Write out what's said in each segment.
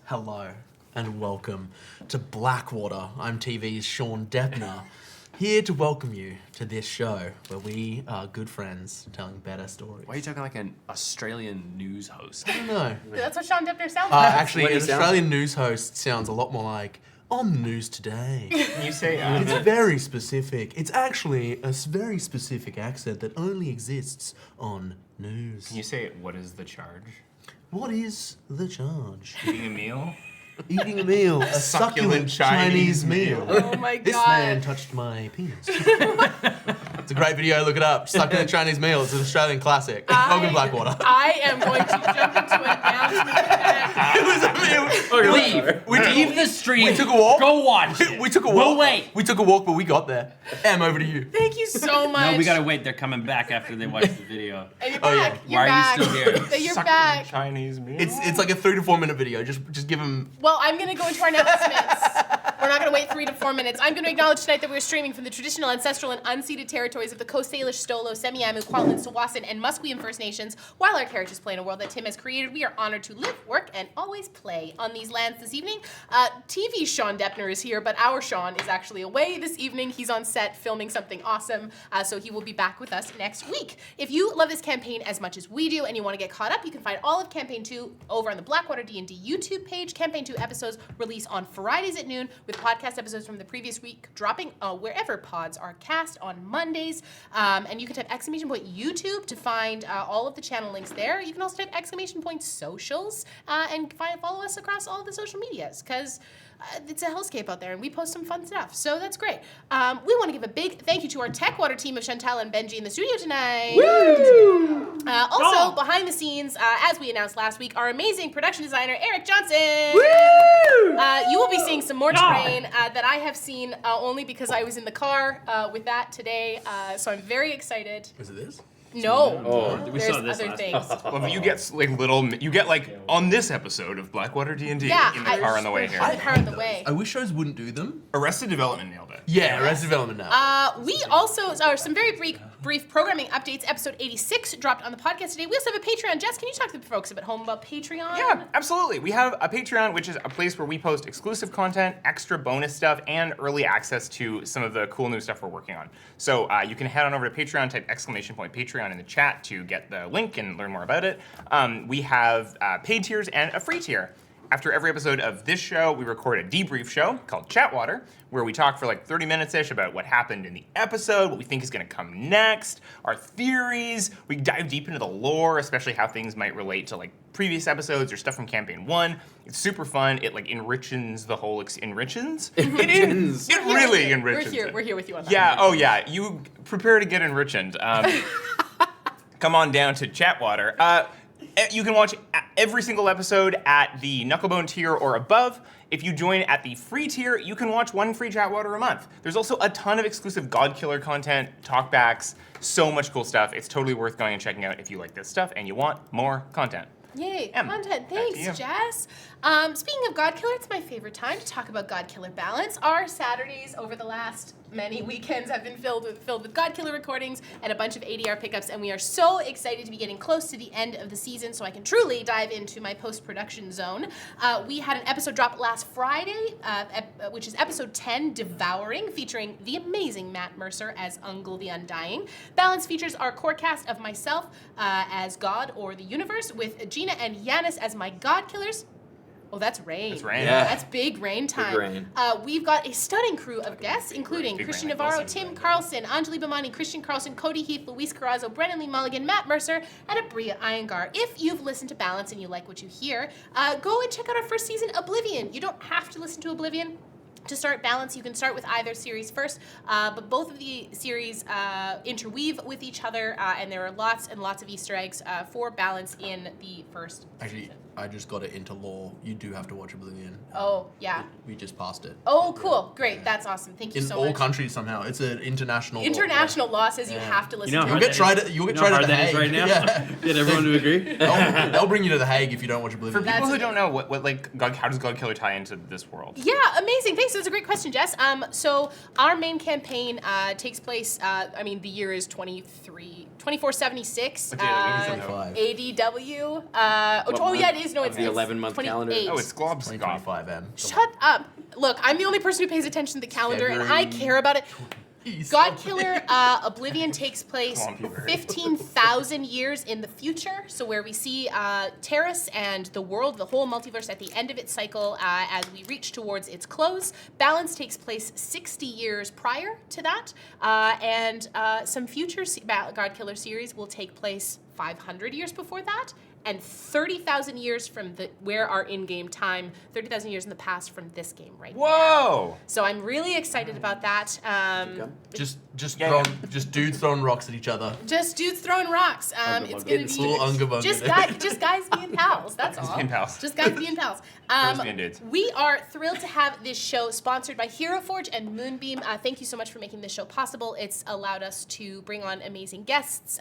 Hello and welcome to Blackwater. I'm TV's Sean Deppner, here to welcome you to this show where we are good friends telling better stories. Why are you talking like an Australian news host? I don't know. That's what Sean Deppner sounds like. Actually, an Australian news host sounds a lot more like, on the news today. Can you say It's very specific. It's actually a very specific accent that only exists on news. Can you say what is the charge? What is the charge? Eating a meal? Eating a meal, a succulent Chinese meal. Oh my god. This man touched my penis. It's a great video, look it up. Succulent Chinese meal, it's an Australian classic. Welcome Blackwater. I am going to jump into an announcement. It was a meal. Leave the stream. We took a walk. Go watch it. We took a walk. We'll wait. We took a walk, but we got there. Em, over to you. Thank you so much. No, we gotta wait. They're coming back after they watch the video. And you're Oh, yeah. back. You're Why are you back. still here? You're Succulent back. Chinese meal? It's like a 3 to 4 minute video. Just give him. Well, I'm going to go into our announcements. We're not going to wait 3 to 4 minutes. I'm going to acknowledge tonight that we're streaming from the traditional, ancestral, and unceded territories of the Coast Salish, Stolo, Semiahmoo, Kwantlen, Tsawwassen, and Musqueam First Nations. While our characters play in a world that Tim has created, we are honored to live, work, and always play on these lands this evening. TV Sean Deppner is here, but our Sean is actually away this evening. He's on set filming something awesome, so he will be back with us next week. If you love this campaign as much as we do and you want to get caught up, you can find all of Campaign 2 over on the BlackwaterDnD YouTube page. Campaign 2 episodes release on Fridays at noon, with podcast episodes from the previous week dropping wherever pods are cast on Mondays. And you can type !YouTube to find all of the channel links there. You can also type !socials and follow us across all of the social medias, because it's a hellscape out there and we post some fun stuff. So that's great. We want to give a big thank you to our Techwater team of Chantal and Benji in the studio tonight. Woo! Also, behind the scenes, as we announced last week, our amazing production designer, Eric Johnson. Woo! You will be seeing some more terrain that I have seen only because I was in the car with that today. So I'm very excited. Is it this? No, we there's saw this other last things. Well, you get like on this episode of Blackwater D&D Yeah, in the car on the way here. In the car on the way. I wish shows wouldn't do them. Arrested Development nailed it. Yeah, Arrested Development now. We also, some very brief programming updates. Episode 86 dropped on the podcast today. We also have a Patreon. Jess, can you talk to the folks at home about Patreon? Yeah, absolutely. We have a Patreon, which is a place where we post exclusive content, extra bonus stuff, and early access to some of the cool new stuff we're working on. So you can head on over to Patreon, type !Patreon in the chat to get the link and learn more about it. We have paid tiers and a free tier. After every episode of this show, we record a debrief show called Chatwater, where we talk for like 30 minutes-ish about what happened in the episode, what we think is going to come next, our theories. We dive deep into the lore, especially how things might relate to like previous episodes or stuff from Campaign 1. It's super fun. It like enriches the whole enriches? It really enriches it. We're here with you on that. Yeah, oh yeah. You prepare to get enriched. Come on down to Chatwater. You can watch every single episode at the Knucklebone tier or above. If you join at the free tier, you can watch one free Chatwater a month. There's also a ton of exclusive Godkiller content, talkbacks, so much cool stuff. It's totally worth going and checking out if you like this stuff and you want more content. Yay, Em, content. back to Thanks, you. Jess. Speaking of Godkiller, it's my favorite time to talk about Godkiller balance. Our Saturdays over the last many weekends have been filled with Godkiller recordings and a bunch of ADR pickups, and we are so excited to be getting close to the end of the season so I can truly dive into my post-production zone. We had an episode drop last Friday, which is episode 10, Devouring, featuring the amazing Matt Mercer as Ungol the Undying. Balance features our core cast of myself as God or the Universe, with Gina and Yanis as my Godkillers. Oh, that's rain. That's rain. Yeah. That's big rain time. Big rain. We've got a stunning crew of guests, including Big Christian rain, Navarro, Wilson. Tim Carlson, Anjali Bamani, Christian Carlson, Cody Heath, Luis Carrazzo, Brennan Lee Mulligan, Matt Mercer, and Abria Iyengar. If you've listened to Balance and you like what you hear, go and check out our first season, Oblivion. You don't have to listen to Oblivion to start Balance. You can start with either series first, but both of the series interweave with each other, and there are lots and lots of Easter eggs for Balance in the first Actually, season. I just got it into law. You do have to watch Oblivion. Oh, yeah. We just passed it. Oh, cool. Great. That's awesome. Thank you In so all much. countries somehow. It's an international law. International law says you have to listen You know to how You'll it. get tried at You know The how hard that Hague. is right now? Yeah. Get everyone to agree? They'll bring you to The Hague if you don't watch For Oblivion. people who That's- don't know, what like how does Godkiller tie into this world? Yeah, amazing. Thanks. That's a great question, Jess. So our main campaign takes place, the year is 23 2476. What day of the week is it? 25. ADW. It is. No, it's the 11-month calendar? 28. Oh, it's Glob's 2025 M. Shut up. Look, I'm the only person who pays attention to the calendar, and I care about it. Godkiller Oblivion takes place Come on, Peter. 15,000 years in the future. So where we see Terrace and the world, the whole multiverse at the end of its cycle as we reach towards its close. Balance takes place 60 years prior to that. And some future Godkiller series will take place 500 years before that. And 30,000 years from where our in-game time, 30,000 years in the past from this game right now. Whoa! So I'm really excited about that. Just Yeah, just dudes throwing rocks at each other. Just dudes throwing rocks. It's gonna It's be a little unga bunga. just guys being pals. That's all. being pals. Just guys being pals. Girls being dudes. We are thrilled to have this show sponsored by Hero Forge and Moonbeam. Thank you so much for making this show possible. It's allowed us to bring on amazing guests.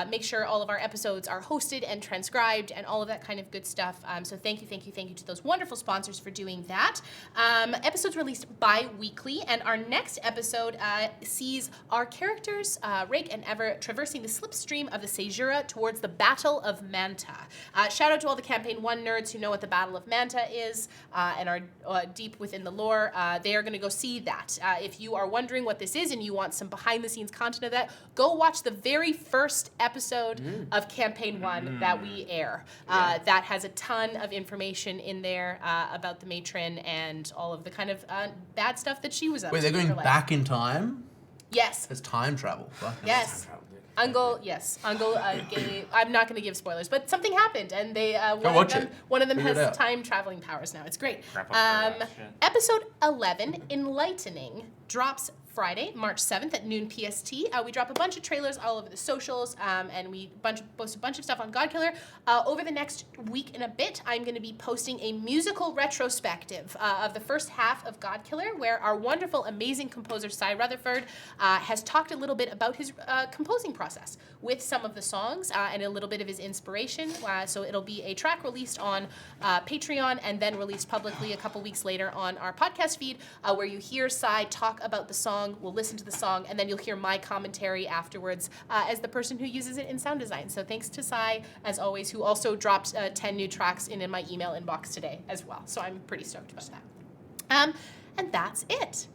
Make sure all of our episodes are hosted and transcribed and all of that kind of good stuff. So thank you to those wonderful sponsors for doing that. Episodes released bi-weekly, and our next episode sees our characters, Rake and Ever, traversing the slipstream of the Sejura towards the Battle of Manta. Shout out to all the Campaign 1 nerds who know what the Battle of Manta is and are deep within the lore. They are going to go see that. If you are wondering what this is and you want some behind-the-scenes content of that, go watch the very first episode of Campaign 1 that we air. That has a ton of information in there about the matron and all of the kind of bad stuff that she was up Wait, to they're going in her life. back in time? Yes. There's time travel. Fuck. Yes. Ungle gave. I'm not going to give spoilers, but something happened, and they watch it. one of them Figure it has out. time traveling powers now. It's great. Wrap up your shit. Episode 11, Enlightening, drops Friday, March 7th at noon PST. We drop a bunch of trailers all over the socials, and we post a bunch of stuff on Godkiller. Over the next week and a bit, I'm going to be posting a musical retrospective of the first half of Godkiller, where our wonderful, amazing composer, Cy Rutherford, has talked a little bit about his composing process with some of the songs and a little bit of his inspiration. So it'll be a track released on Patreon and then released publicly a couple weeks later on our podcast feed, where you hear Cy talk about the song. We'll listen to the song, and then you'll hear my commentary afterwards as the person who uses it in sound design. So thanks to Cy, as always, who also dropped 10 new tracks in my email inbox today as well. So I'm pretty stoked about that. And that's it.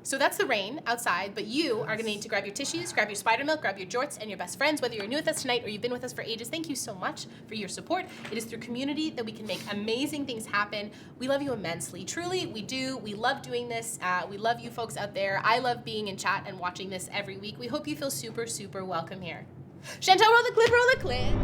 So that's the rain outside, but you are going to need to grab your tissues, grab your spider milk, grab your jorts, and your best friends. Whether you're new with us tonight or you've been with us for ages, thank you so much for your support. It is through community that we can make amazing things happen. We love you immensely. Truly, we do. We love doing this. We love you folks out there. I love being in chat and watching this every week. We hope you feel super, super welcome here. Chantal, roll the clip, roll the clip.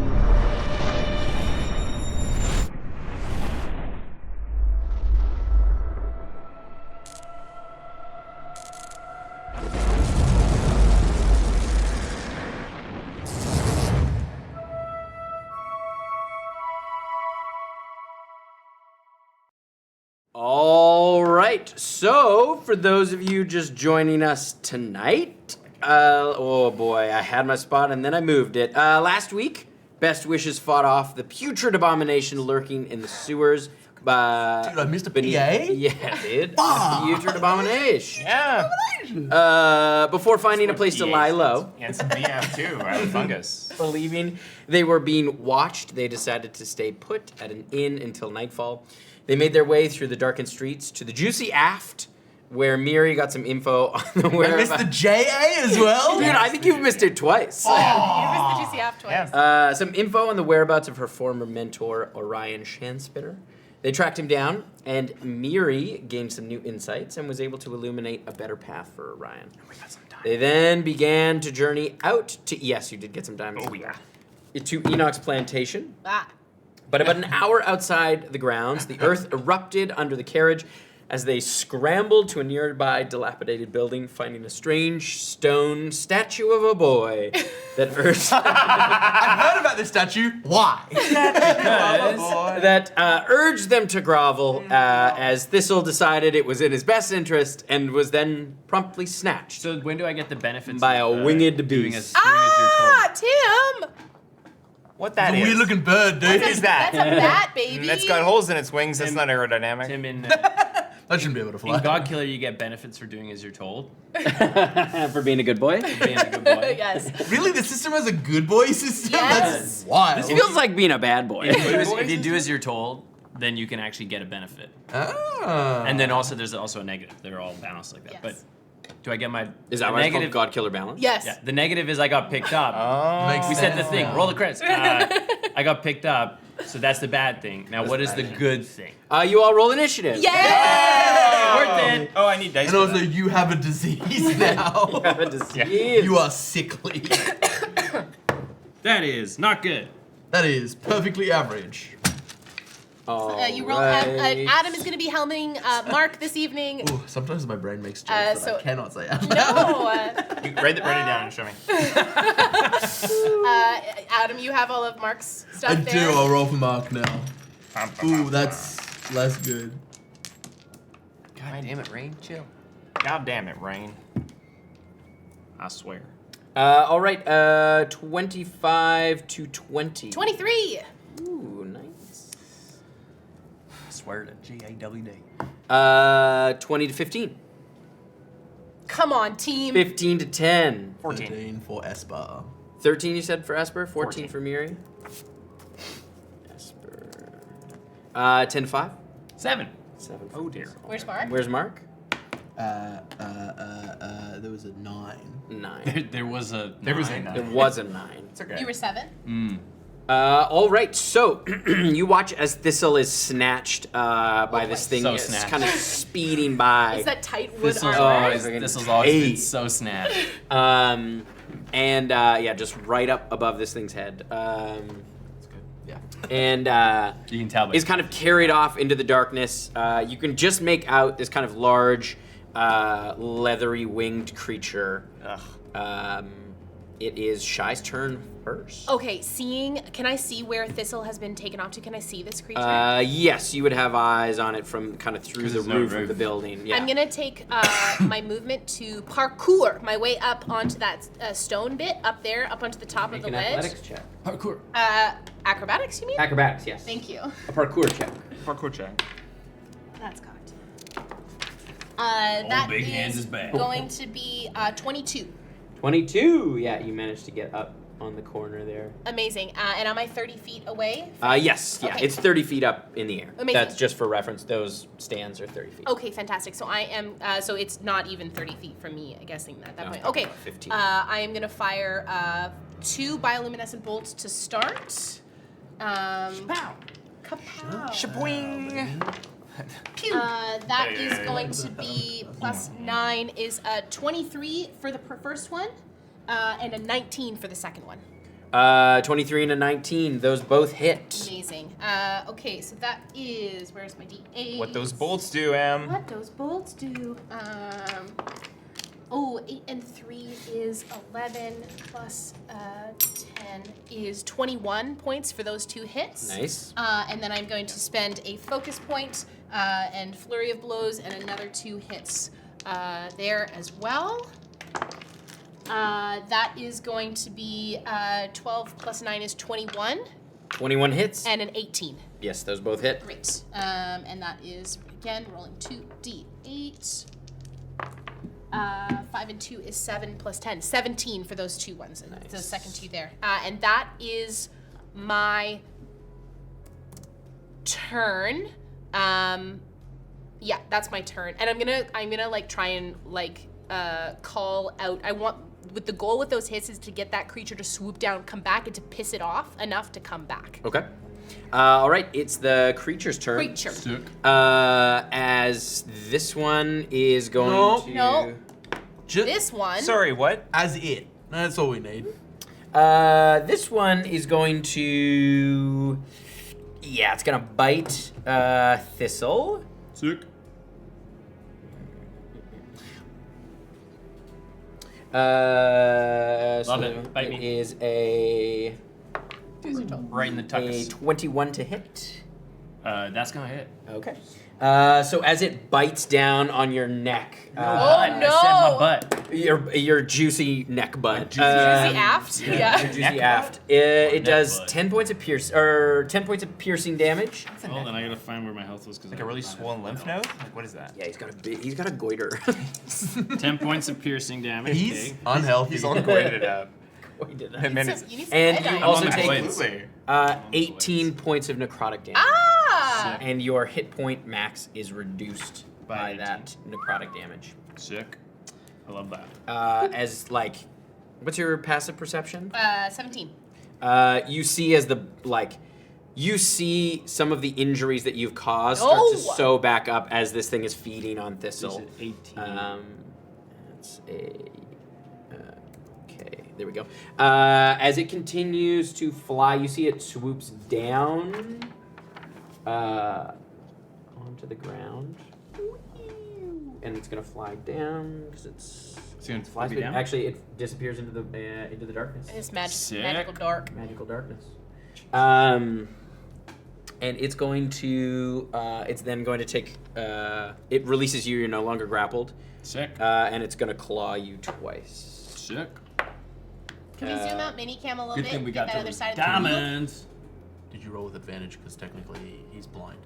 All right, so for those of you just joining us tonight, oh boy, I had my spot and then I moved it. Last week, Best Wishes fought off the putrid abomination lurking in the sewers. Dude, I missed a PA? Yeah, dude. Putrid abomination. Yeah. Before finding a place to lie low, And some DM too, right? Fungus. believing they were being watched, they decided to stay put at an inn until nightfall. They made their way through the darkened streets to the juicy aft, where Miri got some info on the I whereabouts. missed the JA as well? Dude, I think you've missed it twice. You missed the juicy half twice. Yeah. Some info on the whereabouts of her former mentor, Orion Shanspitter. They tracked him down, and Miri gained some new insights and was able to illuminate a better path for Orion. We got some time. They then began to journey out to, yes, you did get some diamonds. Oh yeah. To Enoch's plantation. Ah. But about an hour outside the grounds, the earth erupted under the carriage as they scrambled to a nearby dilapidated building, finding a strange stone statue of a boy that urged I've heard about this statue. Why? urged them to grovel as Thistle decided it was in his best interest and was then promptly snatched. So when do I get the benefits By of, a winged doing beast. as you're told? Tim! What that It's a is? weird looking bird, dude. What is that? That's a bat, baby. That's got holes in its wings. That's not aerodynamic. Tim in That shouldn't be able to fly. In God Killer, you get benefits for doing as you're told. For being a good boy. Being a good boy. Yes. Really? The system has a good boy system? Yes. That's wild. This feels like being a bad boy. If you do as you're told, then you can actually get a benefit. Ah. And then also there's also a negative. They're all balanced like that. Yes. But do I get my Is that the why it's called negative? God Killer Balance? Yes. Yeah. The negative is I got picked up. Makes We said the sense thing. now. Roll the credits. I got picked up. So that's the bad thing. Now what is the good thing? You all roll initiative. Yeah. Worth it. Oh, I need dice. And for also, that. you have a disease now. You have a disease. You are sickly. That is not good. That is perfectly average. You roll. Adam is going to be helming Mark this evening. Ooh, sometimes my brain makes jokes that so- I cannot say out No. loud. You write it down and show me. Adam, you have all of Mark's stuff I there. do. I'll roll for Mark now. Ooh, that's less good. God damn it, Rain. Chill. God damn it, Rain. I swear. All right. 25 to 20. 23. Ooh, nice. I swear to GAWD. 20 to 15. Come on, team. 15 to 10. 14. 13 for Esper. 13 you said for Esper. 14 14. for Miri. Esper. 10 to 5. 7. 7. Oh dear. Where's Mark? Where's Mark? There was a 9. 9. There was a. There was a nine. nine. There was a 9. It's okay. You were 7. All right, so you watch as Thistle is snatched by this thing. So It's snatched. kind of speeding by. It's that tight wood Thistle's armor. always, fucking Thistle's always been hate. so snatched. And yeah, just right up above this thing's head. That's good. Yeah. And You can tell by is kind of carried off into the darkness. You can just make out this kind of large, leathery winged creature. Ugh. It is Shy's turn first. Okay, can I see where Thistle has been taken off to? Can I see this creature? Yes, you would have eyes on it from kind of through 'Cause the there's no roof of roof. the building. Yeah. I'm gonna take my movement to parkour my way up onto that stone bit up there, up onto the top Make of an the ledge. athletics check. Parkour. Acrobatics, you mean? Acrobatics, yes. Thank you. A parkour check. Parkour check. That's cocked. That big hands is bad. going to be 22. 22. Yeah, you managed to get up on the corner there. Amazing. And am I 30 feet away? Yes, yeah, Okay. it's 30 feet up in the air. Amazing. That's just for reference. Those stands are 30 feet. Okay, fantastic. So I am. So it's not even 30 feet from me. I'm guessing at that No, point. probably Okay. about 15. I am gonna fire 2 bioluminescent bolts to start. Pow. Kapow. Shaboing. That is going to be plus 9 is a 23 for the first one, and a 19 for the second one. 23 and a 19. Those both hit. Amazing. Okay, so that is where's my D8? What those bolts do, Em. What those bolts do? 8 and 3 is 11 plus 10 is 21 points for those 2 hits. Nice. And then I'm going to spend a focus point and flurry of blows and another 2 hits there as well. That is going to be 12 plus 9 is 21 21 hits. and an 18. Yes, those both hit. Great. And that is, again, rolling 2d8. 5 and 2 is 7 plus 10. 17 for those 2 ones. And Nice. the second 2 there. And that is my turn. Yeah, that's my turn. And I'm gonna like try and like call out. I want with the goal with those hits is to get that creature to swoop down, come back, and to piss it off enough to come back. Okay. All right, it's the creature's turn. Creature. As this one is going to. No. Just This one. Sorry, what? as it. That's all we need. This one is going to. Yeah, it's gonna bite Thistle. Sick. So it. Bite it me. is a Right in the tuckus. 21 to hit. That's gonna hit. Okay. So as it bites down on your neck, Oh, I no. said my butt. your juicy neck bud. Juicy aft? Your Yeah. juicy Neck aft. It neck does bud. 10 points of piercing damage. Hold on, I gotta find where my health was. Like a really swollen lymph node? Like, what is that? Yeah, he's got a goiter. 10 points of piercing damage. He's okay. unhealthy. He's all goited up. Goited And then it's You need some And iodine. you also I'm on my take way. absolutely. 18 points of necrotic damage. Ah! And your hit point max is reduced by By that necrotic damage. Sick. I love that. As like, what's your passive perception? 17. You see you see some of the injuries that you've caused start to Oh! sew back up as this thing is feeding on Thistle. This is 18. That's a. Okay, there we go. As it continues to fly, you see it swoops down onto the ground, and it's gonna fly down because it's. It's gonna flies be big- down? Actually, it disappears into the darkness. It's Sick. magical dark. Magical darkness. And it's going to. It's then going to take. It releases you. You're no longer grappled. Sick. And it's going to claw you twice. Sick. Can we zoom out mini cam a little Good bit? thing we Get got that other those side of the field? diamonds. Did you roll with advantage? Because technically he's blind.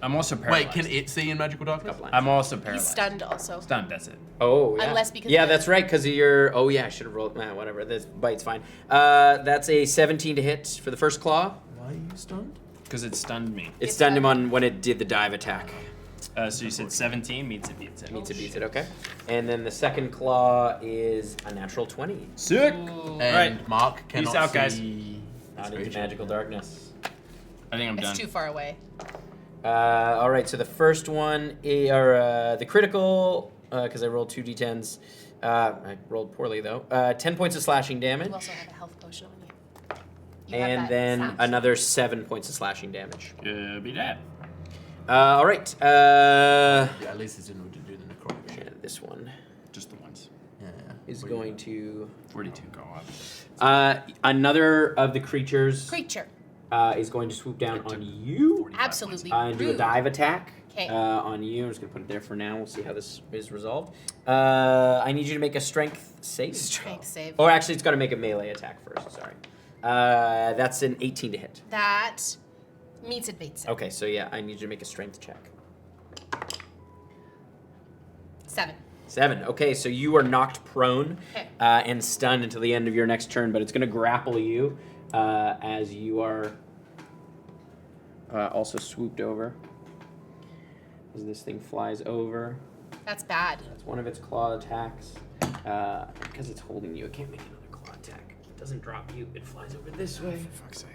I'm also paralyzed. Wait, can it see in magical darkness? I'm also He's paralyzed. stunned also. Stunned, that's it. Oh, yeah. Unless because Yeah, of the- that's right, because of your. Oh, yeah, I should have rolled. Whatever. This bite's fine. That's a 17 to hit for the first claw. Why are you stunned? Because it stunned me. It stunned him on when it did the dive attack. So you said 17 meets it, beats it. Meets it, okay. And then the second claw is a natural 20. Sick. And Alright. Mark cannot out, guys. see Not his into creature. magical darkness. I think I'm It's done. too far away. All right, so the first one, the critical, because I rolled 2d10s. I rolled poorly, though. 10 points of slashing damage. You also have a health potion on you. You have And that then sash. another 7 points of slashing damage. Be that. All right. Yeah, at least it's in order to do the necrotic shit. This one Just the ones. Yeah. is What do you going got? to. 42. Go up. Another of the creatures Creature. is going to swoop down on you Absolutely. and do a rude. dive attack 'Kay. on you. I'm just going to put it there for now. We'll see how this is resolved. I need you to make a strength save. Strength save. Or actually, it's got to make a melee attack first. Sorry. That's an 18 to hit. That meets it, beats it. Okay, so yeah, I need you to make a strength check. 7. 7. Okay, so you are knocked prone Okay. and stunned until the end of your next turn, but it's going to grapple you as you are also swooped over. As this thing flies over. That's bad. That's one of its claw attacks. Because it's holding you, it can't make another claw attack. It doesn't drop you, it flies over this way. For fuck's sake.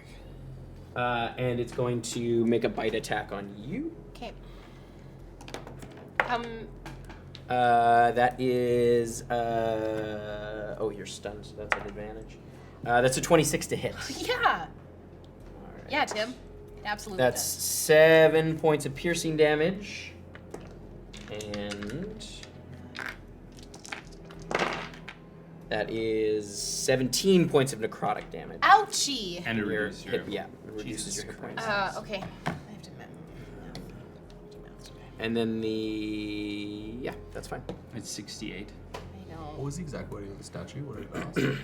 And it's going to make a bite attack on you. Okay. That is. Oh, you're stunned, so that's an advantage. That's a 26 to hit. Yeah. Alright. Yeah, Tim. It absolutely That's does. 7 points of piercing damage. And. That is 17 points of necrotic damage. Ouchie. And it Your reduces your. hit, yeah, it reduces Jesus your hit Christ. points. Okay. I have to And then the. Yeah, that's fine. It's 68 I What know. was the exact wording of the statue? What did it ask?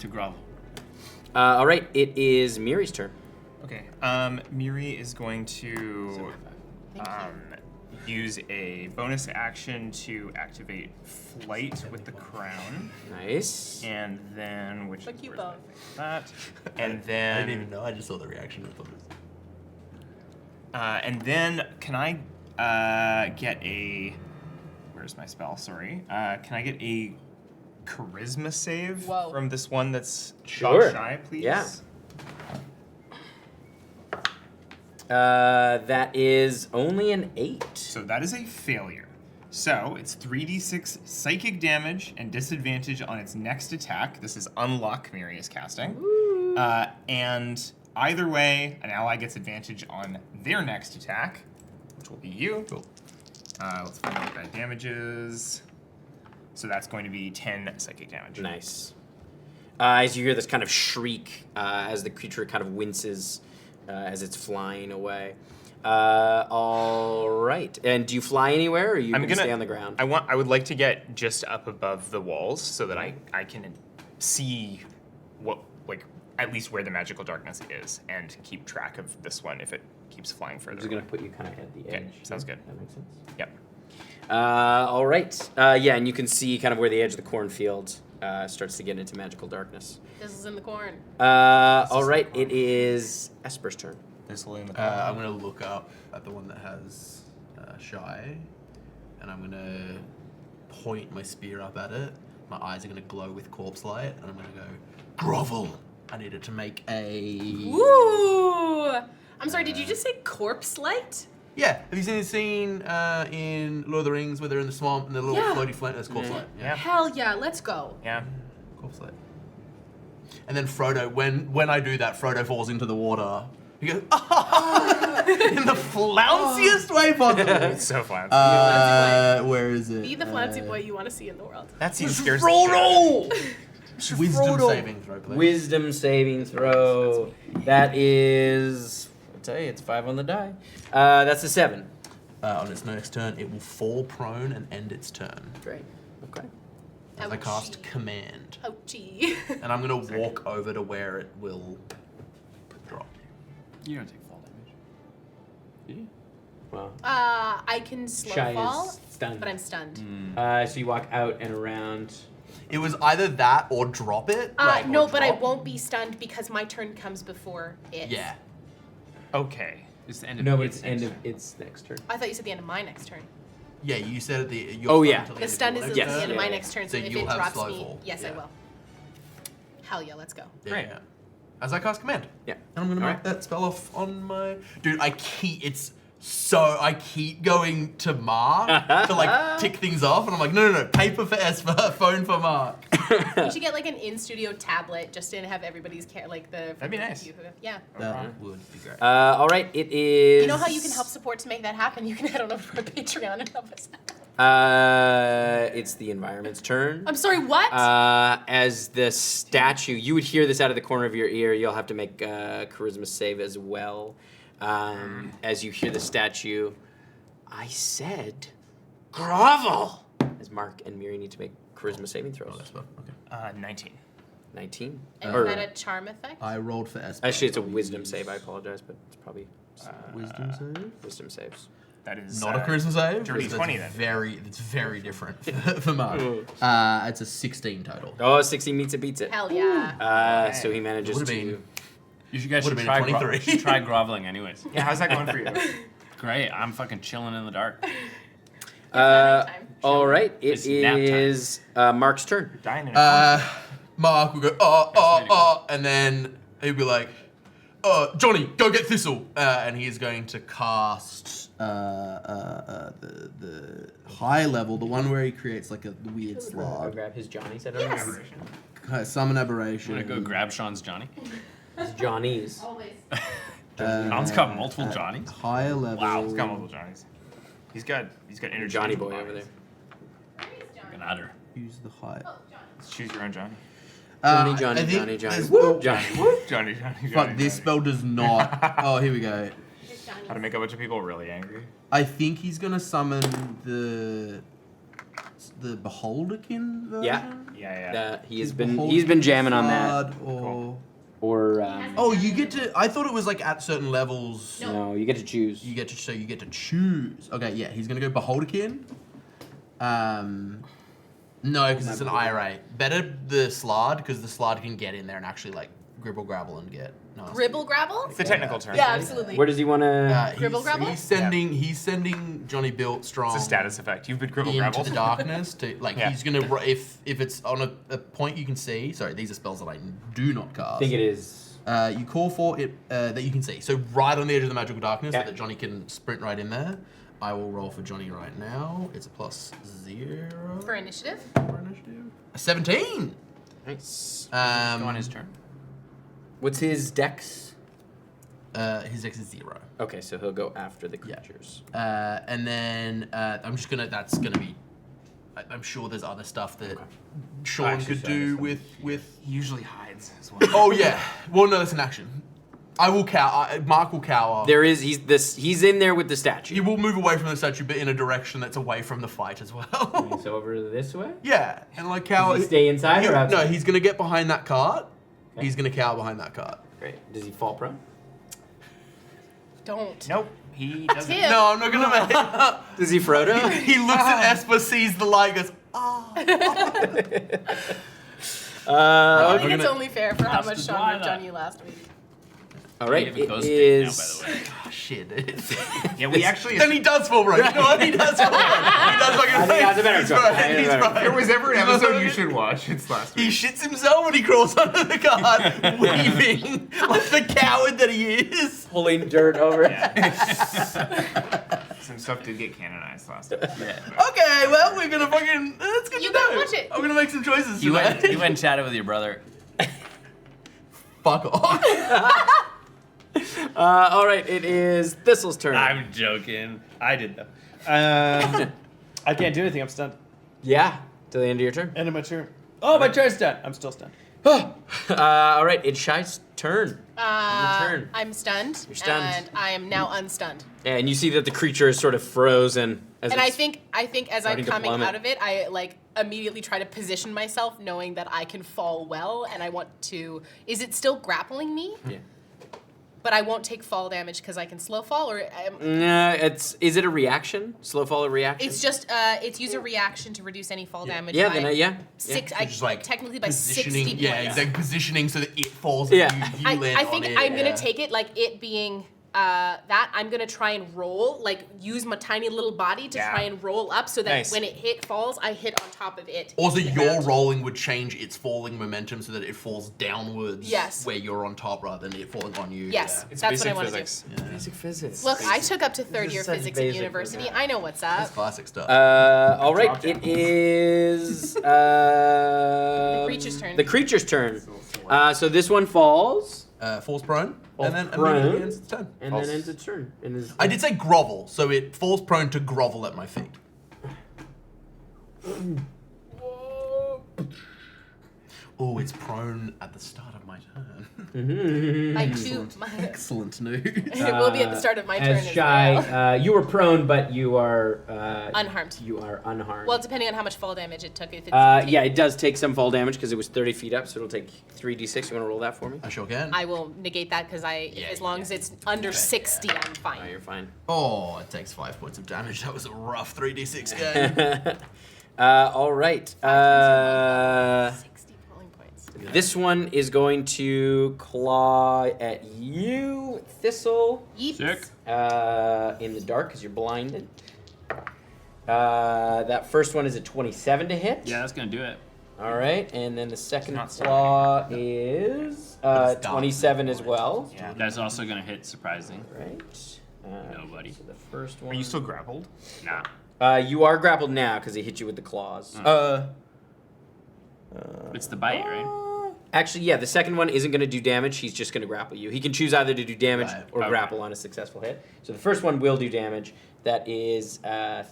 to grovel. All right, it is Miri's turn. Okay. Miri is going to use a bonus action to activate flight with the crown. Nice. And then, which Fuck is you where's my both. thing for that. And I then, didn't even know. I just saw the reaction. I thought it was... and then, can I get a? Where's my spell? Sorry. Can I get a charisma save Whoa. from this one that's Sure. shy, please? Yeah. That is only an 8. So that is a failure. So it's 3d6 psychic damage and disadvantage on its next attack. This is unluck Miri is casting. And either way, an ally gets advantage on their next attack, which will be you. Cool. Let's find out what that damage is. So that's going to be 10 psychic damage. Nice. As you hear this kind of shriek, as the creature kind of winces as it's flying away. All right. And do you fly anywhere, or are you I'm gonna gonna stay on the ground? I would like to get just up above the walls so that I can see what at least where the magical darkness is and keep track of this one if it keeps flying further. I'm just gonna put you kind of at the edge. sounds good. That makes sense. Yep. All right. Yeah, and you can see kind of where the edge of the cornfield starts to get into magical darkness. This is in the corn. All right. It is Esper's turn. Thistle in the I'm gonna look up at the one that has shy, and I'm gonna point my spear up at it. My eyes are gonna glow with corpse light, and I'm gonna go grovel. I need it to make a. Ooh! I'm sorry, did you just say corpse light? Yeah. Have you seen the scene in Lord of the Rings where they're in the swamp and the little Yeah. floaty flint? That's corpse light. Yeah. Hell yeah, let's go. Yeah. Corpse light. And then Frodo, when I do that, Frodo falls into the water. He goes, in the flounciest way possible. It's so fun. Where is it? Be the flouncy boy you want to see in the world. that scene scares the shit out of me. Wisdom saving throw, please. Wisdom saving throw. That is. I'll tell you, it's 5 on the die. That's a 7. On its next turn, it will fall prone and end its turn. Great. Okay. As I cast Command. Ouchie. And I'm going to walk over to where it will drop. You don't take fall damage. Well. I can slow Shy fall, is stunned. but I'm stunned. So you walk out and around. It was either that or drop it. No, or but I drop. won't be stunned because my turn comes before it. Yeah. Okay. It's the end of No, but its it's end next of its next turn. I thought you said the end of my next turn. Yeah, you said at the. You're Oh, stunned yeah. until The end stun of is your at the next end of turn. my next turn, so So if you'll it have drops slow me, fall. yes, I Yeah. will. Hell yeah, let's go. Yeah, Great. yeah. As I cast Command. Yeah. And I'm going to All mark right. that spell off on my. Dude, I keep going to Mark to like tick things off, and I'm like, no, paper for Esper, phone for Mark. We should get like an in-studio tablet just to have everybody's like the. That'd be nice. Yeah. That would be great. All right. It is. You know how you can help support to make that happen? You can head on over to our Patreon and help us. It's the environment's turn. I'm sorry, what? As the statue, you would hear this out of the corner of your ear. You'll have to make a charisma save as well. As you hear the statue, I said, grovel! As Mark and Miri need to make charisma saving throws. Oh, that's fun. Okay. 19. 19. And Or- is that a charm effect? I rolled for Esper. Actually, it's a wisdom save. I apologize, but it's probably Wisdom save? wisdom saves. That is Not a charisma save. dirty That's 20 then. It's very different for Mark. It's a 16 total. Oh, 16 meets it, beats it. Hell yeah. So he manages Would've to. been- You guys Would've should been try, 23. should try groveling anyways. Yeah, how's that going for you? Great, I'm fucking chilling in the dark. Nighttime. All right, it It's nap time. is Mark's turn. Dying in a Mark will go, and then he'll be like, Johnny, go get Thistle. And he is going to cast the high level, the one where he creates like a weird I'll slog. grab his Johnny's. I Yes. Summon Aberration. I'm gonna go grab Sean's Johnny. His Johnny's. Always. Sean's got multiple Johnnies. Higher level. Wow, he's got multiple Johnnies. He's got interchangeable Johnny boy bodies. over there. An udder. Use the high. Let's choose your own Johnny. Johnny, I Johnny, think Johnny, Johnny. there's- Woo, Johnny. Johnny. Fuck, this spell does not. Oh, here we go. How to make a bunch of people really angry. I think he's gonna summon the Beholderkin version. Yeah. Yeah. He's been jamming on that. Or Or oh, you get to. I thought it was like at certain levels. no, you get to choose. You get to choose. Okay, yeah, he's gonna go Beholderkin. No, because it's an irate. Better the Slard, because the Slard can get in there and actually like gribble grabble and get nasty. Gribble grabble? It's the technical term. Yeah, absolutely. Where does he want to? Gribble grabble? He's sending Johnny Built strong. It's a status effect. You've been gribble into grabbled. the darkness to like Yeah. he's gonna if it's on a point you can see. Sorry, these are spells that I do not cast. I think it is. You call for it that you can see. So right on the edge of the magical darkness, Yeah. so that Johnny can sprint right in there. I will roll for Johnny right now. It's a +0 For initiative? for initiative. A 17. Nice. Go on his turn. What's his dex? His X is 0. Okay, so he'll go after the Yeah. creatures. And then I'm just gonna. That's gonna be. I'm sure there's other stuff that Sean Actually, could sorry, do that's with. He usually hides as well. Oh yeah. Well, no, that's an action. I will cower. Mark will cower. He's in there with the statue. He will move away from the statue, but in a direction that's away from the fight as well. He's over this way? Yeah, and like cower. Does he stay inside or outside? No, he's gonna get behind that cart. Okay. He's gonna cower behind that cart. Great. Does he fall prone? Don't. Nope. He doesn't. Tim. No, I'm not gonna make it. Does he Frodo? He looks at Esper, sees the light, goes, oh. I Okay. think it's only fair for how That's much the Sean ripped Dwyler. on you last week. All right. We have a It ghost dick now, is. by the way. Oh, shit. Yeah, we actually. Then he does fall right. You know what? He does fall right. He does fucking I think that's a better He's choice. right. He's Better. right. If there was ever an episode you should watch, it's last He week. shits himself when he crawls under the cart, weaving like the coward that he is. Pulling dirt over. Some stuff did get canonized last week. Okay, well, we're gonna fucking. That's good You to gotta know. watch it. I'm gonna make some choices You tonight. went and chatted with your brother. Fuck off. All right. It is Thistle's turn. I'm joking. I did though. I can't do anything. I'm stunned. Yeah. Till the end of your turn. End of my turn. Oh, my turn's done. I'm still stunned. All right. It's Shy's turn. turn. I'm stunned. You're stunned. And I am now unstunned. And you see that the creature is sort of frozen. As And I it's- think as I'm starting to coming plummet. out of it, I like immediately try to position myself, knowing that I can fall well, and I want to. Is it still grappling me? Yeah. But I won't take fall damage because I can slow fall, or Is it a reaction? Slow fall a reaction? it's just it's use a reaction to reduce any fall damage. Yeah. by Then yeah. six. Yeah. I Just like technically by 60 positioning. points. Yeah, exactly. Positioning so that it falls. Yeah. And you land I think on it. I'm gonna Yeah. take it like it being that. I'm gonna try and roll, like use my tiny little body to Yeah. try and roll up so that Nice. when it falls, I hit on top of it. Also, your rolling would change its falling momentum so that it falls downwards. Yes. Where you're on top rather than it falling on you. Yes, It's that's what I basic want to do. physics. Yeah. Basic physics. Look, I took up to third is year such physics at basic university. physics. I know what's That's up. classic stuff. All right. Drop It down. is The creature's turn. The creature's turn. So this one falls, Falls prone. Falls and then prone. immediately ends its turn. and False. then ends its turn. And is I did say grovel, so it falls prone to grovel at my feet. Oh, it's prone at the start of my turn. I too. Excellent news. It will be at the start of my turn as as Shy. well. You were prone, but you are Unharmed. You are unharmed. Well, depending on how much fall damage it took. If it's yeah, it does take some fall damage because it was 30 feet up, so it'll take 3d6. You want to roll that for me? I sure can. I will negate that because as long as it's under 60, I'm Oh, fine. you're fine. Oh, it takes 5 points of damage. That was a rough 3d6 game. All right. 60 falling points. This one is going to claw at you, Thistle, Yeeps. Sick. in the dark because you're blinded. That first one is a 27 to hit. Yeah, that's gonna do it. All right, and then the second not claw is But it's 27 dark. as well. Yeah. That's also gonna hit. Surprising. Right. Nobody. So the first one. Are you still grappled? Nah. You are grappled now because he hit you with the claws. It's the bite, right? Actually, yeah, the second one isn't going to do damage. He's just going to grapple you. He can choose either to do damage Right. or Okay. grapple on a successful hit. So the first one will do damage. That is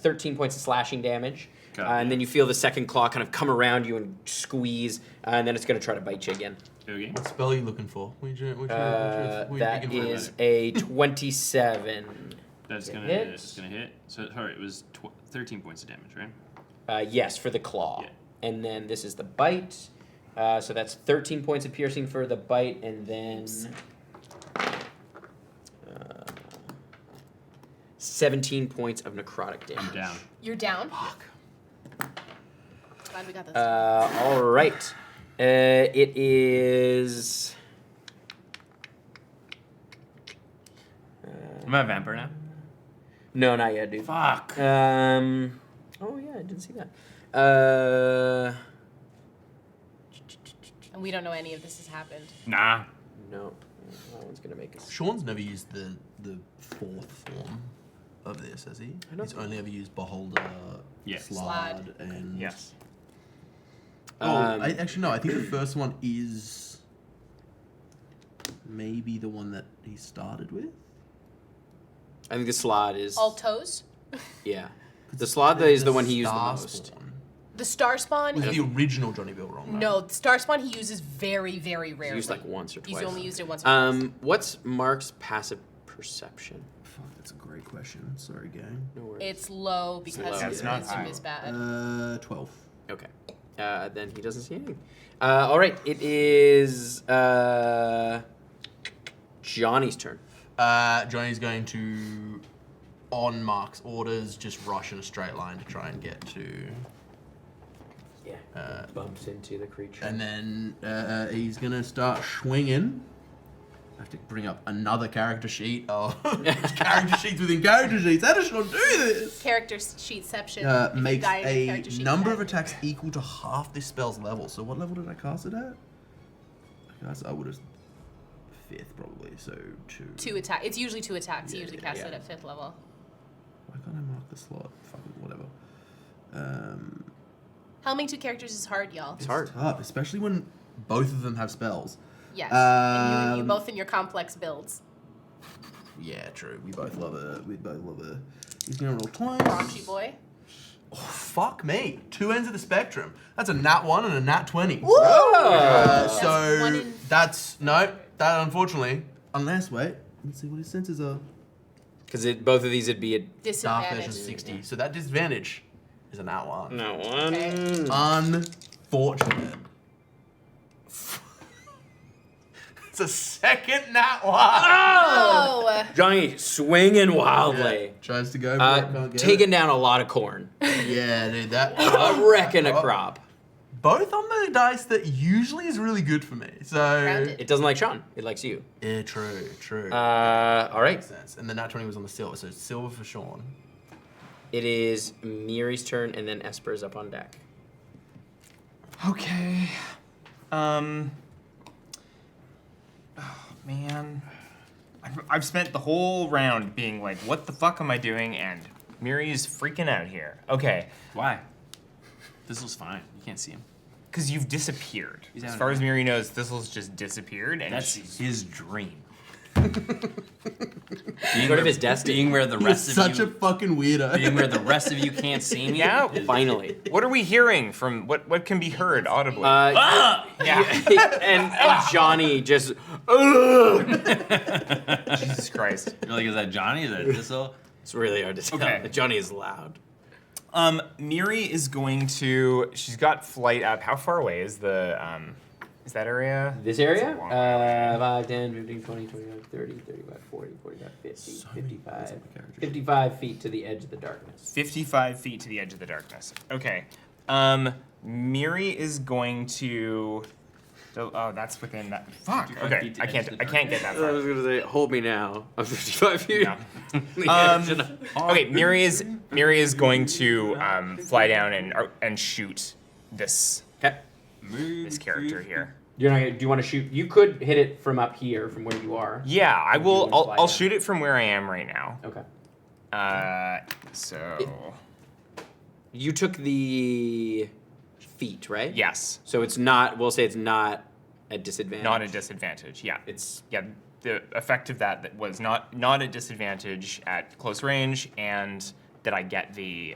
13 points of slashing damage. Okay. And then you feel the second claw kind of come around you and squeeze, and then it's going to try to bite you again. Okay. What spell are you looking for? That is a 27. That's gonna hit. hit. It's gonna hit. So sorry, it was 13 points of damage, right? Yes, for the claw. Yeah. And then this is the bite. So that's 13 points of piercing for the bite, and then 17 points of necrotic I'm damage. down. You're down. Glad we got this. All right. It is. Am I a vampire now? No, not yet, dude. Fuck. Oh yeah, I didn't see that. And we don't know any of this has happened. Nah. No, that one's gonna make us. Sean's never used the fourth form of this, has he? I don't He's only ever used Beholder, Yes. Slad, and... Yes. Oh, actually no, I think the first one is maybe the one that he started with. I think the slot is. All toes? Yeah. The slot is the one he used the most. Starspawn. The Star Spawn. Was the original Johnny Bill wrong? Right? No, the Star Spawn he uses very, very rarely. Used like once or twice. He's only used it once or twice. What's Mark's passive perception? Fuck, that's a great question. Sorry, gang. No worries. It's low because low. his It's not wisdom high. is bad. 12. Okay. Then he doesn't see anything. All right. It is Johnny's turn. Johnny's going to, on Mark's orders, just rush in a straight line to try and get to. Yeah. Bumps into the creature. And then he's going to start swinging. I have to bring up another character sheet. Oh, character sheets within character sheets. How does Sean do this? Character sheetception. Makes Guide a character sheet number of guide. attacks equal to half this spell's level. So what level did I cast it at? I would have 5th probably. So 2. 2 attack. It's usually 2 attacks. You Yeah, usually yeah, cast yeah. it at 5th level. Why can't I mark the slot? Fuck it, whatever. Helming 2 characters is hard, y'all. It's hard. Tough, especially when both of them have spells. Yes. And you Um, both in your complex builds. Yeah, true. We both love a. He's gonna roll twice. Raunchy boy. Oh, fuck me. 2 ends of the spectrum. That's a nat 1 and a nat 20. Woo! So That's 1 in- that's no. That unfortunately, unless let's see what his senses are. Because both of these would be a Dark Disadvantage. version 60. So that disadvantage is a nat 1. no one. Okay. Unfortunate. It's a second nat 1. Oh! Johnny swinging wildly. Tries to go. For it, can't get Taking it. down a lot of corn. Yeah, dude. That. Wrecking a crop. Both on the dice that usually is really good for me. So. Grounded. It doesn't like Sean. It likes you. Yeah, true. All right. Makes sense. And the nat 20 was on the silver, so it's silver for Sean. It is Miri's turn, and then Esper is up on deck. Okay. Oh man. I've spent the whole round being like, what the fuck am I doing? And Miri's freaking out here. Okay. Why? Thistle's fine. You can't see him. Because you've disappeared. He's As out far of as it. Miri knows, Thistle's just disappeared. And That's she's his dream. Sort of his destiny. Being where the He's rest of such you, a fucking weirdo. being where the rest of you can't see me. Yeah, is- Finally. What are we hearing from what can be heard audibly? Ah! yeah. and Johnny just. Jesus Christ. You're like, is that Johnny? Is that Thistle? It's really hard to tell. Okay. Johnny is loud. Miri is going to. She's got flight up. How far away is the? Is that area? This area? It's a long way away. 5, 10, 15, 20, 25, 30, 35, 40, 45, 50, 55. 55 feet to the edge of the darkness. 55 feet to the edge of the darkness. Okay. Miri is going to. Oh, that's within that. Fuck. 55 Okay. feet to I edge can't. of the I can't get that I far. was going to say, hold me now. I'm 55 feet. No. Okay. Miri is going to fly down and shoot this Okay. character here. You're not gonna, do you want to shoot? You could hit it from up here, from where you are. Yeah, I You will. wanna fly I'll down? shoot it from where I am right now. Okay. So You took the feet, right? yes, So it's not, we'll say it's not a disadvantage. not a disadvantage. Yeah, It's, yeah. The effect of that was not a disadvantage at close range, and that I get the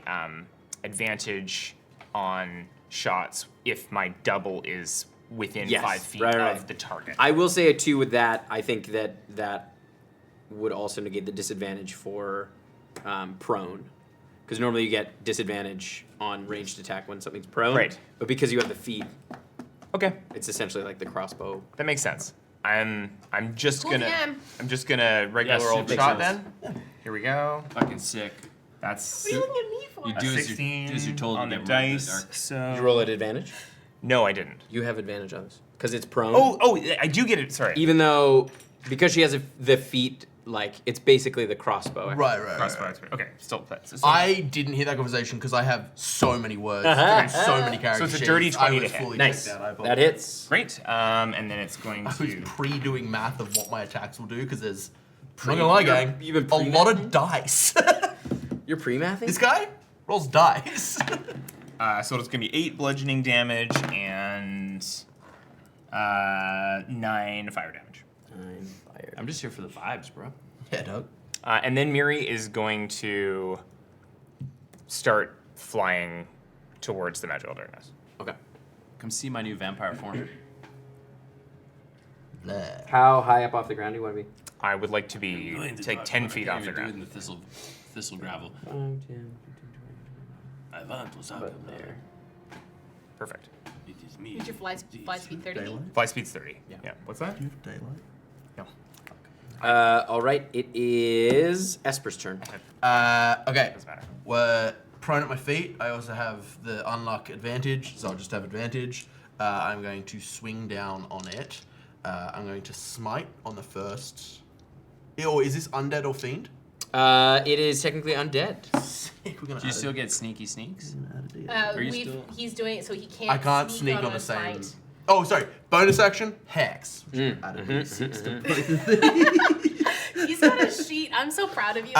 advantage on shots if my double is within Yes, 5 feet right, of right. the target. I will say it too with that. I think that would also negate the disadvantage for prone. Because normally you get disadvantage on ranged attack when something's prone. Right. But because you have the feet, Okay, it's essentially like the crossbow. that makes sense. I'm just Cool gonna jam. regular Yes, old makes shot sense. then. Here we go. Fucking sick. That's What are you looking at me for? You a do as you- 16 do as you're told on the to get rid of the dice. dark. So Did you roll at advantage? no, I didn't. You have advantage on this. Because it's prone. Oh, I do get it. Sorry. Even though, because she has the feet, like, it's basically the crossbow. Right. Crossbow expert. Okay, still so I didn't hear that conversation because I have so many words, so many characters. So it's a dirty 20 to hit. fully Nice. checked out. I That apologize. hits. great. And then it's going I was to. pre-doing math of what my attacks will do because there's. I'm not gonna lie, gang. You've been A lot of pre-mathing? dice. You're pre-mathing? This guy rolls dice. So it's gonna be 8 bludgeoning damage and 9 fire damage. 9 fire. I'm just here for the vibes, bro. Yeah, Doug. And then Miri is going to start flying towards the magical darkness. Okay. Come see my new vampire form. Bleh. How high up off the ground do you want to be? I would like to be take 10 feet off the Do it in ground. the thistle gravel. 5, 10, 15, I want to 20. talk About there. Perfect. It is me. What's your fly speed 30? Daylight? Fly speed's 30. Yeah. What's that? Do you have daylight? No. All right, it is Esper's turn. Okay. Doesn't matter. We're prone at my feet. I also have the unlock advantage, so I'll just have advantage. I'm going to swing down on it. I'm going to smite on the first. Or is this undead or fiend? It is technically undead. Sick. We're gonna Do you add still a- get sneaky sneaks? we're gonna add a D8. Are you still- He's doing it so he can't. I can't sneak on a the same. smite. Oh, sorry. Bonus action, hex. Add a D6 to both of these. He's got a sheet. I'm so proud of you.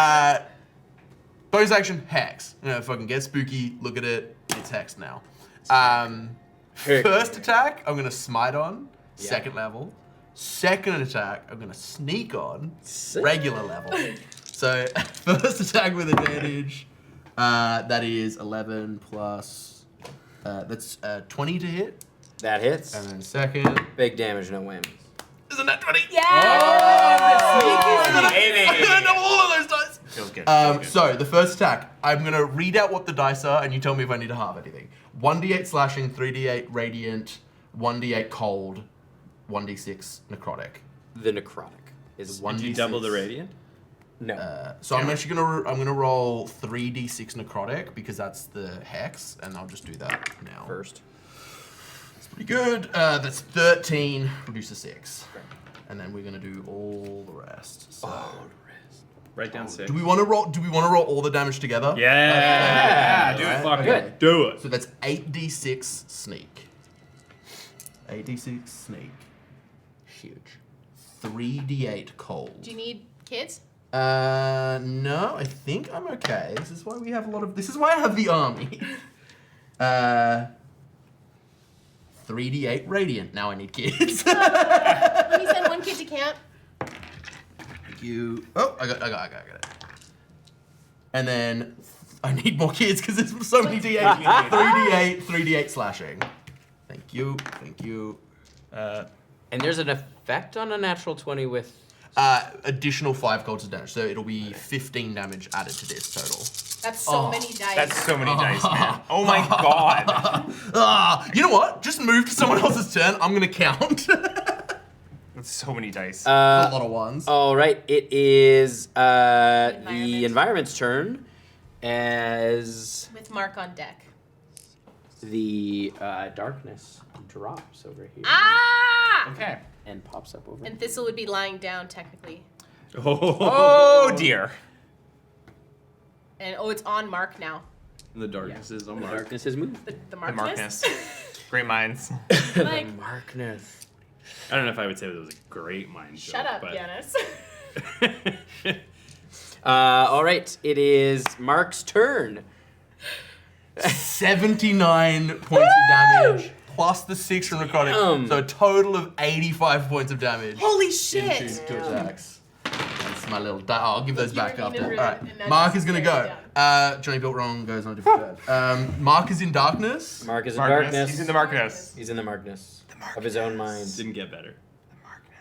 Bonus action, hex. You know, if I can get spooky, look at it. It's hex now. First attack, I'm gonna smite on. Yeah. Second level. Second attack, I'm gonna sneak on. Sick. Regular level. So first attack with advantage. That is 11 plus. That's 20 to hit. That hits. And then second. Big damage, no whammies. Isn't that 20? yeah. I don't know all of those dice. Feels good. Feels good. So the first attack, I'm gonna read out what the dice are, and you tell me if I need to halve anything. 1d8 slashing, 3d8 radiant, 1d8 cold, 1d6 necrotic. The necrotic is One Did you D6. double the radiant? no. So I'm actually gonna roll 3d6 necrotic because that's the hex, and I'll just do that now. First. It's pretty good. That's 13, reduce to 6, and then we're gonna do all the rest. So. Write down 6. Do we want to roll? Do we want to roll all the damage together? Yeah. do it. Right? Fucking Good. do it. So that's 8d6 sneak. 8d6 sneak. Huge. 3d8 cold. Do you need kids? No, I think I'm okay. This is why we have a lot of. This is why I have the army. 3d8 radiant. Now I need kids. Let me send one kid to camp. Thank you. Oh, I got it. And then I need more kids because there's so many d8. 3d8 slashing. Thank you. And there's an effect on a natural 20 with. Additional 5 cold to damage, so it'll be 15 damage added to this total. That's so many dice. That's so many dice, man. Oh my god. You know what? Just move to someone else's turn. I'm gonna count. That's so many dice. A lot of ones. All right, it is the Environment. environment's turn as with Mark on deck. the darkness drops over here Ah! Okay. and pops up over. And Thistle would be lying down technically. Oh dear. And it's on Mark now. The darkness is on The Mark. darkness has moved. The The Markness. Markness. Great minds. Like, Darkness. I don't know if I would say it was a great mind joke. shut up, but... Giannis. All right, it is Mark's turn. 79 points of damage plus the 6 from necrotic, so a total of 85 points of damage. Holy Into shit! two attacks. That's my little. I'll give those You were back mean after. and rude, All right, and now Mark just is gonna tear go. it Johnny built wrong goes on a different turn. Mark is in darkness. Mark is in Markness. darkness. He's in the Markness. He's in the Markness of his own mind. Didn't get better.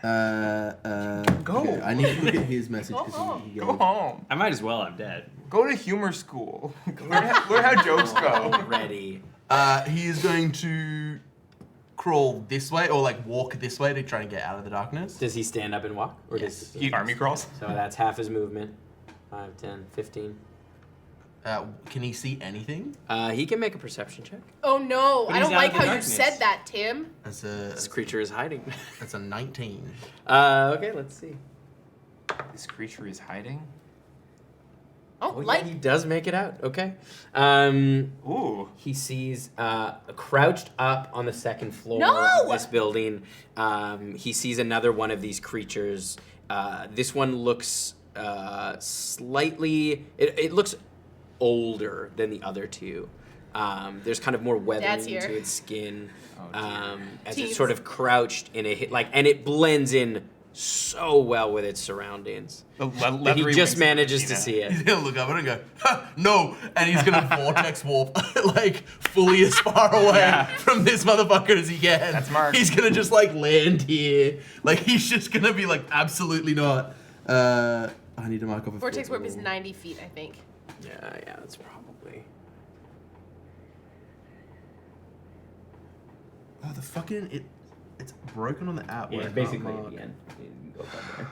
Go. Okay, I need to look at his message. Go 'cause home. he Go gave- home. I might as well. I'm dead. Go to humor school. learn how jokes go. Ready. He is going to crawl this way or like walk this way to try and get out of the darkness. Does he stand up and walk? Or Yes. does He army crawls. So that's half his movement. 5, 10, 15. Can he see anything? He can make a perception check. Oh no, But I he's don't out like of the how you darkness. said that, Tim. That's This creature is hiding. a 19. Okay, let's see. This creature is hiding. Oh, Oh, yeah, light. he does make it out. Okay. Ooh. He sees crouched up on the second floor No! of this building. He sees another one of these creatures. This one looks slightly. It looks older than the other two. There's kind of more weathering Dad's here. to its skin Oh, dear. as Teeth. it's sort of crouched in a and it blends in so well with its surroundings. The That he leathery just wings manages of to Athena. see it. He's gonna look up at it and go, ha, no, and he's gonna vortex warp like fully as far away Yeah. from this motherfucker as he can. That's Mark. He's gonna just like land here. Like he's just gonna be like, absolutely not. I need to mark off a Vortex foot warp is level. 90 feet, I think. Yeah, that's probably. Oh, the fucking it's broken on the app. Yeah, where I can't basically mark. at the end. You can go from there.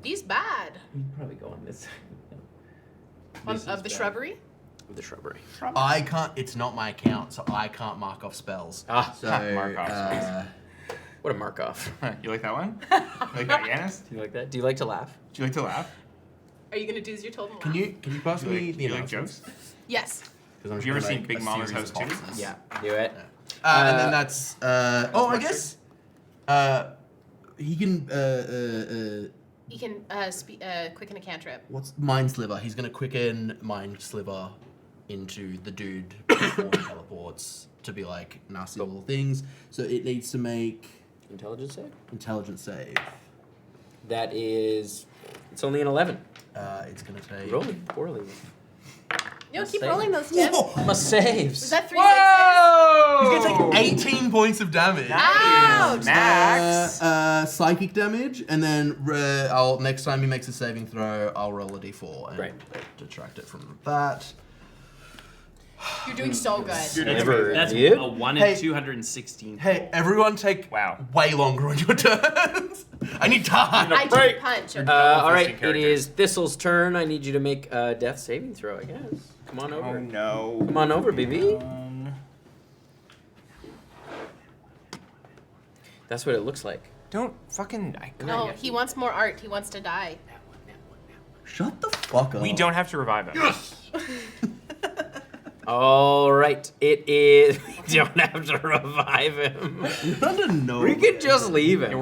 These bad. You can probably go on this side. On, This of is the bad. shrubbery? The shrubbery. I can't. It's not my account, so I can't mark off spells. Ah, So mark off spells. what a mark off. You like that one? You like that, Yanis? Do you like that? Do you like to laugh? Do you like to laugh? Are you gonna do as you're told? and Can laugh? you pass Do me you the like announcements? jokes? Yes. 'Cause I'm Have just you ever gonna seen make Big a Mama's series House of too? boxes. Yeah, do it. And then that's oh, I guess he can You can quicken a cantrip. what's Mind Sliver? He's gonna quicken Mind Sliver into the dude before he teleports to be like nasty little things. So it needs to make Intelligence save? intelligence save. That is. It's only an 11. It's gonna take. Rolling poorly. No, keep Save. rolling those, Tim. Whoa! My saves. Was that 3 He's gonna take 18 points of damage. Ouch! Max. Psychic damage, and then I'll next time he makes a saving throw, I'll roll a d4 and Right. detract it from that. You're doing so good. Dude, Never. That's Yep. a 1 Hey. in 216. Hey, everyone, take Wow. way longer on your turns. I need time. I do punch. Okay. All right, Interesting it character. is Thistle's turn. I need you to make a death saving throw, I guess. Come on Oh over. no. Come on over, baby. That's what it looks like. Don't fucking. No, he wants more art. He wants to die. Shut the fuck up. We don't have to revive him. All right, it is. We don't have to revive him. Under no We could just leave him. Yeah,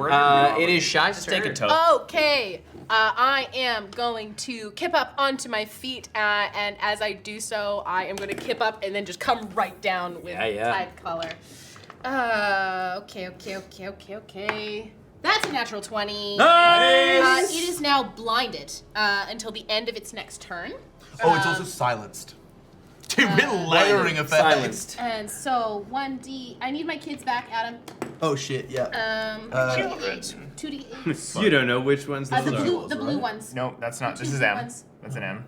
we're- It is Shy's Just turn. take a toke. Okay, I am going to kip up onto my feet, and as I do so, I am going to kip up and then just come right down with Yeah. tide color. Okay. That's a natural 20. Nice! It is now blinded until the end of its next turn. Oh, it's also silenced. Dude, we're layering effects. Silenced. And so 1d. I need my kids back, Adam. Oh shit, yeah. 2d8. You don't know which ones those The are. blue ones. No, that's not. This is Two M. ones. That's an M.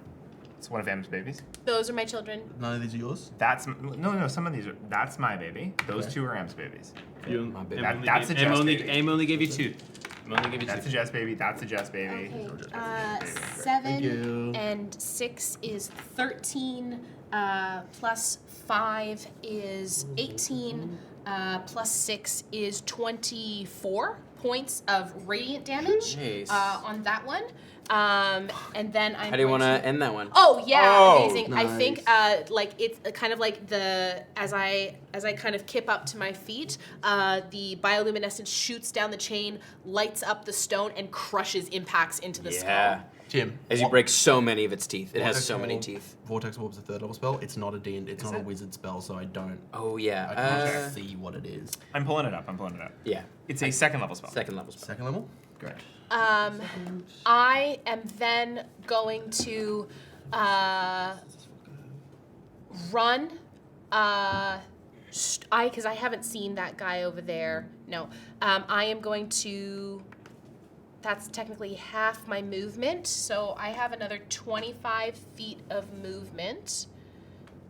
It's one of M's babies. Those are my children. None of these are yours? That's no. Some of these are. That's my baby. Those two are M's babies. You, My baby. That's a Jess baby. Aim only gave you 2. Aim only gave you 2. That's a Jess baby. That's a Jess baby. Okay. Thank you. 7 and 6 is 13. Plus 5 is 18. Plus 6 is 24 points of radiant damage Nice. on that one. And then I'm How do you want to going end that one? Oh yeah, Oh, amazing! I think nice. like it's kind of like the as I kind of kip up to my feet, the bioluminescence shoots down the chain, lights up the stone, and crushes impacts into the Yeah. skull. Tim. As you break so many of its teeth. It has Vortex so many Orb- teeth. Vortex Orb's a 3rd level spell. It's not a D&D. It's not a it? wizard spell, so I don't. Oh, I yeah. can't see what it is. I'm pulling it up. Yeah. It's a 2nd level spell. Second level spell. 2nd level. Great. I am then going to run. Because I haven't seen that guy over there. No. I am going to. That's technically half my movement, so I have another 25 feet of movement.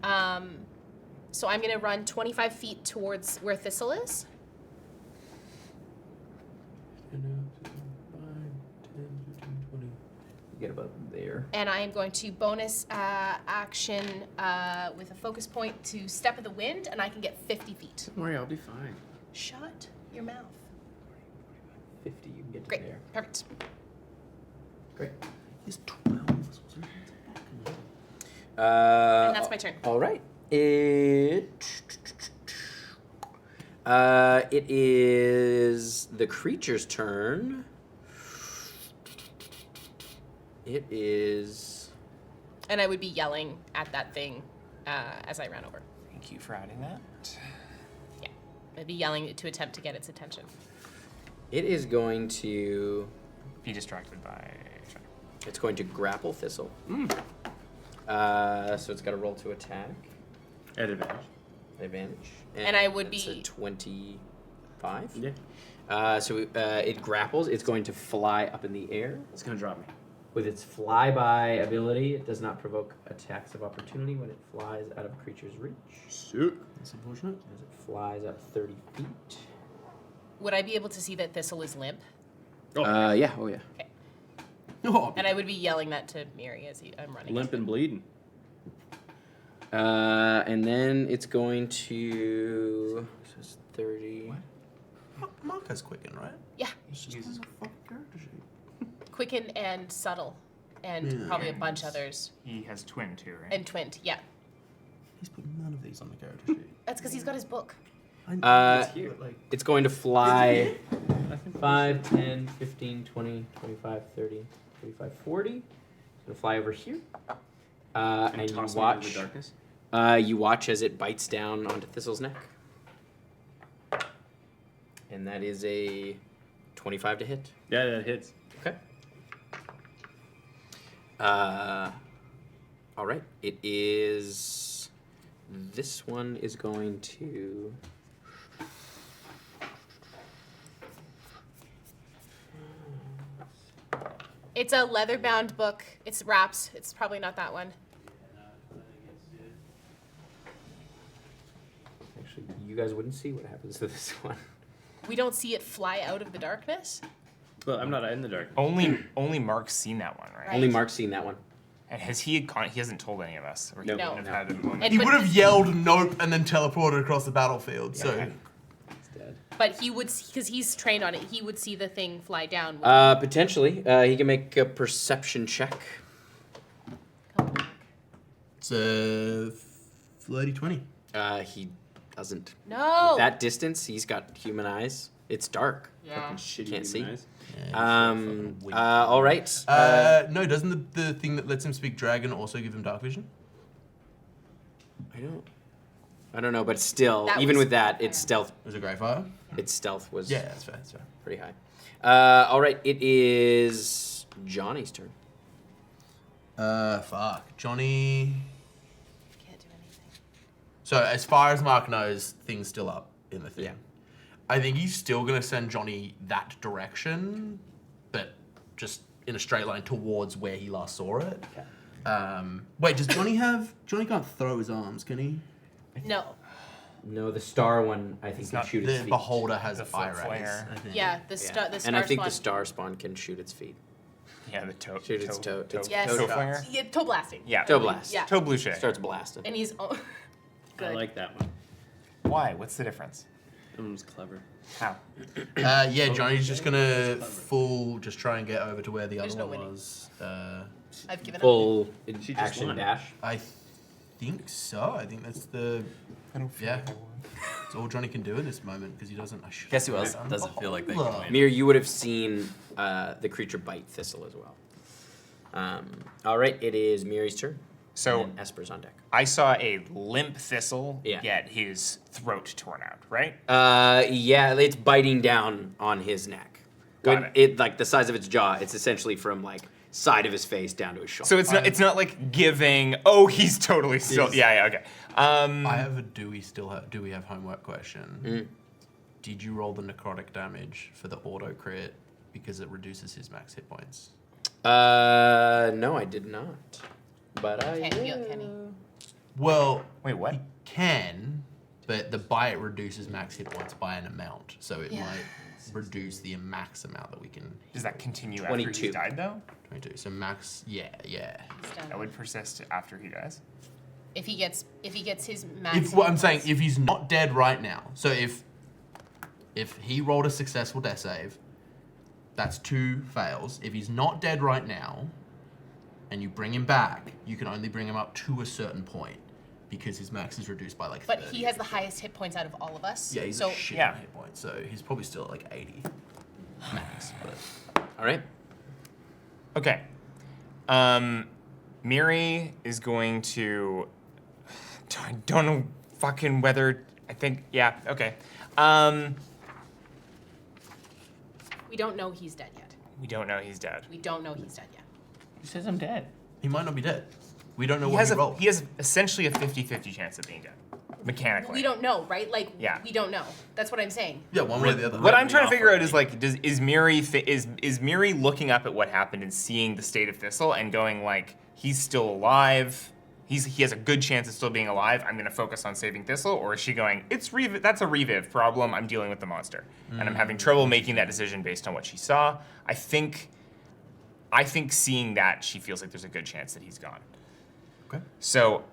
So I'm going to run 25 feet towards where Thistle is. Get about there. And I am going to bonus action with a focus point to Step of the Wind, and I can get 50 feet. Don't worry, I'll be fine. Shut your mouth. 50, you can get to Great. there. Perfect. Great. He's 12. And that's my turn. All right. It is the creature's turn. It is. And I would be yelling at that thing as I ran over. Thank you for adding that. Yeah. I'd be yelling to attempt to get its attention. It is going to. Be distracted by. It's going to grapple Thistle. So it's got to roll to attack. At advantage. Advantage. And I would it's be- a 25. Yeah. So it grapples. It's going to fly up in the air. It's gonna drop me. With its flyby ability, it does not provoke attacks of opportunity when it flies out of a creature's reach. Sick. That's unfortunate. As it flies up 30 feet. Would I be able to see that Thistle is limp? Yeah. Oh, yeah. Oh, And I would be yelling that to Miri as I'm running. Limp and bleeding. And then it's going to. So it's 30. Marco's quicken, right? Yeah. It's just a fucking character sheet. Quicken and subtle, and Yeah. probably a bunch others. He has twin too, right? And twint, yeah. He's put none of these on the character sheet. That's because he's got his book. I know Uh, here, like, It's going to fly 5, 10, 15, 20, 25, 30, 35, 40. It's going to fly over here. And you toss me into watch. the darkness. You watch as it bites down onto Thistle's neck. And that is a 25 to hit. Yeah, that hits. Okay. All right. It is. This one is going to. It's a leather-bound book. It's wraps. It's probably not that one. Actually, you guys wouldn't see what happens to this one. We don't see it fly out of the darkness. Well, I'm not in the dark. Only Mark's seen that one, right? Right. Only Mark's seen that one. And has he? He hasn't told any of us. Or he No. wouldn't have had a moment. And he but would have yelled nope and then teleported across the battlefield. So Yeah. It's dead. But he would, because he's trained on it, he would see the thing fly down. Potentially. He can make a perception check. it's a flirty 20. He doesn't. No. That distance, he's got human eyes. It's dark. Yeah. Shitty Can't see. eyes. All right. No, doesn't the thing that lets him speak dragon also give him dark vision? I don't know, but still, That even was- with that, its yeah. stealth. Was it Greyfire? Its stealth was Yeah, that's fair. That's fair. pretty high. All right. It is Johnny's turn. Fuck. Johnny. Can't do anything. So as far as Mark knows, things still up in the thing. Yeah. I think he's still gonna send Johnny that direction, but just in a straight line towards where he last saw it. Okay. Wait, does Johnny have? Johnny can't throw his arms, can he? No. No, the star one, I think, can not shoot its The feet. beholder has The a flip fire flare. rays, I think. Yeah, the Yeah. star. The And I think spawn. the star spawn can shoot its feet. Yeah, the toe. Shoot its toe. It's Yes. toe Toe shots. flanger. Yeah, toe blasting. Yeah. Toe blast. Yeah. Toe bluche. Starts blasting. And he's good. I like that one. Why? What's the difference? That one was clever. How? Yeah, Johnny's just gonna just try and get over to where the There's other no one winning. was. I've given up. Full She just action won. dash. I think so. I think that's the. Yeah. It's all Johnny can do in this moment because he doesn't. I should. Guess who else doesn't feel like they can win? Mir, you would have seen the creature bite Thistle as well. All right, it is Miri's turn. So And Esper's on deck. I saw a limp Thistle Yeah. get his throat torn out, right? Yeah, it's biting down on his neck. Got When it. like the size of its jaw, it's essentially from like side of his face down to his shoulder. So it's not like giving. Oh, he's totally still. Yes. Yeah, okay. I have a do we have homework question? Mm. Did you roll the necrotic damage for the auto crit because it reduces his max hit points? No, I did not. But I Can't heal, can he? Well, Wait, what? he can, but the bite reduces max hit points by an amount, so it Yeah. might reduce the max amount that we can. Does that continue after 22. he died though? 22. So max, yeah. He's done. That would persist after he dies. If he gets his max. What I'm saying, if he's not dead right now, so if he rolled a successful death save, that's 2 fails. If he's not dead right now, and you bring him back, you can only bring him up to a certain point because his max is reduced by like 30. But he has the highest hit points out of all of us. Yeah, he's so a shit Yeah. hit point, so he's probably still at like 80 max. But All right. Okay. Miri is going to. I don't know fucking whether. I think. Yeah, okay. We don't know he's dead yet. We don't know he's dead. We don't know he's dead yet. He says I'm dead. He might not be dead. We don't know He what has, he rolled. he has essentially a 50-50 chance of being dead. Mechanically. We don't know, right? Like, Yeah. we don't know. That's what I'm saying. Yeah, one way or the other. What I'm trying to figure out is like, is Miri looking up at what happened and seeing the state of Thistle and going like, he's still alive, he has a good chance of still being alive, I'm gonna focus on saving Thistle, or is she going, that's a reviv problem, I'm dealing with the monster. And I'm having trouble making that decision based on what she saw. I think seeing that, she feels like there's a good chance that he's gone. Okay. So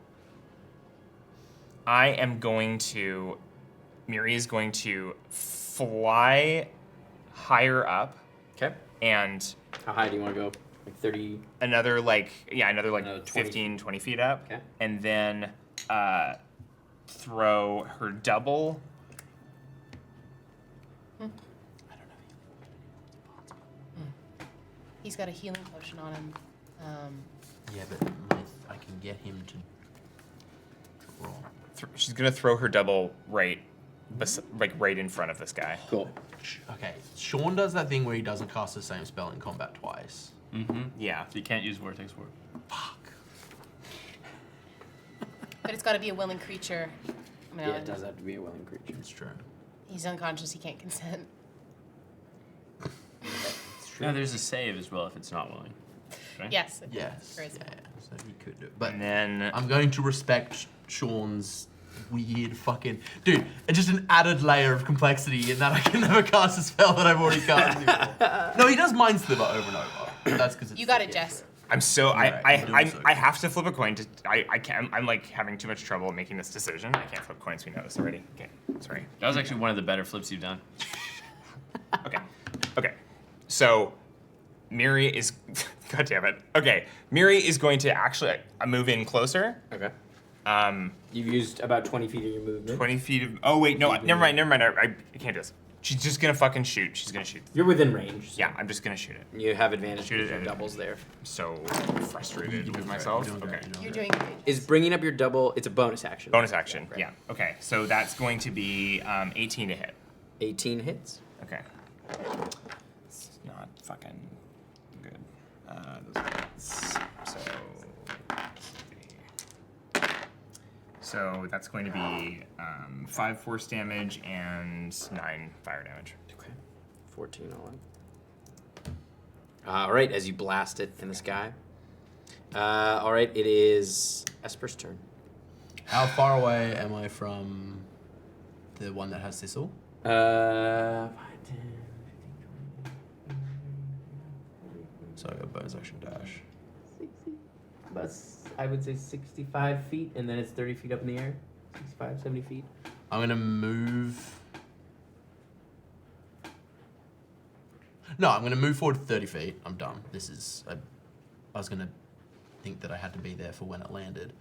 I am going to, Miri is going to fly higher up Okay. and How high do you want to go? Like 30? another like Another 20 15, 20 feet up. Okay. And then throw her double. He's got a healing potion on him. Yeah, but I can get him to roll. She's gonna throw her double right in front of this guy. Cool. Okay, Sean does that thing where he doesn't cast the same spell in combat twice. Mm-hmm. Yeah. So you can't use Vortex Ward. Fuck. But it's got to be a willing creature. I mean, Yeah, it does have to be a willing creature. It's true. He's unconscious. He can't consent. It's true. No, there's a save as well if it's not willing. Right? Yes. Yes. There is. Yeah, so he could do it. But And then I'm going to respect Sean's weird fucking... Dude, just an added layer of complexity in that I can never cast a spell that I've already cast before. No, he does Mind Sliver over and over. That's because You got it, Jess. I'm so Alright, I'm doing so I have to flip a coin to I can't I'm like having too much trouble making this decision. I can't flip coins, we know this already. Okay. Sorry. That was actually one of the better flips you've done. Okay. Okay. So Miri is God damn it. Okay. Miri is going to actually move in closer. Okay. Um You've used about 20 feet of your movement. 20 feet of oh wait, no, never mind. I can't do this. She's just gonna fucking shoot. She's gonna shoot. You're within range. So Yeah, I'm just gonna shoot it. You have advantage Shoot because it your at doubles there. I'm so frustrated with myself. Okay. You're doing great. Is bringing up your double, it's a bonus action. Bonus action. Right. Yeah. Okay. So that's going to be 18 to hit. 18 hits. Okay. It's not fucking good. Those hits. So that's going to be 5 force damage and 9 fire damage. Okay. 14 all in. All right, as you blast it in the sky. All right, it is Esper's turn. How far away am I from the one that has Thistle? 5, 10, 15, 20. So a bonus action dash. 60, about, I would say 65 feet, and then it's 30 feet up in the air. 65, 70 feet. I'm gonna move. No, I'm gonna move forward 30 feet. I'm done. This is. I was gonna think that I had to be there for when it landed.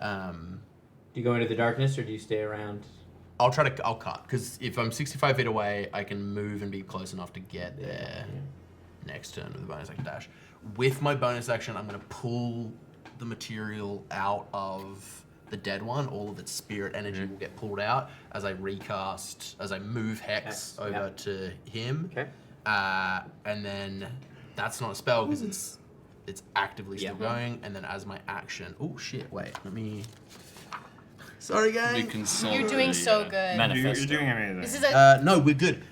Do you go into the darkness, or do you stay around? I'll cut because if I'm 65 feet away, I can move and be close enough to get there next turn with a bonus action dash. With my bonus action, I'm gonna pull the material out of the dead one. All of its spirit energy will get pulled out as I recast, as I move Hex over to him. Okay. And then that's not a spell because it's actively still Yeah. going. And then as my action, oh shit! Wait, let me. Sorry, We gang. consult You're doing the, so good. Manifesto. You're doing amazing. This is a. No, we're good.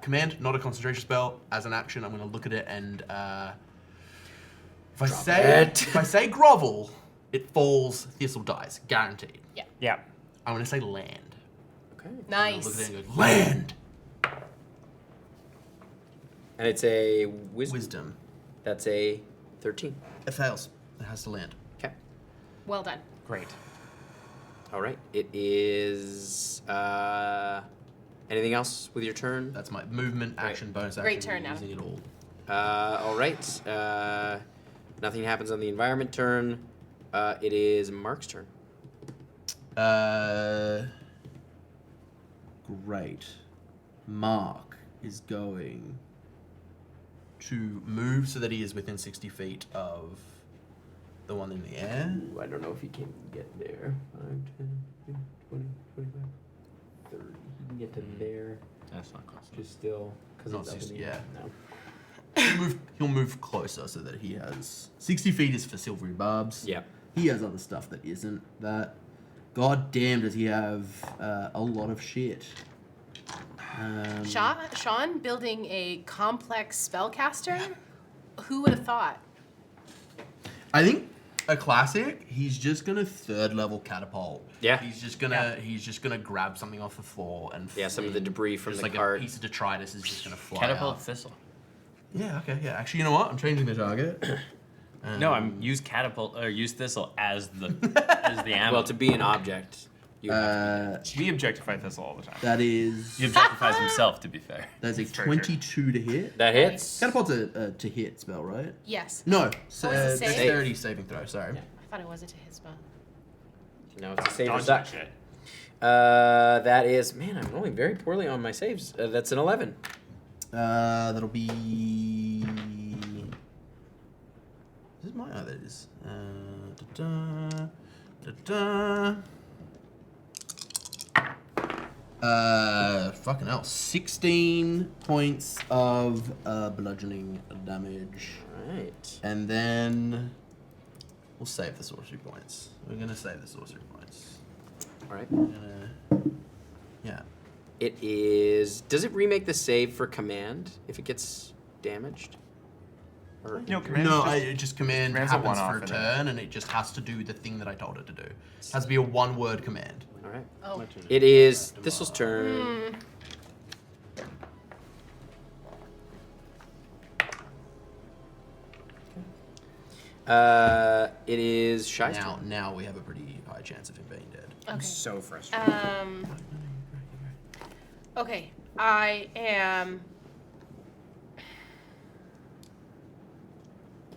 Command, not a concentration spell. As an action, I'm gonna look at it and if I say grovel, it falls. Thistle dies, guaranteed. Yeah. I'm gonna say land. Okay. I'm gonna look Nice. at it and go land. And it's a wisdom. Wisdom. That's a 13. It fails. It has to land. Okay. Well done. Great. All right. It is. Anything else with your turn? That's my movement, action, bonus action. Great turn, we're Adam. using it all. All right. Nothing happens on the environment turn. It is Mark's turn. Great. Mark is going to move so that he is within 60 feet of the one in the air. Ooh, I don't know if he can get there. 5, 10, 15, 20, 25, 30. He can get to there. That's not close. Just still Not 60, yeah. No. He'll move closer so that he has 60 feet is for silvery barbs. Yeah. He has other stuff that isn't that. God damn, does he have a lot of shit. Sean building a complex spellcaster? Who would have thought? I think a classic. He's just gonna third level catapult. Yeah. He's just gonna grab something off the floor and Some of the debris from just the like cart. a piece of detritus is just gonna fly Catapult out. Thistle. Yeah. Okay. Yeah. Actually, you know what? I'm changing the target. No, I'm use catapult or use Thistle as the ammo. Well, to be an object, you have We objectify Thistle all the time. That is. He objectifies himself, to be fair. That's a True. 22 to hit. to. That hits. Catapult's a to hit spell, right? Yes. No. What was the save? Dexterity saving throw. Sorry. Yeah. I thought it was a to his spell. No, it's a save or Dodge suck. that shit. That is, man, I'm rolling very poorly on my saves. That's an 11. That'll be. Is it my? Oh, that is. Fucking hell. 16 points of bludgeoning damage. Right. And then we'll save the sorcery points. We're gonna save the sorcery points. All right. We're gonna, yeah. It is. Does it remake the save for command if it gets damaged? Or No, command. No, it just command command's a happens one-off, for a isn't it? turn, and it just has to do the thing that I told it to do. It has to be a one-word command. All right. Oh. It is Thistle's turn. It is Shy's turn. Now we have a pretty high chance of him being dead. Okay. So frustrated. Okay. I am.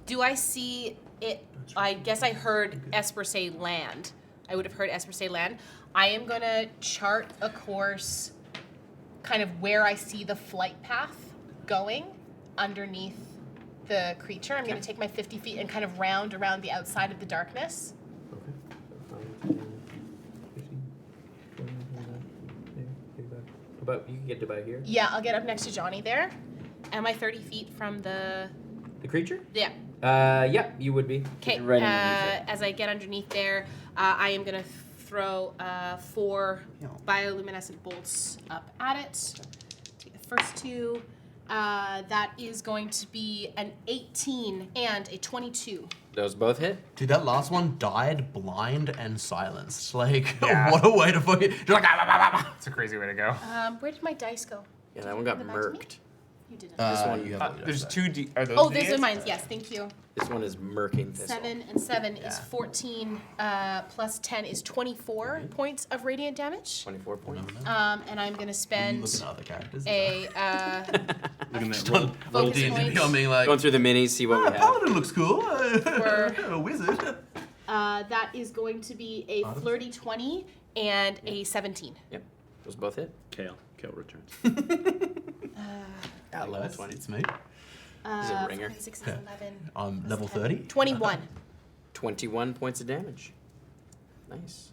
Do I see it? I guess I heard Esper say land. I would have heard Esper say land. I am gonna chart a course, kind of where I see the flight path going underneath the creature. I'm gonna take my 50 feet and kind of round around the outside of the darkness. About you can get to about here. Yeah, I'll get up next to Johnny there. Am I 30 feet from the? The creature? Yeah. Yeah, you would be. Okay. Right underneath it. As I get underneath there, I am gonna throw 4 bioluminescent bolts up at it. Take the first 2. That is going to be an 18 and a 22. Those both hit. Dude, that last one died blind and silenced. Like, Yeah. what a way to fucking... You're like, ah, bah, bah, bah. It's a crazy way to go. Where did my dice go? Yeah, that one got Give them back to me? murked. You didn't. This one, you have all your There's dice 2 D. Are those Oh, these are D8s? mine. Yes, thank you. This one is murking Thistle. 7 and 7 is Yeah. 14. Plus 10 is 24 points of radiant damage. 24 points. And I'm gonna You spend look at other characters. a Look at that. Little focus D&D points. becoming like, Going through the minis, see what we have. Paladin looks cool. For- a wizard. That is going to be a flirty 20 and a 17. Yep. Those both hit. Kale returns. At level That's- 20. It's me. He's a ringer. 6 is 11. I'm plus level 10. 30. 21. 21 points of damage. Nice.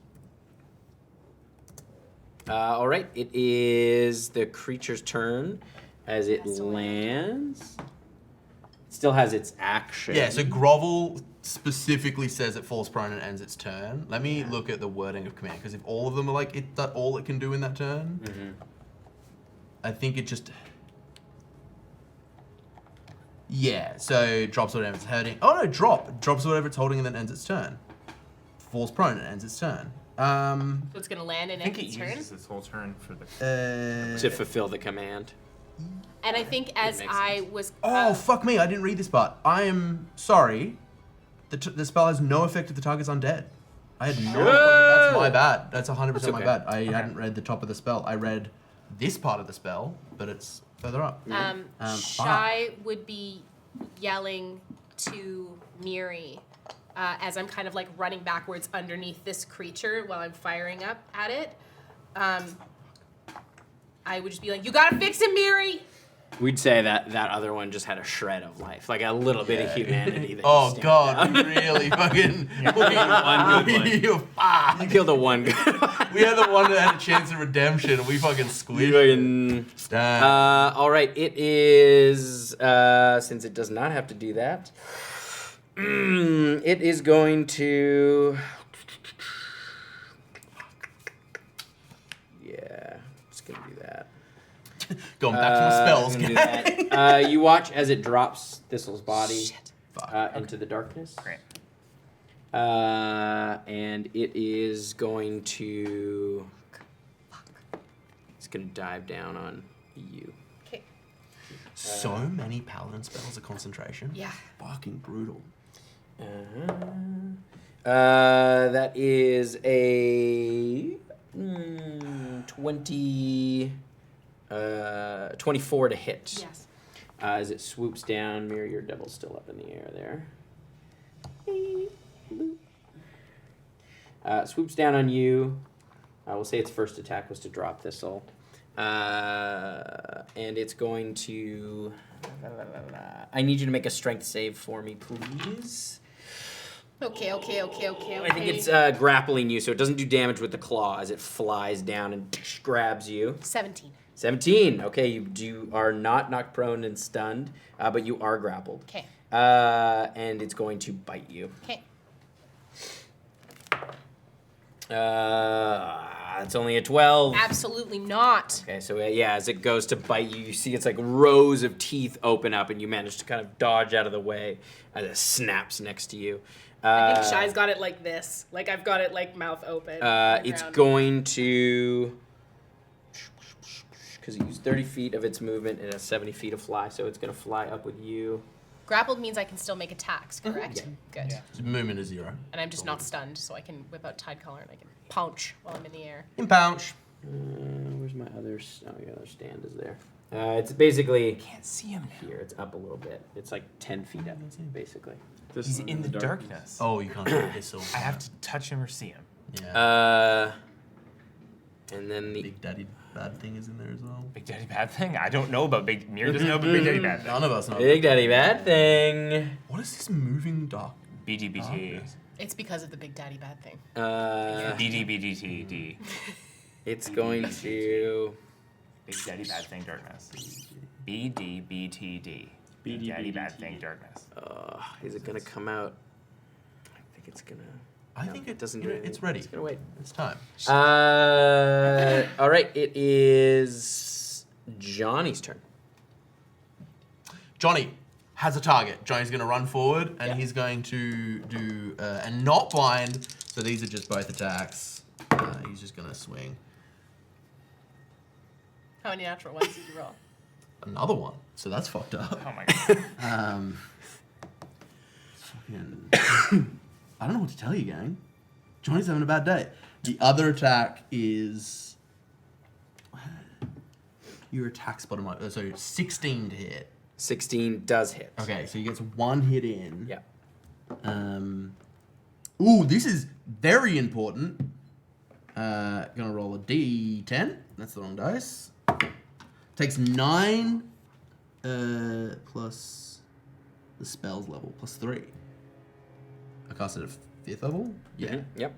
All right. It is the creature's turn as it That's the way. lands. It still has its action. Yeah, so grovel specifically says it falls prone and ends its turn. Let me look at the wording of command, because if all of them are like it, that all it can do in that turn, I think it just. Yeah, so drops whatever it's hurting. Oh no, drops whatever it's holding and then ends its turn. Falls prone and ends its turn. So it's going to land and I think end it its turn. uses its whole turn for the. To fulfill the command. And I think as makes I sense. was. Oh fuck me! I didn't read this part. I am sorry. The spell has no effect if the target's undead. I had no. That's my bad. That's 100% That's my okay. bad. I hadn't read the top of the spell. I read this part of the spell, but it's further up. Shy would be yelling to Miri as I'm kind of like running backwards underneath this creature while I'm firing up at it. I would just be like, "You gotta fix him, Miri!" We'd say that other one just had a shred of life, like a little bit of humanity. That Oh you God, we really fucking One good one. You killed the one good one. We had the one that had a chance of redemption, and we fucking You squished. fucking- Damn. all right, it is, since it does not have to do that, it is going to, yeah, it's going to do that. Going back to my spells. I'm gonna do that. You watch as it drops Thistle's body Fuck. into the darkness. Great. And it is going to, it's going to dive down on you. Okay. So many paladin spells of concentration. Yeah. Fucking brutal. That is a 24 to hit. Yes. As it swoops down, Mirror, your devil's still up in the air there. Swoops down on you. We'll say its first attack was to drop Thistle. And it's going to... I need you to make a strength save for me, please. Okay. I think it's grappling you, so it doesn't do damage with the claw as it flies down and grabs you. 17. 17. Okay, you are not knocked prone and stunned, but you are grappled. Okay. And it's going to bite you. Okay. It's only a 12. Absolutely not. Okay, so yeah, as it goes to bite you, you see it's like rows of teeth open up, and you manage to kind of dodge out of the way as it snaps next to you. I think Shy's got it like this. Like I've got it like mouth open. It's going to, because it used 30 feet of its movement and it has 70 feet of fly, so it's going to fly up with you. Grappled means I can still make attacks, correct? Good. Yeah. So movement is 0. And I'm just not stunned, so I can whip out Tide Collar and I can punch while I'm in the air. In pouch. Where's my other? Oh, your other stand is there. It's basically Can't see him now. here. It's up a little bit. It's like 10 feet up, basically. He's in the darkness. Oh, you can't do Thistle. I have to touch him or see him. Yeah. And then the Big Daddy Bad Thing is in there as well. Big Daddy Bad Thing? I don't know about Big... Mir doesn't know about Big Daddy Bad Thing. None of us know. Big Daddy Bad Thing. What is this moving dark? BDBT. It's because of the Big Daddy Bad Thing. BDBDTD. It's going to. Big Daddy Bad Thing Darkness. BDBTD. Big Daddy Bad Thing Darkness. Is it gonna come out? I think it's gonna. I think it doesn't. you know, it's ready. It's gonna wait. It's time. All right. It is Johnny's turn. Johnny has a target. Johnny's going to run forward, and Yeah. he's going to do and not blind. So these are just both attacks. He's just going to swing How many natural ones did you roll? another one. So that's fucked up. Oh my god. Fucking, I don't know what to tell you, gang. Johnny's having a bad day. The other attack is your attack spot on my so 16 to hit. 16 does hit. Okay, so he gets one hit in. Yeah. Ooh, this is very important. Gonna roll a D10. That's the wrong dice. Takes 9 plus the spells level plus 3. I cast it at 5th level. Yeah. Mhm, Yep.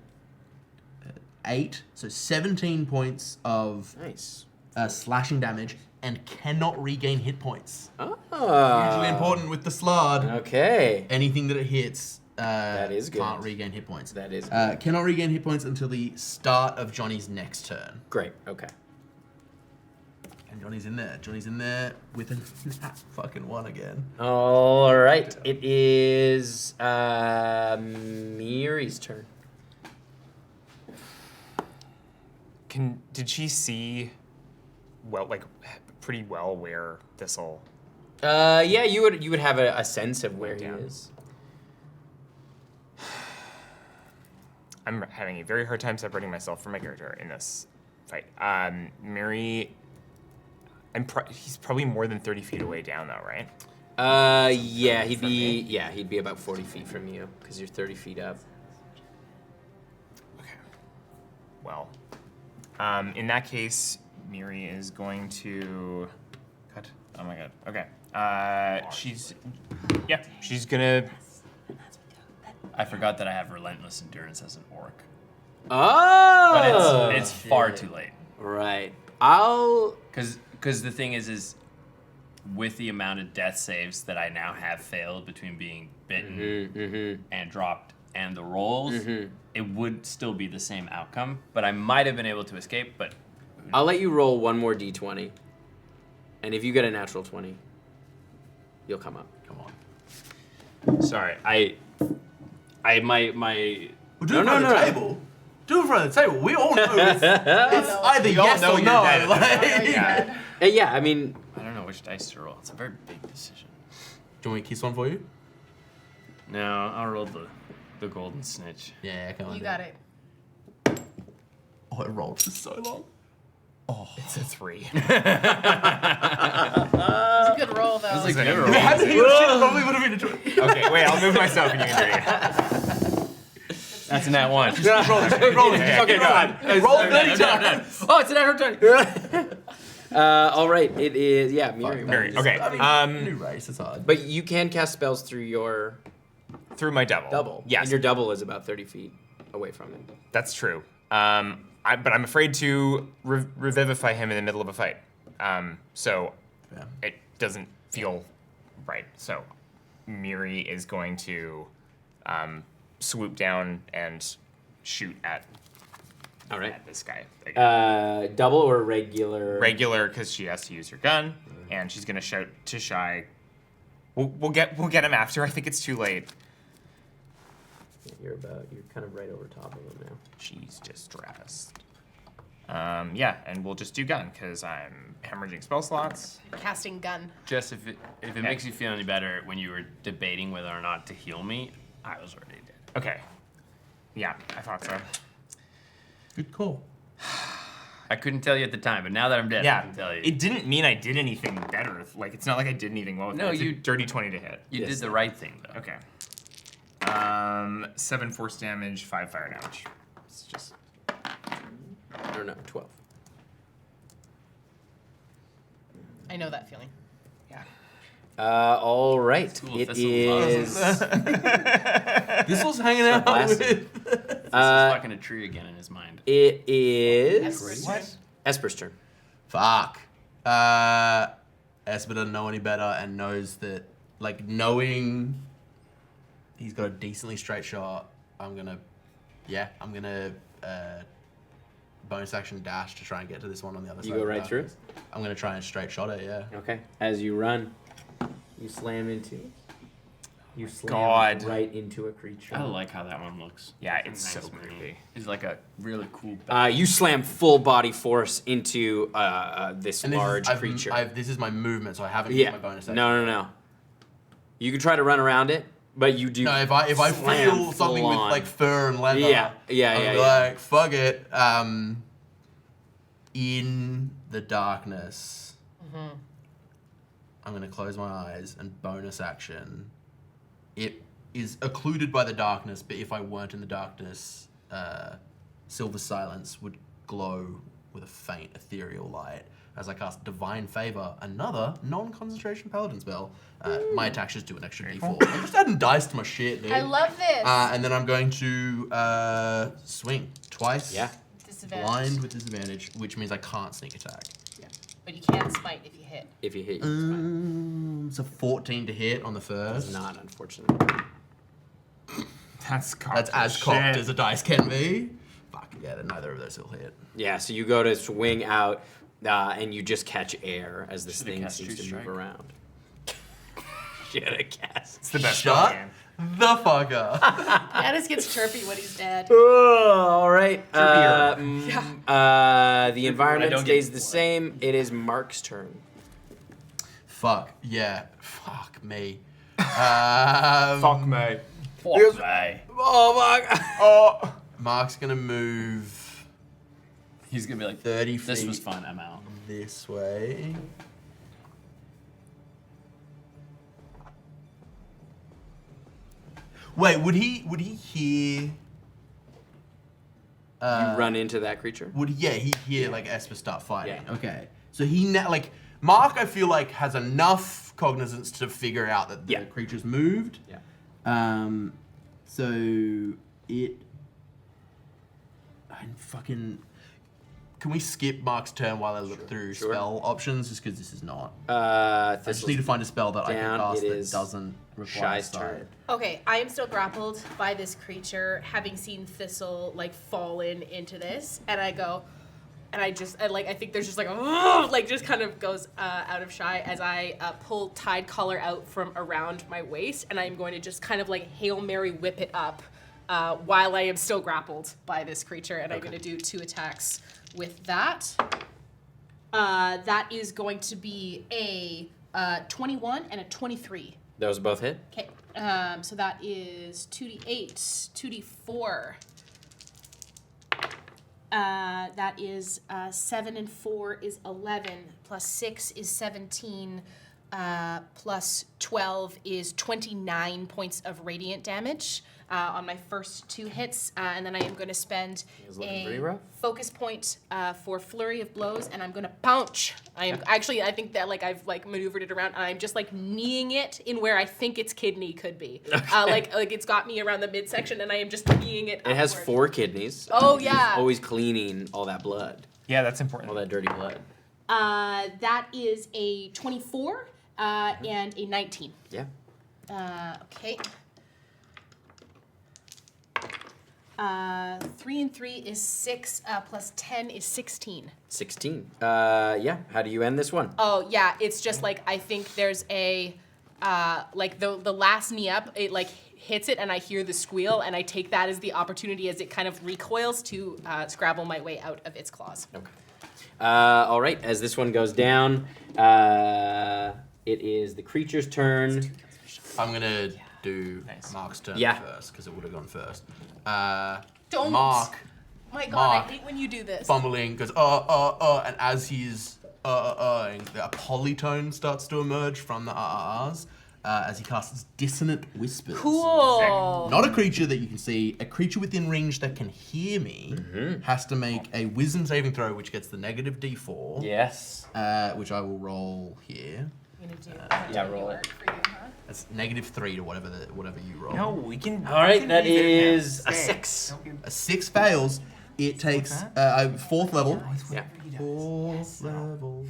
8. So 17 points of Nice. slashing damage and cannot regain hit points. Oh. Hugely important with the slard. Okay. Anything that it hits That is good. can't regain hit points. That is good. Cannot regain hit points until the start of Johnny's next turn. Great. Okay. And Johnny's in there. Johnny's in there with a nat fucking 1 again. All right. It is Miri's turn. Did she see pretty well where Thistle? Yeah, you would have a sense of where he Yeah. is. I'm having a very hard time separating myself from my character in this fight. Miri, he's probably more than 30 feet away down though, right? Yeah, he'd From me? be about 40 feet from you because you're 30 feet up. Okay. Well, in that case, Miri is going to. God, Oh my god. Okay. She's gonna. I forgot that I have relentless endurance as an orc, Oh! but it's far too late. Right. I'll... Because the thing is with the amount of death saves that I now have failed between being bitten and dropped and the rolls, it would still be the same outcome. But I might have been able to escape, but... I'll let you roll one more d20. And if you get a natural 20, you'll come up. Come on. Sorry, my We'll do it in front of the table. Do it in front of the table. We all know it's either We all yes know or you're no. dead. Like, Yeah, I mean... I don't know which dice to roll. It's a very big decision. do you want me to kiss one for you? No, I'll roll the golden snitch. Yeah, come on. You do got it. Oh, it rolled for so long. It's a 3. It's a good roll, though. It's like If If it had to hit your shit, it probably would have been a 20. Okay, wait. I'll move myself and you can do it. That's a nat 1. Keep rolling. Okay, fine. Roll 30 times. Oh, it's an natural 20. All right, it is... Yeah, Miriam. Mary, okay. I mean, new race, it's hard. But you can cast spells through your Through my double. double. Yes. And your double is about 30 feet away from it. That's true. But I'm afraid to revivify him in the middle of a fight. So Yeah. it doesn't feel right. So Miri is going to swoop down and shoot at All right. this guy. Double or regular? Regular, because she has to use her gun, and she's gonna shout to Shy. We'll get him after. I think it's too late. You're kind of right over top of him now. She's distressed. Yeah, and we'll just do gun because I'm hemorrhaging spell slots. Casting gun. Jess, if it makes you feel any better, when you were debating whether or not to heal me, I was already dead. Okay. Yeah, I thought so. Good call. I couldn't tell you at the time, but now that I'm dead, I Yeah, can tell you. it didn't mean I did anything better. Like, it's not like I did anything well with No, it. It's you- a dirty 20 to hit. You did the right thing, though. Okay. 7 force damage, 5 fire damage. It's just... Or no, 12. I know that feeling. Yeah. All right. Cool, It Thistle is... This was hanging out blasted. with. This is fucking a tree again in his mind. It is... What? Esper's turn. Fuck. Esper doesn't know any better and knows that, like, knowing he's got a decently straight shot, I'm gonna bonus action dash to try and get to this one on the other side. You go of the right through? darkness. I'm gonna try and straight shot it, yeah. Okay. As you run, you slam into it. You slam God. right into a creature. I like how that one looks. Yeah, It's it's so nice, man. creepy. It's like a really cool. You slam full body force into this And large I've, creature. this is my movement, so I haven't Yeah. used my bonus action. No. You can try to run around it, but you do. No, if I slam feel something full with on. like fur and leather, Yeah. I'm like, fuck it. In the darkness, I'm gonna close my eyes and bonus action. It is occluded by the darkness, but if I weren't in the darkness, Silver Silence would glow with a faint ethereal light. As I cast Divine Favor, another non-concentration paladin spell, my attacks just do an extra d4. I'm just adding dice to my shit, dude. I love this. And then I'm going to swing twice. Yeah. Disadvantage. Blind with disadvantage, which means I can't sneak attack. But you can smite if you hit. If you hit, you It's a 14 to hit on the it's first. not, unfortunately. That's cocked. That's as cocked as a dice can be. Fuck yeah, then neither of those will hit. Yeah, so you go to swing out, and you just catch air as this Should've thing cast seems True to Strike. move around. Should've cast. It's the best spell Shut again. the fuck up. Yanis gets chirpy when he's dead. All right. Trippier. The environment don't stays get the same. It is Mark's turn. Fuck yeah. Fuck me. Fuck me. Fuck me. Oh my! Oh. Mark's gonna move He's gonna be like, 30 feet. this was fun, I'm out. This way. Wait, would he hear? You run into that creature. Would he hear like Esper start fighting? Yeah. Okay, so he now like Mark, I feel like, has enough cognizance to figure out that the Yeah. creature's moved. Yeah. So it. Can we skip Mark's turn while I look through Sure. spell options? Just because this is not. I I just need to find a spell that I can down. cast It that is doesn't require Shy's sight. turn. Okay, I am still grappled by this creature, having seen Thistle like fallen into this, and I go, and I think there's just like a like just kind of goes out of Shy as I pull Tide Collar out from around my waist, and I'm going to just kind of like Hail Mary whip it up while I am still grappled by this creature, and I'm going to do 2 attacks with that. That is going to be a 21 and a 23. Those both hit. Okay, so that is 2d8, 2d4. That is 7 and 4 is 11, plus 6 is 17, plus 12 is 29 points of radiant damage on my first 2 hits, and then I am going to spend He's looking pretty a rough. focus point for flurry of blows, and I'm going to pounce. I think that like I've like maneuvered it around, and I'm just like kneeing it in where I think its kidney could be. Like it's got me around the midsection, and I am just kneeing it. It has upward. 4 kidneys. Oh yeah. Always cleaning all that blood, Yeah, that's all important. that dirty blood. That is a 24 and a 19. Yeah. Okay. 3 and 3 is 6, plus 10 is 16. 16. Yeah. How do you end this one? Oh yeah, it's just like I think there's a like the last knee up, it like hits it and I hear the squeal and I take that as the opportunity as it kind of recoils to scrabble my way out of its claws. Okay. All right. As this one goes down, it is the creature's turn. I'm gonna do Nice. Mark's turn Yeah. first because it would have gone first. Don't. Mark My God, Mark. I hate when you do this. fumbling goes and as he's a polytone starts to emerge from the ahs as he casts Dissonant Whispers. Cool. Not a creature that you can see. A creature within range that can hear me has to make a Wisdom saving throw, which gets the negative D4. Yes. Which I will roll here. I'm gonna do Yeah, roll work for you, huh? That's -3 to whatever you roll. No, we can. All right. we can That leave it. is a Stay. 6. A 6 fails. It takes fourth level. Yeah. Fourth level.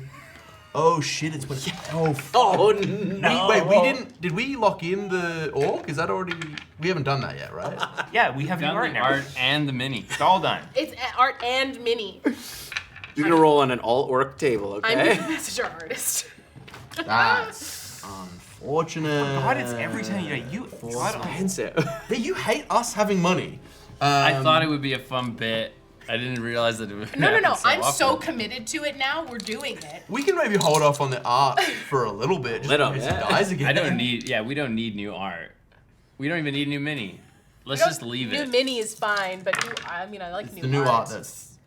Oh shit! It's when. Oh. Oh no. Wait, we didn't. Did we lock in the orc? Is that already? We haven't done that yet, right? Yeah, we have the Done art the now. art and the mini. It's all done. It's art and mini. You're gonna roll on an all orc table, I'm okay? a messenger artist. That's unfortunate. God, it's every time you do it. You. God, Expensive. Hey, you hate us having money. I thought it would be a fun bit. I didn't realize that it would No. happen I'm so often. committed to it now. We're doing it. We can maybe hold off on the art for a little bit, just Little, in case yeah. it dies again. I don't need. Yeah, we don't need new art. We don't even need new mini. Let's just leave New it. mini is fine, but I like It's new the new art art. that's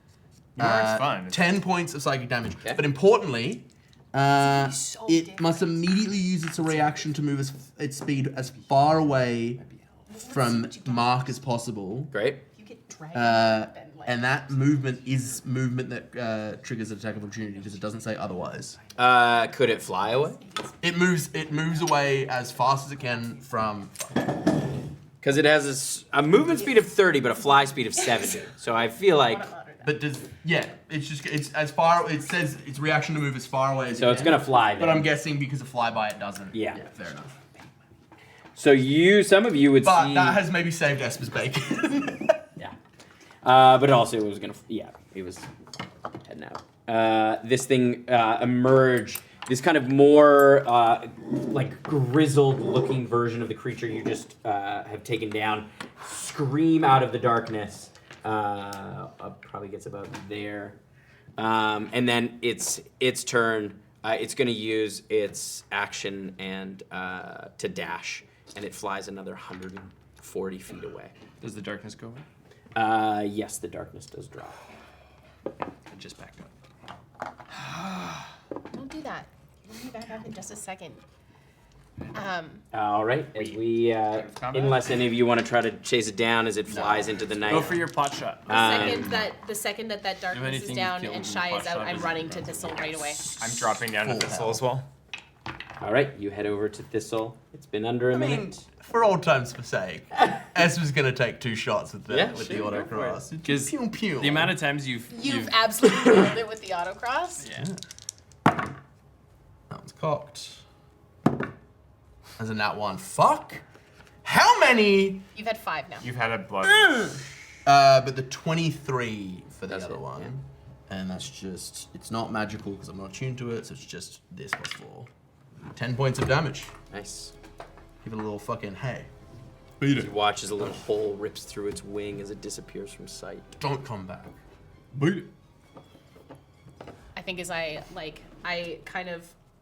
New art's fun. 10 points of psychic damage. Okay. But importantly, gonna be so it different. must immediately use its reaction to move its speed as far away from Mark as possible. Great. You get dragged up And that movement is movement that triggers an attack of opportunity because it doesn't say otherwise. Could it fly away? It moves away as fast as it can from. Because it has a movement speed of 30, but a fly speed of 70. So I feel like. But it's as far. It says its reaction to move as far away as. So it it's can. gonna fly. But then. I'm guessing because of flyby it doesn't. Yeah. Fair enough. So some of you would But see. that has maybe saved Esper's bacon. Yeah. But also it was gonna. Yeah, it was heading out. This thing emerged. This kind of more like grizzled-looking version of the creature you just have taken down, scream out of the darkness. Probably gets about there, and then it's turn. It's going to use its action and to dash, and it flies another 140 feet away. Does the darkness go away? Yes, the darkness does drop. I just backed up. Don't do that. We'll be back up in just a second. All right, as we, combat? unless any of you want to try to chase it down as it flies into the night. Go for your pot shot. The second that darkness is anything down killed and in Shy the is out, pot I'm shot running is to Thistle right away. I'm dropping down to Full Thistle hell. as well. All right, you head over to Thistle. It's been under a I mean, minute. for old times' sake, Esper's gonna take 2 shots with the Yeah, with sure, the go for autocross. Because Pew pew. the amount of times You've absolutely nailed it with the autocross. yeah. That one's cocked. As a nat 1. Fuck. How many? You've had 5 now. You've had a blood. But the 23 for the That's other it, one. yeah. And that's just, it's not magical because I'm not attuned to it, so it's just this plus 4. 10 points of damage. Nice. Give it a little fucking hey. You watch as a little hole rips through its wing as it disappears from sight. Don't come back. I think as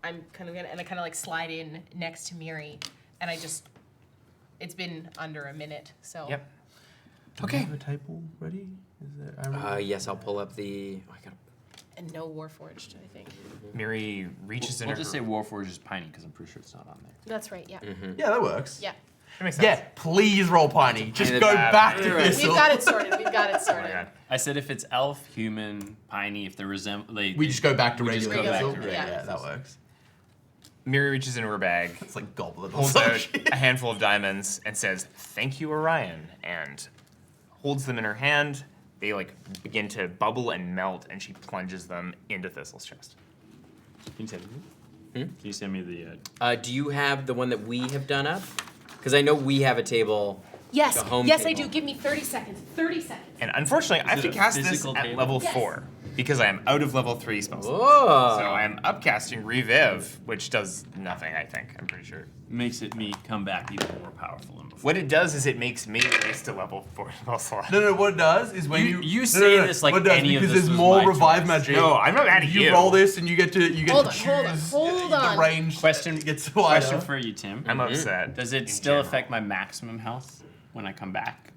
I'm kind of gonna like slide in next to Miri, and it's been under a minute, so. Yep. Do we have a table ready? Is there? Yes, I'll pull up the. Oh, I gotta. And no Warforged, I think. Miri reaches in We'll her. just say Warforged is Piney because I'm pretty sure it's not on there. That's right, yeah. Yeah, that works. Yeah. That makes sense. Yeah, please roll Piney. Just Piney go the bad. back to You're right. Thistle. We've got it sorted. We've got it Oh my sorted. god. I said if it's elf, human, Piney, if they're We just go back to We just regular go back Thistle. to regular Yeah, that works. Miri reaches into her bag, It's like Goblet or pulls some out shit. a handful of diamonds, and says, "Thank you, Orion," and holds them in her hand. They like begin to bubble and melt, and she plunges them into Thistle's chest. Can you send me? Can you send me the? Do you have the one that we have done up? Because I know we have a table. Yes, like a home yes, I table. do. Give me 30 seconds. 30 seconds. And unfortunately, I have to it a cast this physical at table? level Yes. 4 because I am out of level 3 spell slots. Oh. So I am upcasting Reviv, which does nothing. I think I'm pretty sure. Makes it me come back even more powerful than before. What it does is it makes me waste a level 4 spell slot. No, what it does is when You no, say this like what it does, any of because this there's was more my revive choice. magic. No, I'm not mad at You you. roll this and you get to Hold choose on, hold on. the range. Question. Gets Question wider. for you, Tim. I'm upset. Does it in still general. affect my maximum health when I come back?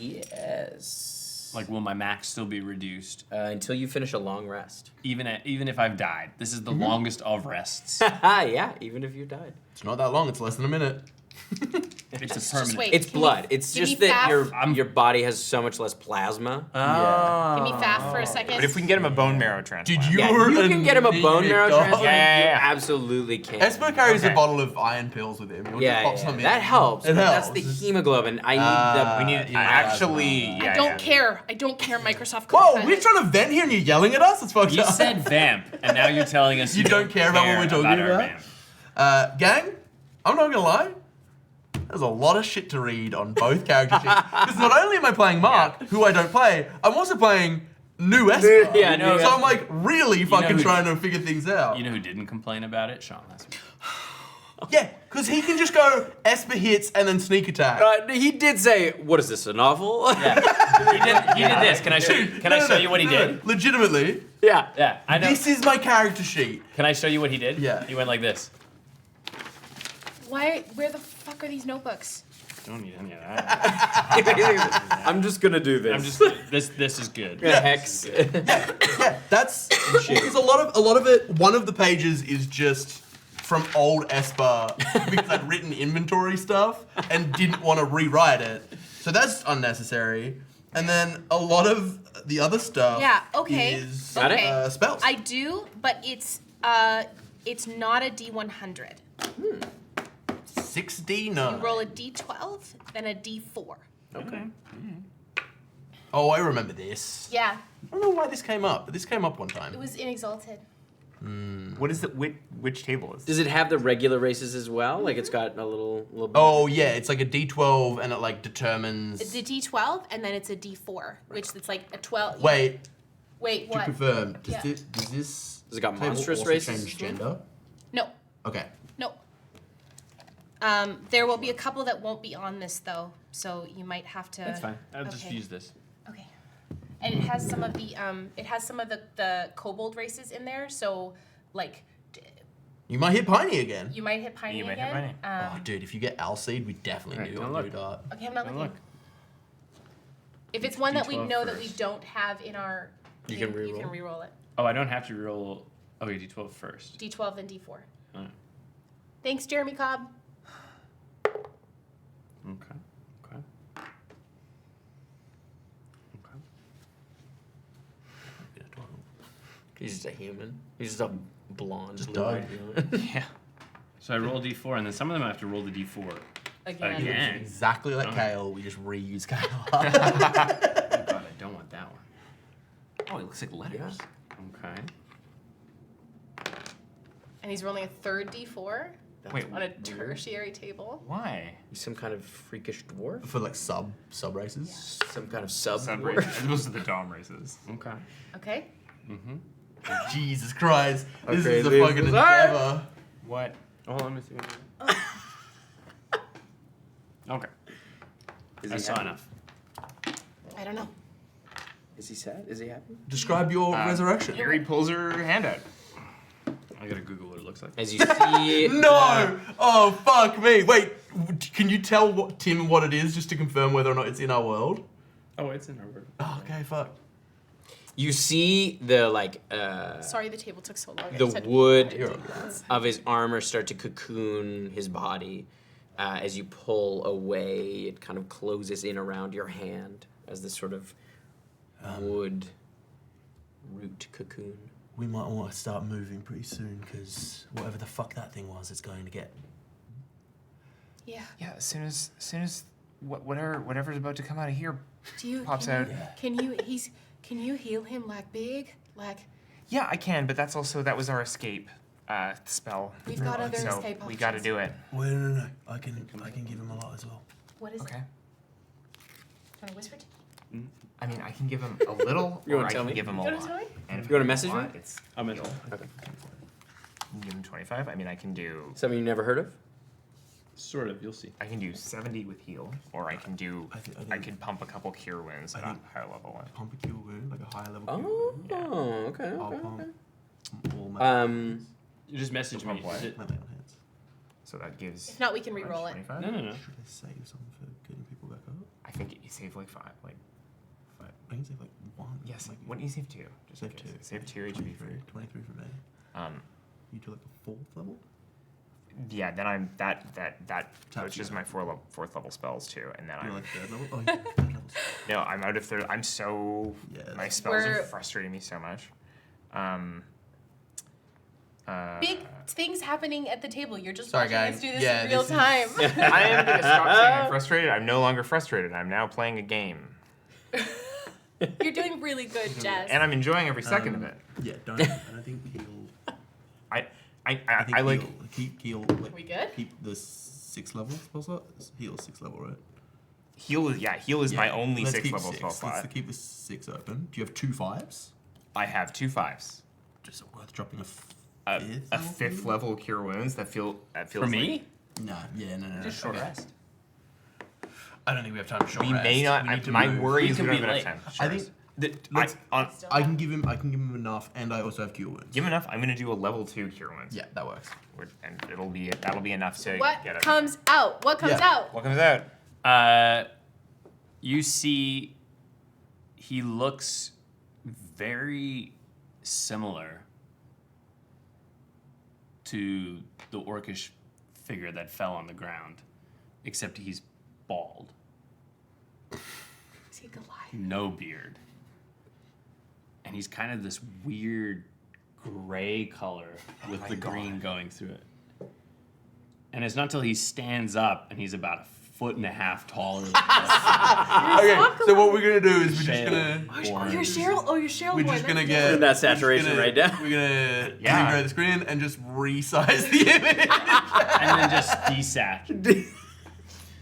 Yes. Like, will my max still be reduced, Until you finich a long rest. even if I've died? This is the longest of rests. Yeah, even if you died. It's not that long. It's less than a minute. It's a Just permanent. wait. It's Can blood. you- It's give just me that Faf? your body has so much less plasma. Oh. Give me Faf for a second. But if we can get him a bone marrow transplant. Did you? Yeah, you can get him a bone marrow dog. transplant. Yeah. You absolutely can. Esper carries Okay. a bottle of iron pills with him. You want Yeah, to pop some in? that helps. It but helps. That's the hemoglobin. I need we need yeah, actually. that's Yeah, I don't yeah. care. I don't care, Microsoft. Whoa, Copilot. we're trying to vent here and you're yelling at us? It's fucked You up. said vamp, and now you're telling us You don't care about what we're talking our about? vamp. Gang, I'm not gonna lie. There's a lot of shit to read on both character sheets. Because not only am I playing Mark, who I don't play, I'm also playing new Esper. Yeah, new so I'm Esper. like really fucking who- trying to figure things out. You know who didn't complain about it? Sean last week. Yeah, because he can just go Esper hits and then sneak attack. He did say, "What is this? A novel?" Yeah. He did this. Can I show you? Can I show you what he did? Legitimately, yeah. Yeah, I know. this is my character sheet. Can I show you what he did? Yeah. He went like this. Where the fuck are these notebooks? Don't need any of that. I'm just gonna do this. I'm just. This is good. Hex. Yeah, that's because a lot of it. One of the pages is just from old Esper because I'd written inventory stuff and didn't want to rewrite it, so that's unnecessary. And then a lot of the other stuff. Yeah, okay. Is Got it? Okay. spells. I do, but it's not a D100. 6D9. You roll a D12, then a D4. Okay. Oh, I remember this. Yeah, I don't know why this came up, but this came up one time. it was in Exalted. What is it? Which table is? Does it have the regular races as well? Like it's got a little bit. Oh yeah, it's like a D12 and it like determines. It's a D12, and then it's a D4, which it's like a 12. Wait, Wait, to what? confirm, does Yeah. this Has it got table monstrous also races change as well? gender? No, Okay. no. There will be a couple that won't be on this though, so you might have to. That's fine. I'll just Okay. use this. Okay. And it has some of the kobold races in there, so like You might hit Piney again. you might hit Piney You might hit again. Oh, dude, if you get Alseed, we definitely Alright, do don't on look. Dart. Okay, I'm not Now looking. look. If it's one that we D12 know that we first. don't have in our, You can You can reroll. re-roll it. Oh, I don't have to roll. Okay, D12 first. D12 then D4. Thanks, Jeremy Cobb. Okay. He's just a human. He's just a blonde. Just blue-eyed died. human. Yeah. So I roll d4, and then some of them I have to roll the d4 Again. again. Exactly like Kale, we just reuse Kale. Oh god, I don't want that one. Oh, it looks like letters. Okay. And he's rolling a third d4 Wait, on a tertiary table. why? He's some kind of freakish dwarf. For like sub races. Some kind of sub Sub dwarf. races. Those are the dom races. Okay. Okay. Jesus Christ. This Okay, is a this fucking is art. endeavor. What? Oh, let me see. Okay. Is I he saw happy? enough. I don't know. Is he sad? Is he happy? Describe your resurrection. Yuri pulls her hand out. I gotta Google what it looks like. As you see, No! Oh, fuck me. Wait, can you tell Tim what it is just to confirm whether or not it's in our world? Oh, it's in our word. Oh, okay, fuck. you see the Sorry the table took so long. I the just had to wood take this. of his armor start to cocoon his body. As you pull away, it kind of closes in around your hand as this sort of wood root cocoon. We might want to start moving pretty soon because whatever the fuck that thing was, it's going to get. Yeah. Yeah, as soon as whatever's about to come out of here Do you pops can out. You, can you heal him like big? Like Yeah, I can, but that was our escape spell. we've got other So escape options. we got to do it. Wait, no. I can give him a lot as well. What is Okay. it? Want to whisper to me? I mean, I can give him a little, You or wanna I tell can me? give him a You wanna lot. tell me? And if You wanna I message want, me? It's I'll mention. Okay. I can give him 25. I mean, I can do Something you never heard of? Sort of, you'll see. 70 with heal, or I can do. I think- I can pump a couple cure wounds at a higher level one. Pump a cure wound, like a higher level cure Oh, wound. okay, I'll okay, pump okay. all my You just message me. What? Is it- my lay on hands. So that gives. If not, we can re-roll it. 25? No. Should I save something for getting people back up? I think you save like 5. Like I can save like one. yes. Like, What do you save 2? Just Save in two. case. Save 2 HP for. 23 for me. Um. You do like a 4th level? Yeah. Then I'm that Tap coaches you. my 4th level spells too, and then You're I'm like 3rd level? Oh, yeah, 3rd level. no. I'm out of 3rd. I'm so. Yes. My spells are We're- frustrating me so much. Big things happening at the table. You're just Sorry, watching guys. us do this Yeah, in real this is- time. I am going to stop saying I'm frustrated. I'm no longer frustrated. I'm now playing a game. You're doing really good, Jess. And I'm enjoying every second of it. Yeah, I don't think heal. I I like. heal. Keep heal. Like, We good? Keep the 6th level spell slot. Heal 6th level, right? Heal is my only let's 6th keep level 6. spell slot. Let's keep the 6 open. Do you have 2 5s? I have 2 5s. Just worth dropping a A 5th? 5th level cure wounds that feels For me? Nah, yeah, no. Just short Okay. rest. I don't think we have time to short We rest. may not. We need to My move. worry We is we can don't be have enough late. time. I think that Let's. I can give him enough, and I also have cure wounds. Give him enough. I'm gonna do a level 2 cure wounds. Yeah, that works. And that'll be enough to What get it. comes out? What comes Yeah. out? What comes out? You see, he looks very similar to the orcish figure that fell on the ground, except he's bald, Is he Goliath? no beard, and he's kind of this weird gray color with the green going through it. And it's not until he stands up and he's about 1.5 feet taller than us. Okay, so what we're gonna do is we're just Shale. gonna Oh, you're Cheryl. Oh, you're Cheryl. we're boy. just gonna That's get That saturation we're gonna- right down. We're gonna Yeah. regrow the screen and just resize the image. And then just desat.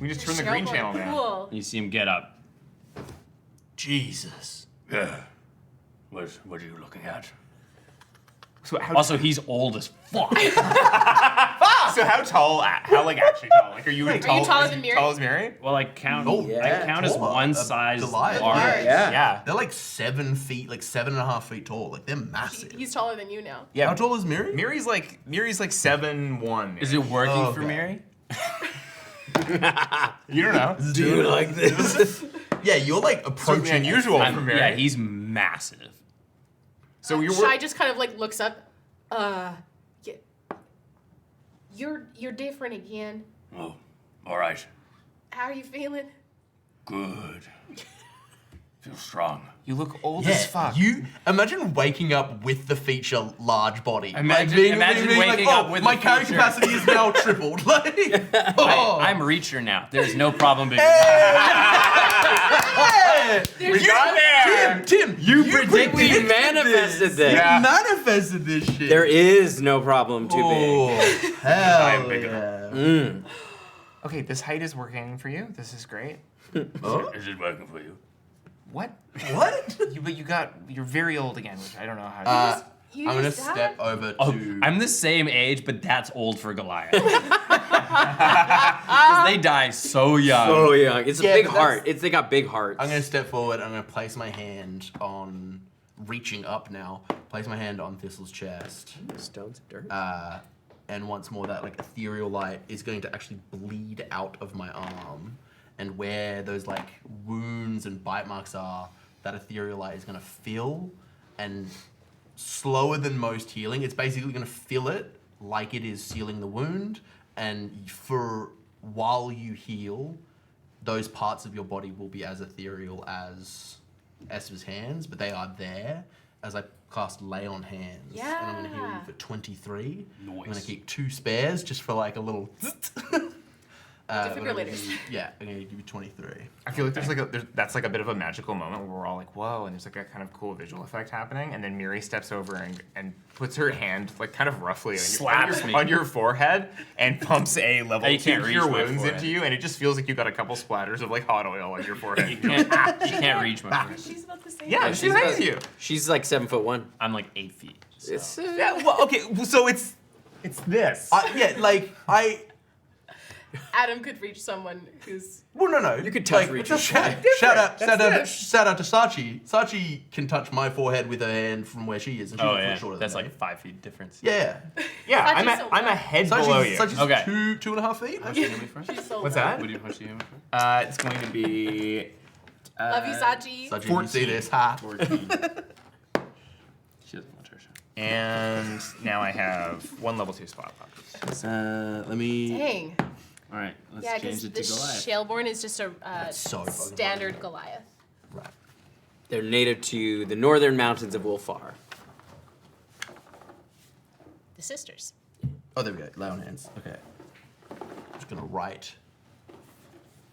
We just You're turn the green Cheryl boy. channel down. Cool. You see him get up. Jesus. Yeah. What are you looking at? So how Also, he's old as fuck. So how tall? How like actually tall? Like are you tall? taller as- than Miri? Tall as Miri? Well, I count. Oh, yeah, I count as taller. one size Goliath. large. Yeah. Yeah. They're like 7 feet, like 7.5 feet tall. Like they're massive. He's taller than you now. Yeah. How tall is Miri? Miri's like 7'1". Is it working Oh, for okay. Miri? You don't know. Do you like this? Yeah, you're like approaching Certainly unusual for I'm- Miri. yeah, he's massive. So you're Shai just kind of like looks up. Yeah. You're different again. Oh, all right. How are you feeling? Good. Feel strong. You look old as fuck. You imagine waking up with the feature large body. Imagine waking up with my the carry feature." capacity is now tripled. Like, oh. I'm Reacher now. There's no problem being. We got there. Tim, You predicted manifested this. Yeah. You manifested this shit. There is no problem too Oh, big. hell big yeah. Okay, this height is working for you. This is great. Oh? Is it working for you? What? What? You're very old again, which I don't know how to You I'm gonna just died? step over Oh, to. I'm the same age, but that's old for Goliath. Because they die so young. So young. It's a Yeah, big but that's- heart. They got big hearts. I'm gonna step forward. I'm gonna place my hand on, reaching up now. Place my hand on Thistle's chest, Stones of dirt. and once more that like ethereal light is going to actually bleed out of my arm, and where those like wounds and bite marks are, that ethereal light is gonna fill, and slower than most healing, it's basically gonna fill it like it is sealing the wound, and for while you heal, those parts of your body will be as ethereal as Esper's hands, but they are there as I cast Lay on Hands. And I'm going to heal you for 23. I'm going to keep 2 spares just for like a little... Defibrillators. I'm going to give you 23. I feel like that's like a bit of a magical moment where we're all like, whoa, and there's like a kind of cool visual effect happening, and then Miri steps over and puts her hand like kind of roughly Slaps me. on your forehead and pumps a level You 2 can't reach cure my wounds forehead. into you, and it just feels like you got a couple splatters of like hot oil on your forehead. You can't reach my forehead. She's about the same. Yeah, age. she's nice to you. She's like 7'1". I'm like 8 feet. So. It's Yeah, well, okay, so it's this. Adam could reach someone who's. Well, no. You could touch reach your forehead. Shout out to Sachi. Sachi can touch my forehead with her hand from where she is, and she's Oh a foot yeah, shorter that's than like me. 5 feet difference. Yeah. Yeah, Sachi's so I'm a low. head below you. Sachi's Okay. 2.5 feet. She's so What's low. that? What do you want to do? It's going to be. Love you, Sachi. Sachi, you see this, ha? 14. She doesn't want her shot. And now I have 1 level 2 spot pop. Let me. Dang. All right, let's Yeah, change because it the to Goliath. Shaleborn is just a so fucking standard Goliath. Right. They're native to the northern mountains of Wolfar. The sisters. Oh, there we go. Lay on hands. Okay. I'm just gonna write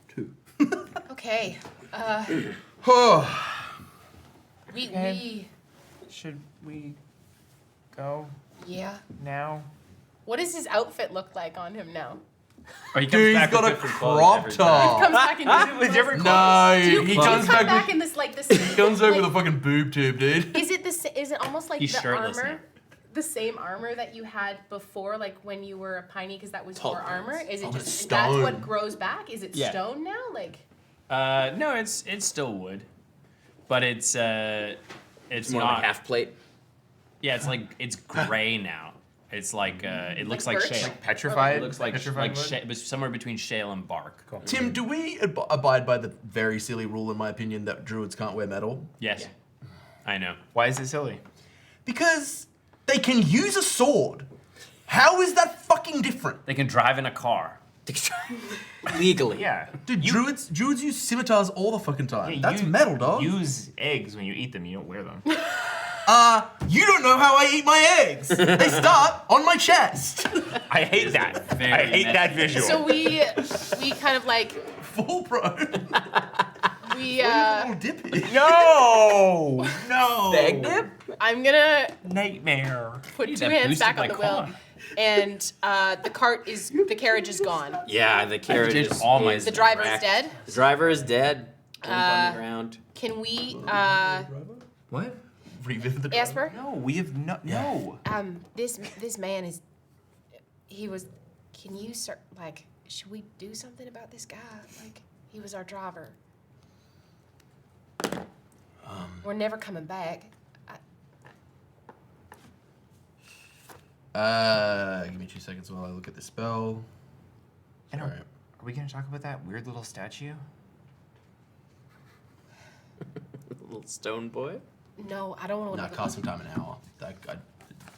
2. Okay. Oh. We. Should we go Yeah. now? What does his outfit look like on him now? Oh, he comes Dude, he's back got with a different clothes crop every top. Comes back in With different No, Do you, he do you comes come back with. in this like this? He comes over like, with a fucking boob tube, dude. Is it almost like He's the shirtless armor? now. The same armor that you had before, like when you were a Piney, because that was Tall your armor. pants. Is it Oh, just it's that's what stone. grows back? Is it Yeah. stone now? Like No, it's still wood, but it's It's more not. like half plate. Yeah, it's like it's gray now. It's like it looks Like like birch? shale. Like Petrified? It looks like petrified wood? it was somewhere between shale and bark. Cool. Tim, do we abide by the very silly rule, in my opinion, that druids can't wear metal? Yes, I know. Why is it silly? Because they can use a sword. How is that fucking different? They can drive in a car. Legally. Yeah. Dude, druids use scimitars all the fucking time. Yeah, That's you metal, dog. Use eggs when you eat them. You don't wear them. You don't know how I eat my eggs. They start on my chest. I hate that. Very I hate that visual. so we kind of like Full bro. we Little dippy. No! No! Egg dip? I'm gonna Nightmare. put You 2 got hands boosted back on by the wheel, corn. and the carriage is gone. Yeah, the carriage did is, all my is The driver is wrecked. dead. The driver is dead. On the ground. Can we What? Revisit the Esper? No, we have no. This man is. He was. Can you start like? Should we do something about this guy? Like, he was our driver. We're never coming back. Give me 2 seconds while I look at the spell. And Sorry. are we gonna talk about that weird little statue? Little stone boy. No, I don't want to. No, cast some time an hour.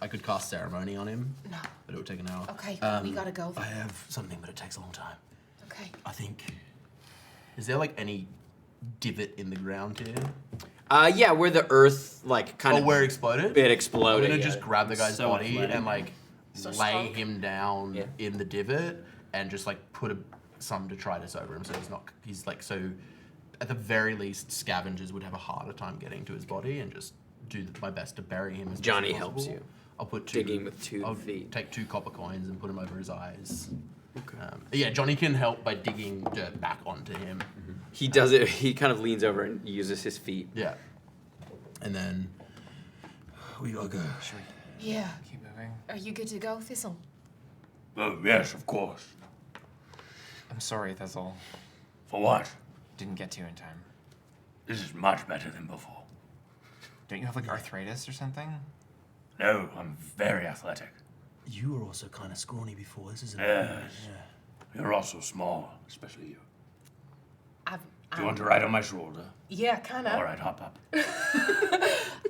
I could cast ceremony on him, No. but it will take an hour. Okay, we gotta go then. I have something, but it takes a long time. Okay. I think. Is there like any divot in the ground here? Yeah, where the earth like kind of where it exploded? It exploded. I'm gonna yeah. just grab the guy's So body athletic. and like So lay strong. him down Yeah. in the divot and just like put some detritus over him so he's like so at the very least scavengers would have a harder time getting to his body and just do my best to bury him as best Johnny as helps possible. you. I'll put two. Digging with 2 I'll feet. take 2 copper coins and put them over his eyes. Yeah, Johnny can help by digging dirt back onto him. He does it. He kind of leans over and uses his feet. Yeah. And then we gotta go. Yeah. Keep moving. Are you good to go, Thistle? Oh, yes, of course. I'm sorry, Thistle. For what? Didn't get to you in time. This is much better than before. Don't you have like arthritis or something? No, I'm very athletic. You were also kind of scrawny before. This isn't. Yes. You're also small, especially you. I've, Do you want to ride on my shoulder? yeah, kind of. All right, hop up.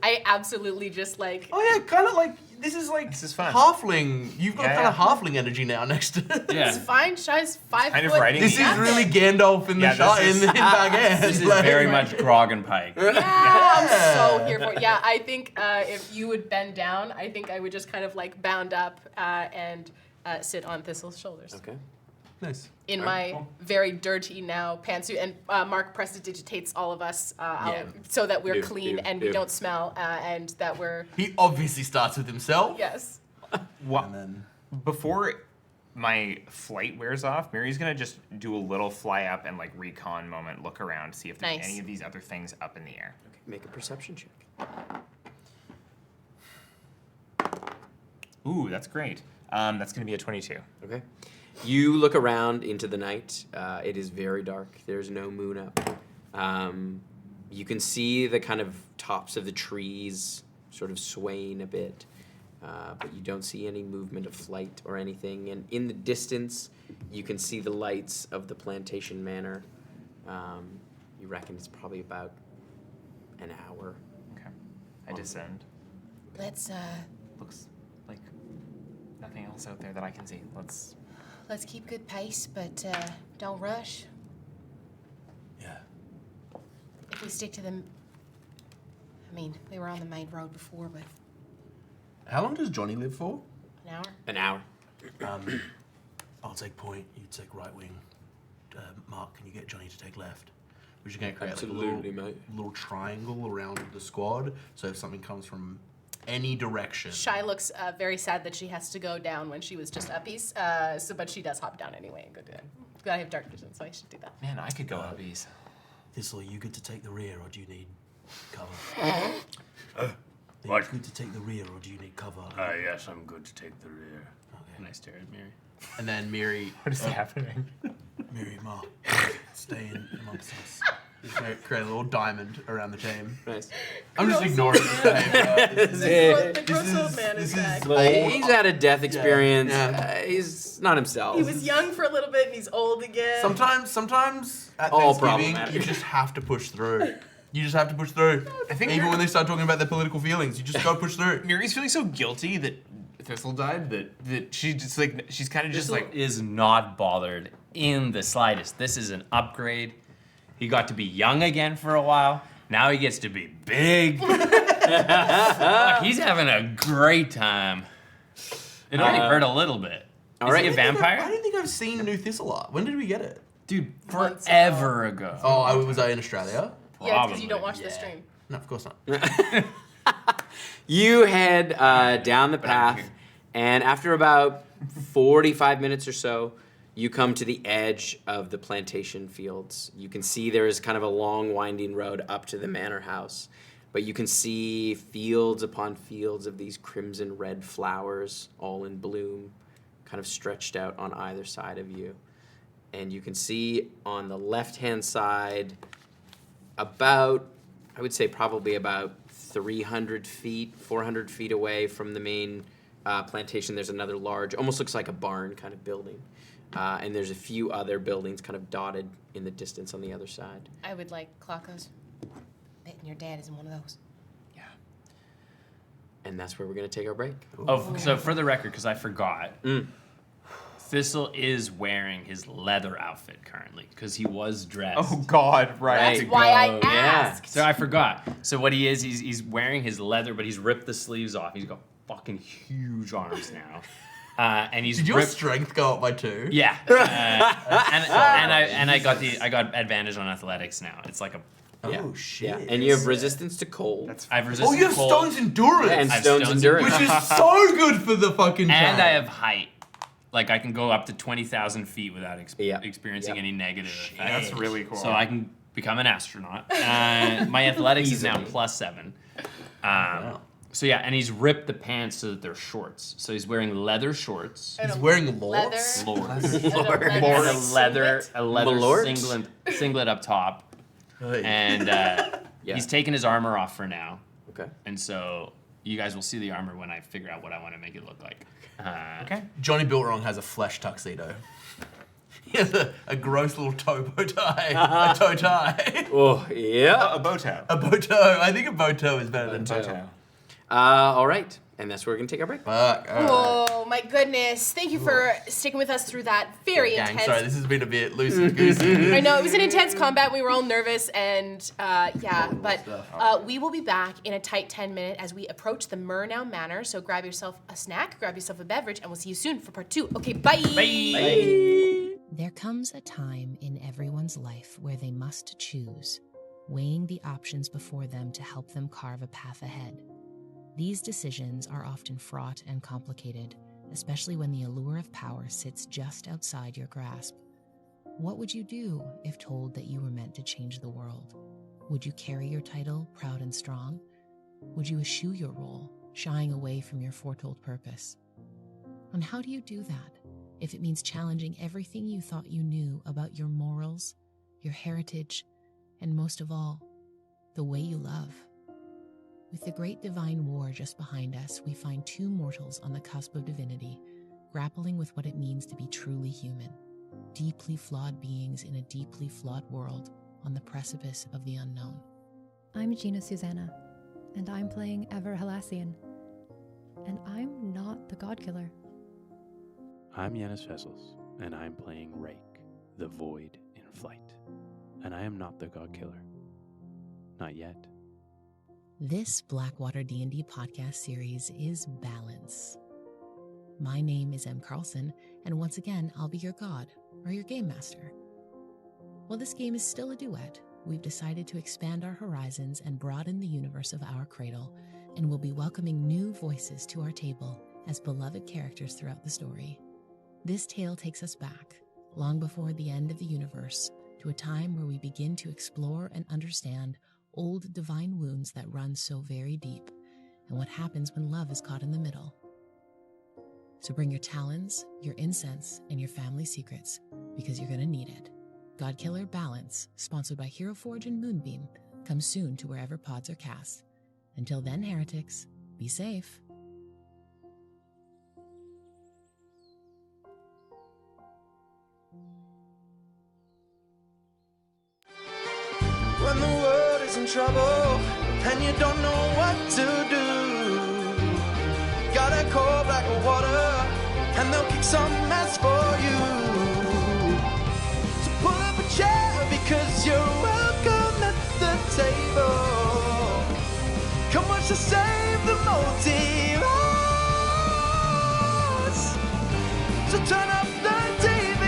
I absolutely just like. Oh yeah, kind of like this is fun. halfling. You've got Yeah, kind of yeah. halfling energy now next to it. It's Yeah. fine. Shy's 5 Kind of foot. riding This is nothing. really Gandalf in the Yeah, shot this in is- Bag This is very much Grog and Pike. Yeah, I'm so here for it. Yeah, I think if you would bend down, I think I would just kind of like bound up and sit on Thistle's shoulders. Okay. Nice. In my very dirty now pantsuit, and Mark prestidigitates all of us so that we're clean and we do. don't smell, and that we're He obviously starts with himself. yes. And then Before my flight wears off, Mary's gonna just do a little fly up and like recon moment, look around, see if there's Nice. any of these other things up in the air. Okay. Make a perception check. Ooh, that's great. That's gonna be a 22. Okay. You look around into the night. It is very dark. There's no moon up. You can see the kind of tops of the trees sort of swaying a bit, but you don't see any movement of flight or anything. And in the distance, you can see the lights of the plantation manor. You reckon it's probably about an hour. Okay. I descend. Let's Looks like nothing else out there that I can see. let's keep good pace, but don't rush. yeah. If we stick to them, I mean, we were on the main road before, but How long does Johnny live for? an hour. An hour. I'll take point. You take right wing. Mark, can you get Johnny to take left? We're just gonna create Absolutely, like a mate. little triangle around the squad. So if something comes from any direction, Shy looks very sad that she has to go down when she was just uppies. But she does hop down anyway and go do it. I have dark vision, so I should do that. Man, I could go uppies. Thistle, are you good to take the rear, or do you need cover? Are What? you good to take the rear, or do you need cover? Yes, I'm good to take the rear. Okay. Nice stare at Mary. And then Miri, What is happening? Miri, Mark, stay in amongst us. Just create a little diamond around the team. Nice. I'm just ignoring the name. The gross old man is back. He's had a death experience. Yeah. He's not himself. He was young for a little bit and he's old again. Sometimes at All Thanksgiving, problematic. you just have to push through. You just have to push through. I think Even when they start talking about their political feelings, you just gotta push through. Mary's feeling so guilty that Thistle died that she just like she's kind of just Thistle like is not bothered in the slightest. This is an upgrade. He got to be young again for a while. Now he gets to be big. Fuck, he's having a great time. It only hurt a little bit. Is he a I vampire? don't think I've seen new Thistle art. When did we get it? Dude, Months forever ago. Oh, was I in Australia? Yeah, because you don't watch Probably, the yeah. stream. No, of course not. You head down the path, and after about 45 minutes or so, you come to the edge of the plantation fields. You can see there is kind of a long, winding road up to the manor house, but you can see fields upon fields of these crimson red flowers, all in bloom, kind of stretched out on either side of you. And you can see on the left-hand side, about, I would say probably about 300 feet, 400 feet away from the main plantation, there's another large, almost looks like a barn kind of building. And there's a few other buildings kind of dotted in the distance on the other side. I would like Clockos. Betting your dad is in one of those. yeah. And that's where we're going to take our break. Oh, so for the record, because I forgot, Thistle is wearing his leather outfit currently because he was dressed. Oh God, right. That's why I Yeah. asked. So I forgot. So what he is, he's wearing his leather, but he's ripped the sleeves off. He's got fucking huge arms now, and he's Did your ripped. strength go up by 2? Yeah, and I got advantage on athletics now. It's like a Oh shit. Yeah. And you have resistance to cold. I have resistance. Oh, you have cold, Stone's Endurance, and I have Stone's Stone's Endurance. which is so good for the fucking and tank. I have height. Like I can go up to 20,000 feet without Yep. experiencing Yep. any negative effects. That's really cool. So I can become an astronaut. My athletics is now +7. So yeah, and he's ripped the pants so that they're shorts. So he's wearing leather shorts. He's wearing Leather. lords. Lords. And And a a leather Malort? singlet up top. Hey. And he's taken his armor off for now. Okay. And so you guys will see the armor when I figure out what I want to make it look like. Okay. Johnny Built Wrong has a flesh tuxedo. He has a gross little toe bow tie. A toe tie. Oh, yeah. A bow tie. A bow toe. I think a bow toe is better than Bow toe. tie. All right. And that's where we're going to take our break. Fuck. All right. Oh my goodness! Thank you for sticking with us through that very Gang, intense. sorry, this has been a bit loosey goosey. I know it was an intense combat. We were all nervous, and yeah, but we will be back in a tight 10 minutes as we approach the Murnau Manor. So grab yourself a snack, grab yourself a beverage, and we'll see you soon for part 2. Okay, bye. There comes a time in everyone's life where they must choose, weighing the options before them to help them carve a path ahead. These decisions are often fraught and complicated, especially when the allure of power sits just outside your grasp. What would you do if told that you were meant to change the world? Would you carry your title proud and strong? Would you eschew your role, shying away from your foretold purpose? And how do you do that if it means challenging everything you thought you knew about your morals, your heritage, and most of all, the way you love? With the great divine war just behind us, we find 2 mortals on the cusp of divinity, grappling with what it means to be truly human, deeply flawed beings in a deeply flawed world on the precipice of the unknown. I'm Gina Susanna, and I'm playing Ever Halassian, and I'm not the God Killer. I'm Yanis Vessels, and I'm playing Rake, the Void in Flight. And I am not the God Killer. Not yet. This BlackwaterDnD podcast series is Balance. My name is M. Carlson, and once again, I'll be your god, or your game master. While this game is still a duet, we've decided to expand our horizons and broaden the universe of our cradle, and we'll be welcoming new voices to our table as beloved characters throughout the story. This tale takes us back, long before the end of the universe, to a time where we begin to explore and understand old divine wounds that run so very deep, and what happens when love is caught in the middle. So bring your talons, your incense, and your family secrets, because you're going to need it. Godkiller Balance, sponsored by Hero Forge and Moonbeam, comes soon to wherever pods are cast. Until then, heretics, be safe. When the world is in trouble and you don't know what to do, gotta call Blackwater and they'll kick some ass for you. So pull up a chair because you're welcome at the table. Come watch us save the multiverse. So turn up the TV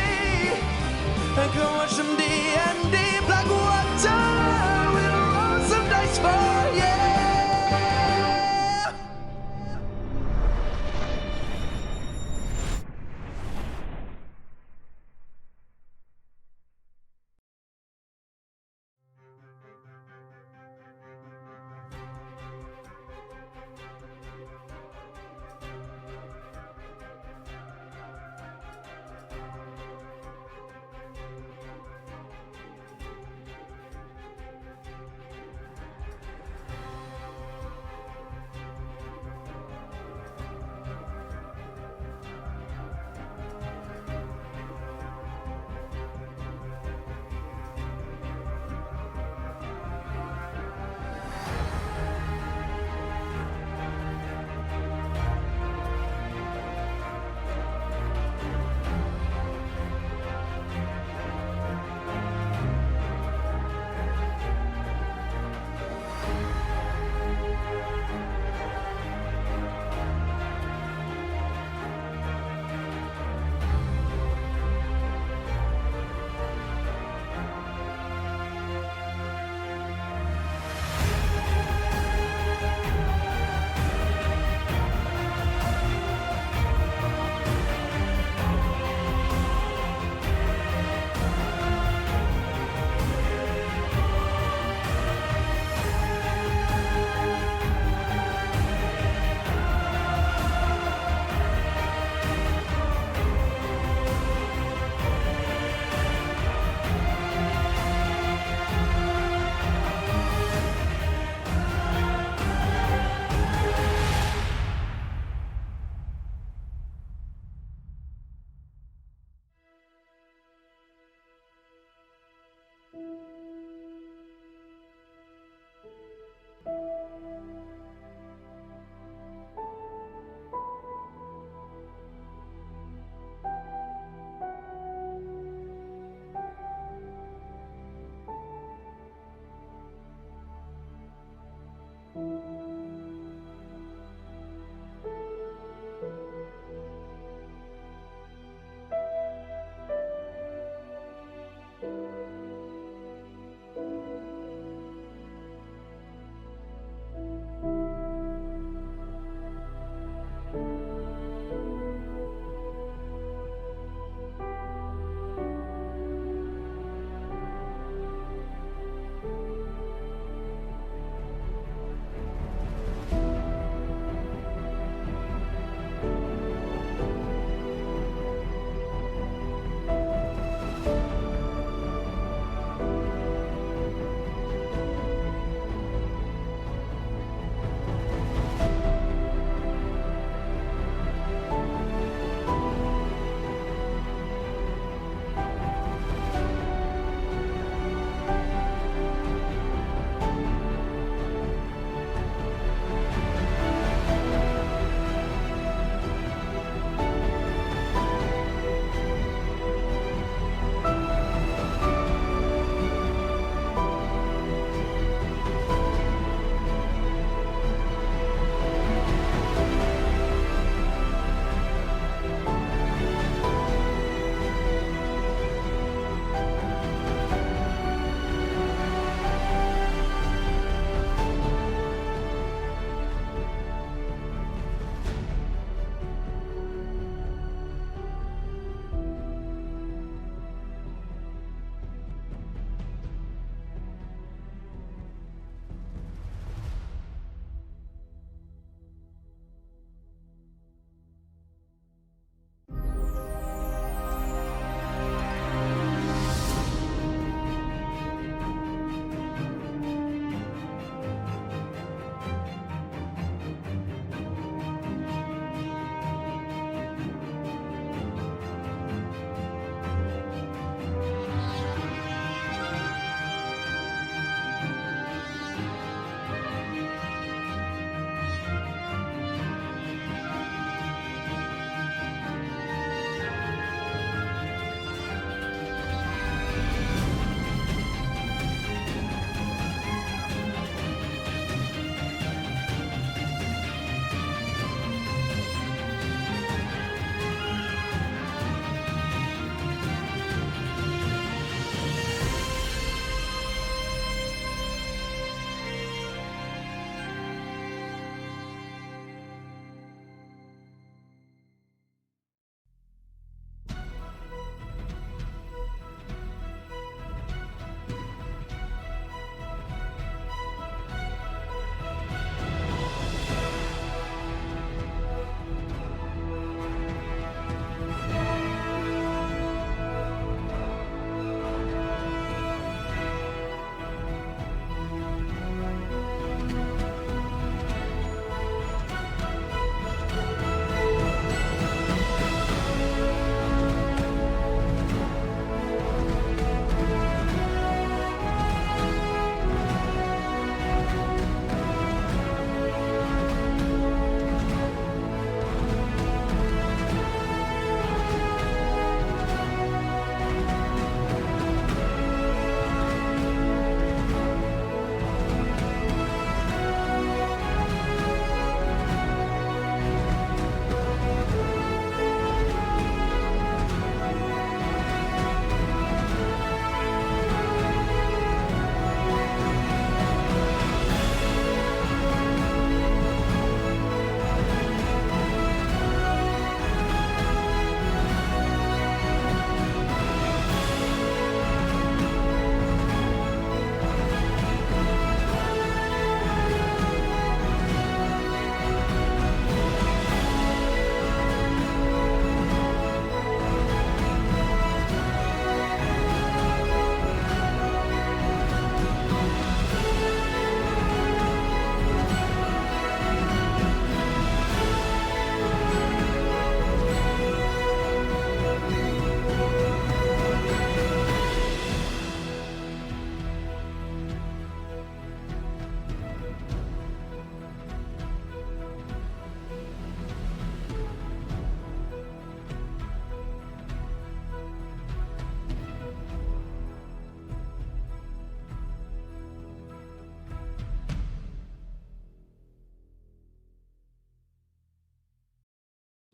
and come watch some D&D. Blackwater, we'll roll some dice for you.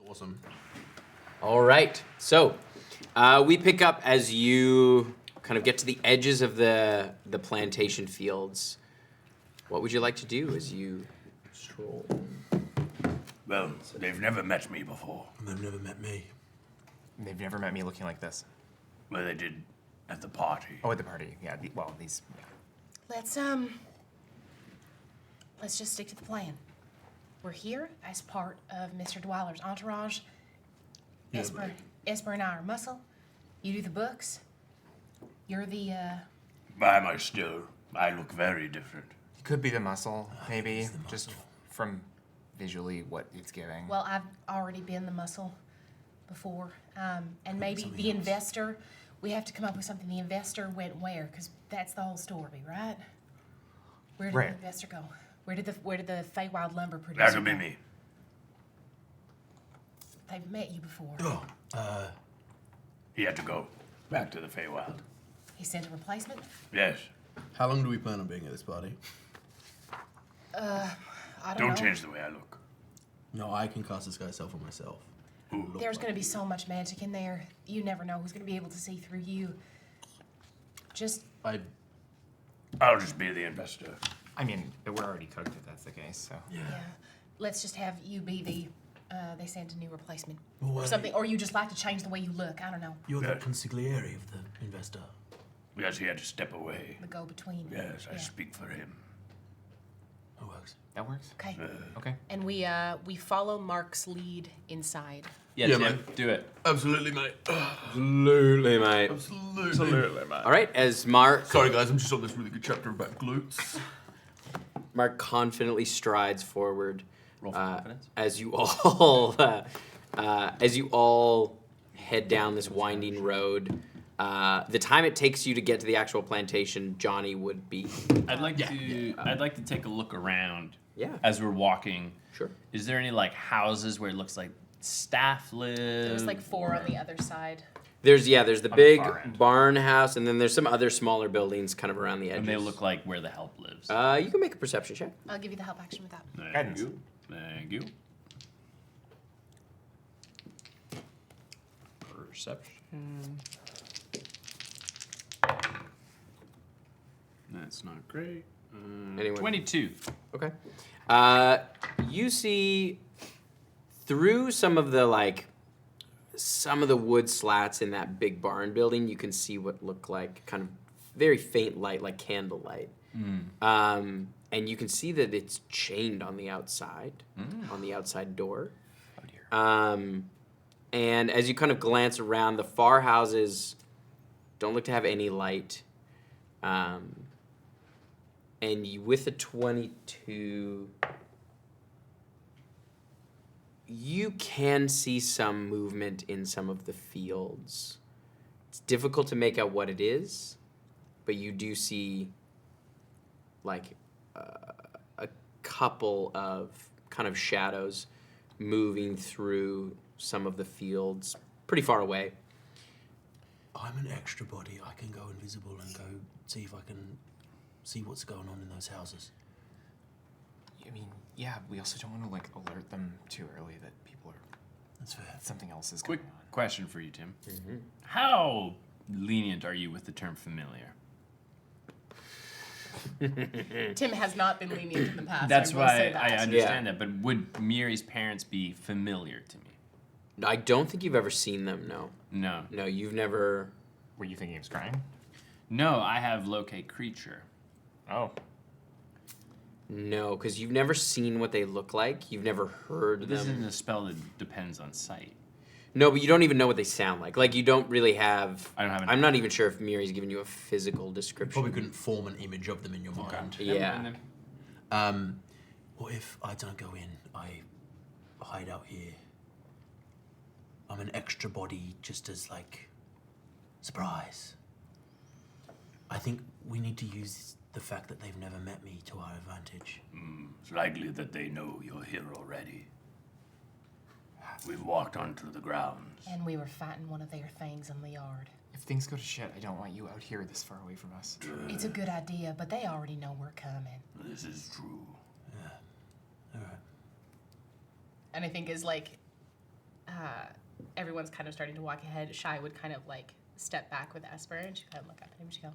Awesome. All right. So we pick up as you kind of get to the edges of the plantation fields. What would you like to do as you stroll? Well, they've never met me before. They've never met me. They've never met me looking like this. Well, they did at the party. Oh, at the party. Yeah. These. Yeah. Let's just stick to the plan. We're here as part of Mr. Dwyler's entourage. Yeah, Esper and I are muscle. You do the books. You're the Why am I still? I look very different. He could be the muscle, maybe. Just from visually what it's giving. Well, I've already been the muscle before. And maybe the investor. We have to come up with something. The investor went where? Because that's the whole story, right? Where did the investor go? Where did the Feywild lumber producer That'll be go? me. They've met you before. He had to go back to the Feywild. He sent a replacement? Yes. How long do we plan on being at this party? I don't Don't know. change the way I look. No, I can cast disguise self on myself. There's going to be so much magic in there. You never know who's going to be able to see through you. I'll just be the investor. I mean, we're already cooked if that's the case, so. Yeah. Let's just have you be they sent a new replacement. Well, Or something. Or you just like to change the way you look. I don't know. You're the consigliere of the investor. Yes, he had to step away. The go-between. Yes, I Yeah. speak for him. That works. That works? Okay. Okay. And we follow Mark's lead inside. Yeah, Yeah, Tim, mate. do it. Absolutely, mate. Absolutely, mate. Absolutely. mate. All right, as Mark Sorry, guys, I'm just on this really good chapter about glutes. Mark confidently strides forward Roll for confidence. as you all head down this winding road. The time it takes you to get to the actual plantation, Johnny would be. I'd like to take a look around. Yeah. As we're walking. Sure. Is there any like houses where it looks like staff live? There's like 4 on the other side. There's the On the big far end. barn house, and then there's some other smaller buildings kind of around the edges. And they look like where the help lives. You can make a perception check. I'll give you the help action with that. Thank Guidance. you. Thank you. Perception. That's not great. Anyway. 22. Okay. You see through some of the wood slats in that big barn building, you can see what look like kind of very faint light, like candlelight. And you can see that it's chained on the outside, on the outside door. Oh dear. And as you kind of glance around, the far houses don't look to have any light. And with a 22, you can see some movement in some of the fields. It's difficult to make out what it is, but you do see like a couple of kind of shadows moving through some of the fields pretty far away. I'm an extra body. I can go invisible and go see if I can see what's going on in those houses. I mean, yeah, we also don't want to like alert them too early that people are. That's fair. Something else is Quick going on. question for you, Tim. How lenient are you with the term familiar? Tim has not been lenient in the past. That's I will why say that. I understand that. But would Miri's parents be familiar to me? I don't think you've ever seen them, no. No. No, you've never... Were you thinking of scrying? No, I have locate creature. Oh. No, because you've never seen what they look like. You've never heard But this them. isn't a spell that depends on sight. No, but you don't even know what they sound like. Like, you don't really have... I don't have an- I'm not even sure if Miri's given you a physical description. Probably couldn't form an image of them in your mind. Yeah. What if I don't go in? I hide out here. I'm an extra body just as, like, surprise. I think we need to use the fact that they've never met me to our advantage. It's likely that they know you're here already. We've walked onto the grounds. And we were fighting one of their things in the yard. If things go to shit, I don't want you out here this far away from us. It's a good idea, but they already know we're coming. This is true. All right. And I think as like everyone's kind of starting to walk ahead, Shy would kind of like step back with Esper and she'd kind of look up at him and she'd go,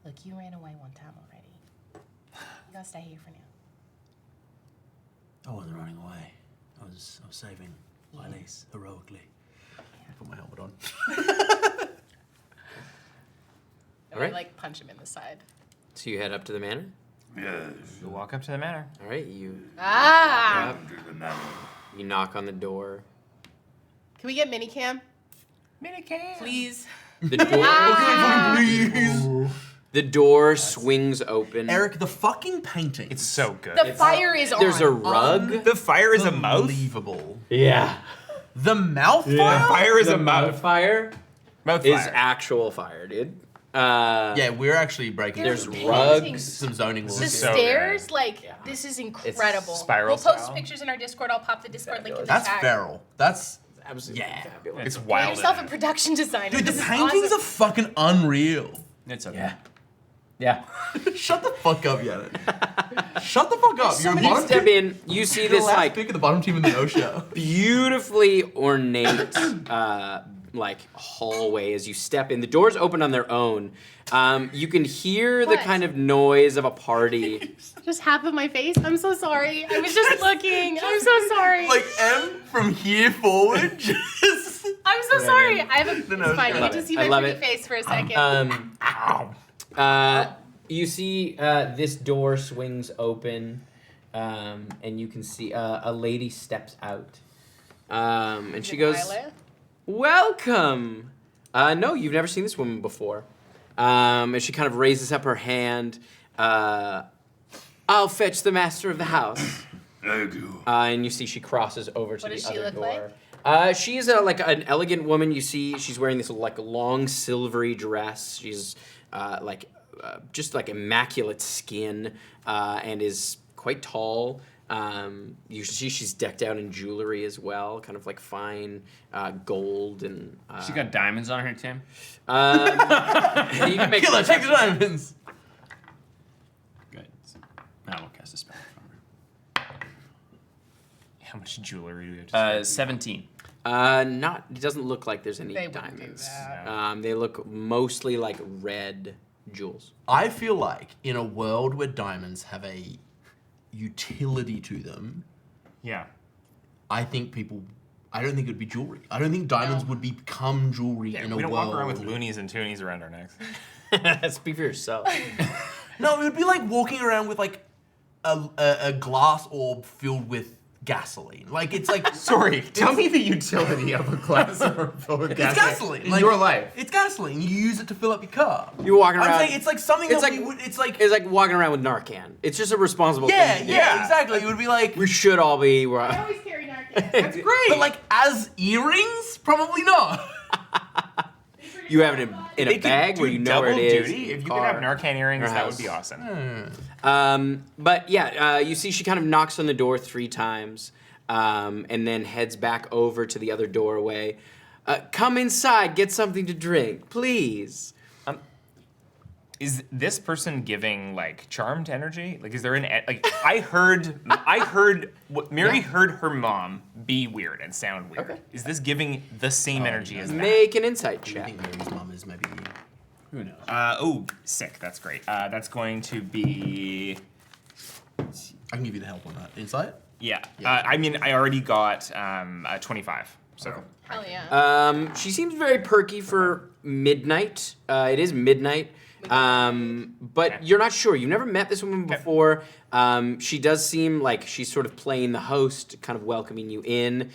look, you ran away one time already. You gotta stay here for now. I wasn't running away. I was saving my niece heroically. I put my helmet on. And I like punch him in the side. So you head up to the manor? Yes. You walk up to the manor. All right, you To the manor. you knock on the door. Can we get minicam? Minicam. Please. The door, Please. the door swings open. Eric, the fucking painting. It's so good. The fire is on. There's a rug. The fire is a mouth. Unbelievable. Yeah. The mouth The fire? fire is The a mouth. fire Mouth is fire. actual fire, dude. Yeah, we're actually breaking There's some rugs. some zoning The laws. so stairs, good. like, this is incredible. spiral We'll post style. pictures in our Discord. I'll pop the Discord link in the That's chat. feral. That's Absolutely Yeah. fabulous. It's Get wild. yourself a production designer. dude. The This is paintings awesome. are fucking unreal. It's okay. Yeah. Yeah. Shut the fuck up, Yannick. Shut the fuck up. You're a You bottom step team. in, you see You're this the last like pick of the bottom team in the no show. beautifully ornate like hallway as you step in. The doors open on their own. You can hear the What? kind of noise of a party. Just half of my face. I'm so sorry. I was just looking. I'm so sorry. Like M from here forward, just. I'm so sorry. I have a. No, It's fine. You love get to it. see I my love pretty it. face for a second. You see this door swings open, and you can see a lady steps out. And she goes, Dwyler? "Welcome." No, you've never seen this woman before. And she kind of raises up her hand. I'll fetch the master of the house. Thank you. And you see she crosses over to What the does she other look door. like? She is like an elegant woman. You see, she's wearing this like long silvery dress. She's just like immaculate skin, and is quite tall. You see she's decked out in jewelry as well, kind of like fine gold and. She got diamonds on her, Tim. You can make Killer, take the diamonds. Good. I will cast a spell from her. How much jewelry do we have to spend? 17. Not. It doesn't look like there's any They wouldn't do diamonds. that. They look mostly like red jewels. I feel like in a world where diamonds have a utility to them, Yeah. I don't think it would be jewelry. I don't think diamonds would become jewelry Yeah, in a we don't world. walk around with loonies and toonies around our necks. Speak for yourself. No, it would be like walking around with like a glass orb filled with gasoline. Like it's like Sorry, tell me the utility of a glass orb filled with it's gasoline gasoline. in Like, your life. It's gasoline. You use it to fill up your car. You're walking around. I'm saying it's like something It's that like- we would. It's like It's like walking around with Narcan. It's just a responsible yeah, thing. to do. yeah, exactly. It would be like, We should all be. I always carry Narcan. That's great. but like as earrings, probably not. You have it in They a could bag do where you know where it double is. duty. If you could car, have Narcan earrings, or that would house. be awesome. But yeah, you see she kind of knocks on the door 3 times, and then heads back over to the other doorway. Come inside, get something to drink, please. Is this person giving like charmed energy? Like, is there like I heard what Mary heard her mom be weird and sound weird. Okay. Is this giving the same energy as that? Make an insight I check. think Mary's mum is maybe. Who knows? Oh, sick. That's great. That's going to be I can give you the help on that. Insight? yeah. I mean, I already got 25. So Hell yeah. She seems very perky for midnight. It is midnight. But you're not sure. You've never met this woman before. She does seem like she's sort of playing the host, kind of welcoming you in.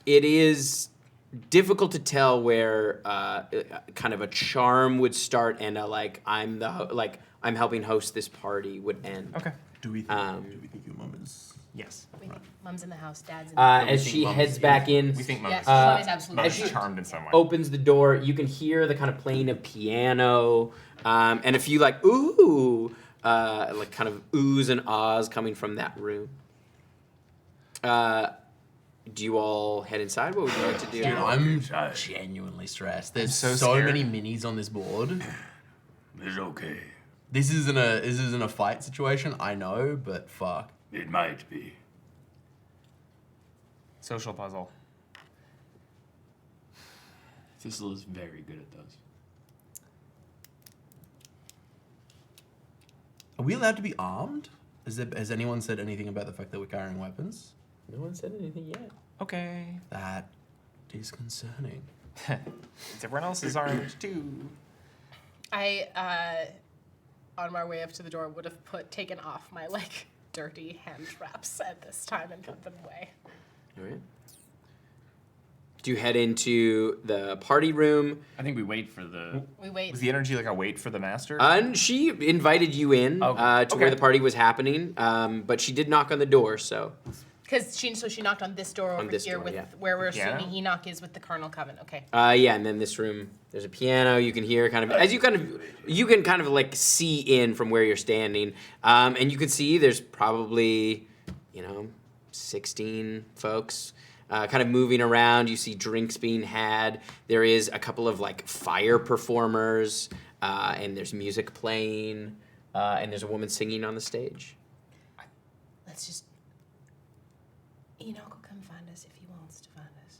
It is difficult to tell where kind of a charm would start and a like I'm helping host this party would end. okay. Do we think your mum is? Yes. Wait, Mom's in the house. Dad's in the house. As she heads back in, We think mom Yes, is, Mom is absolutely as mom she is charmed in some way. opens the door, you can hear the kind of playing of piano, and a few like ooh, like kind of oohs and ahs coming from that room. Do you all head inside? What would you like to do? Dude, I'm genuinely stressed. There's so so scared. many minis on this board. It's okay. This isn't a fight situation, I know, but fuck. It might be. Social puzzle. Thistle is very good at those. Are we allowed to be armed? Has anyone said anything about the fact that we're carrying weapons? No one said anything yet. Okay. That is concerning. Everyone else is armed too. I, on my way up to the door, would have taken off my like dirty hand wraps at this time and put them away. All right. Do you head into the party room? I think we wait for the... We wait. Was the energy like a wait for the master? And she invited you in to where the party was happening, but she did knock on the door, so... Because she knocked on this door over this here door, with yeah. where we're Piano? assuming Enoch is with the Carnal Coven. Okay. Yeah, and then this room, there's a piano. You can hear you can kind of like see in from where you're standing, and you can see there's probably, 16 folks, kind of moving around. You see drinks being had. There is a couple of like fire performers, and there's music playing, and there's a woman singing on the stage. Let's just. Enoch will come find us if he wants to find us.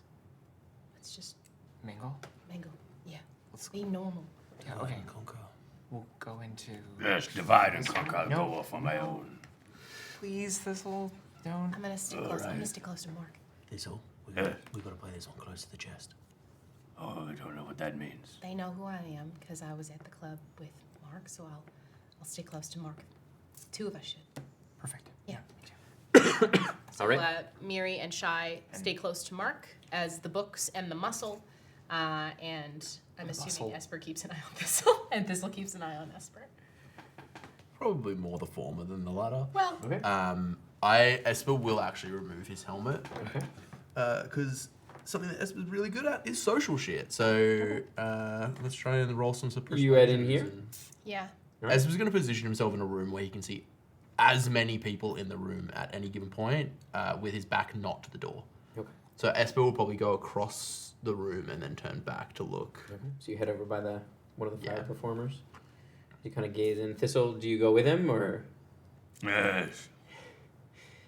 Let's just Mingle? mingle. Yeah. Let's be normal. Yeah, okay. We'll go into... Yes, divide and conquer. I'll No, go off on my own. Please, Thistle, don't. I'm gonna stick close. I'm gonna stick close to Mark. Thistle, we gotta play this one close to the chest. Oh, I don't know what that means. They know who I am because I was at the club with Mark, so I'll stay close to Mark. Two of us should. Perfect. Yeah. So All right. Miri and Shy stay close to Mark as the books and the muscle, and I'm assuming muscle. Esper keeps an eye on Thistle, and Thistle keeps an eye on Esper. Probably more the former than the latter. Well, Okay. Esper will actually remove his helmet. Okay. Because something that Esper's really good at is social shit. So let's try and roll some suppression. You head in here? yeah. Esper's going to position himself in a room where he can see as many people in the room at any given point, with his back not to the door. Okay. So Esper will probably go across the room and then turn back to look. Okay. So you head over by one of the fire Yeah. performers. You kind of gaze in. Thistle, do you go with him or? Yes.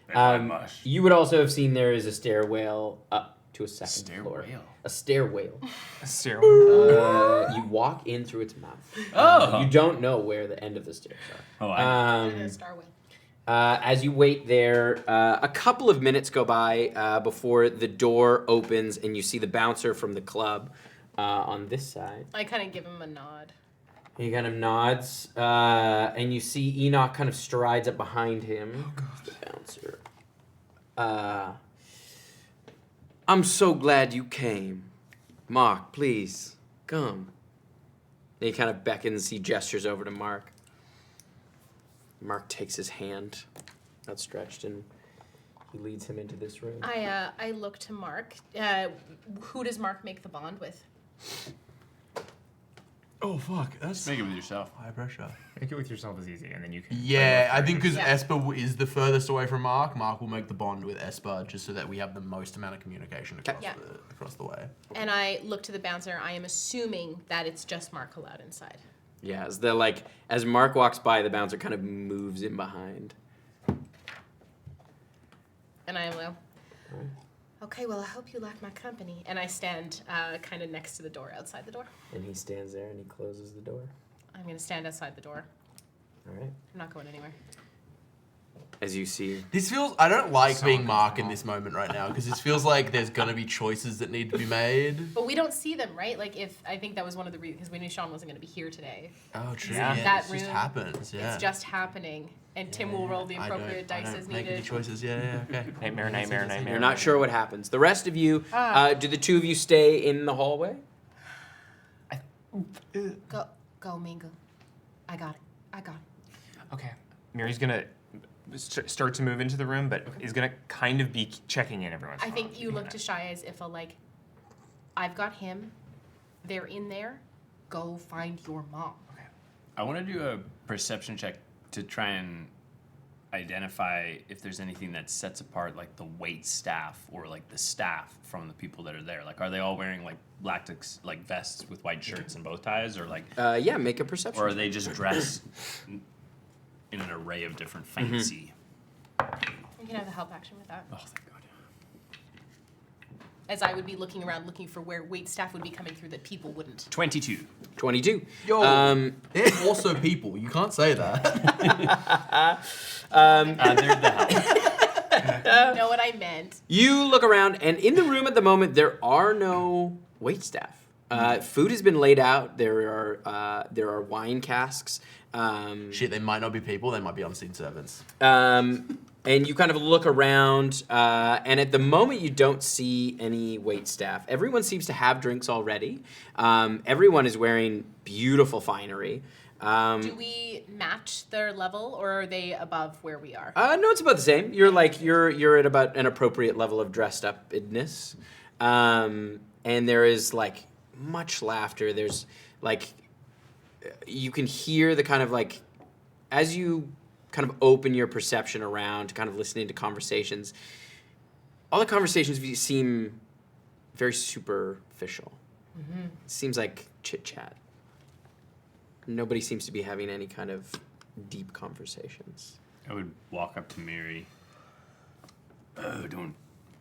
If I must. You would also have seen there is a stairwell up to a second floor. Stairwell? A stairwell. A stairwell. You walk in through its mouth. Oh! You don't know where the end of the stairs are. Oh, And a Starway. As you wait there, a couple of minutes go by before the door opens and you see the bouncer from the club on this side. I kind of give him a nod. He kind of nods, and you see Enoch kind of strides up behind him. Oh, God. The bouncer. I'm so glad you came. Mark, please, come. And he kind of beckons, he gestures over to Mark. Mark takes his hand outstretched and he leads him into this room. I look to Mark. Who does Mark make the bond with? Oh, fuck. That's Make it with yourself. high pressure. Make it with yourself is easy, and then you can... Yeah, I think because Yeah. Esper is the furthest away from Mark, Mark will make the bond with Esper just so that we have the most amount of communication across, Yeah. across the way. And I look to the bouncer. I am assuming that it's just Mark allowed inside. Yeah, as Mark walks by, the bouncer kind of moves in behind. And I will. Okay, well, I hope you like my company. And I stand kind of next to the door, outside the door. And he stands there and he closes the door. I'm going to stand outside the door. All right. I'm not going anywhere. As you see. This feels... I don't like being Mark in this moment right now because this feels like there's going to be choices that need to be made. But we don't see them, right? Like, I think that was one of the reasons, because we knew Sean wasn't going to be here today. Oh, true. Yeah. Yeah, That this just room, happens. Yeah. It's just happening. And Tim will roll the appropriate dice as make any needed. choices. Yeah, okay. Nightmare. You're not sure what happens. The rest of you, do the two of you stay in the hallway? Go, mingle. I got it. Okay. Miri's gonna start to move into the room, but is gonna kind of be checking in every once in I a while. think you look to Shy as if I've got him. They're in there. Go find your mom. I want to do a perception check to try and identify if there's anything that sets apart like the wait staff or like the staff from the people that are there. Like, are they all wearing like lactex like vests with white shirts and bow ties, or like? Yeah, make a perception. Or are they just dressed in an array of different fancy? You can have the help action with that. Oh, thank God. as I would be looking around looking for where waitstaff would be coming through that people wouldn't. 22. 22. Yo, they're also people. You can't say that. They're the help. You know what I meant. You look around, and in the room at the moment, there are no waitstaff. Food has been laid out. There are wine casks. Shit, they might not be people. They might be unseen servants. And you kind of look around, and at the moment you don't see any waitstaff. Everyone seems to have drinks already. Everyone is wearing beautiful finery. Do we match their level, or are they above where we are? No, it's about the same. You're at about an appropriate level of dressed upness, and there is like much laughter. There's like you can hear the kind of like as you kind of open your perception around, kind of listening to conversations. All the conversations seem very superficial. It seems like chit chat. Nobody seems to be having any kind of deep conversations. I would walk up to Miri. I don't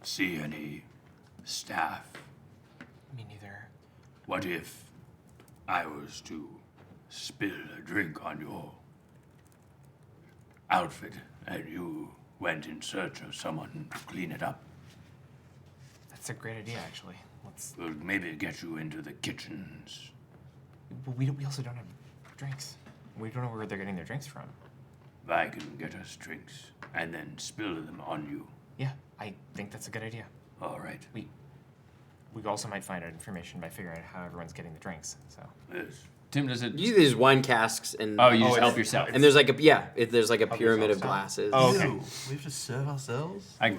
see any staff. Me neither. What if I was to spill a drink on your outfit and you went in search of someone to clean it up? That's a great idea, actually. We'll maybe get you into the kitchens. But we also don't have drinks. We don't know where they're getting their drinks from. I can get us drinks and then spill them on you. Yeah, I think that's a good idea. All right. We also might find out information by figuring out how everyone's getting the drinks. So. Yes. Tim, does it? There's wine casks and Oh, you just help yourself. and there's like there's like a pyramid of glasses. Oh, okay. Ew, we have to serve ourselves? I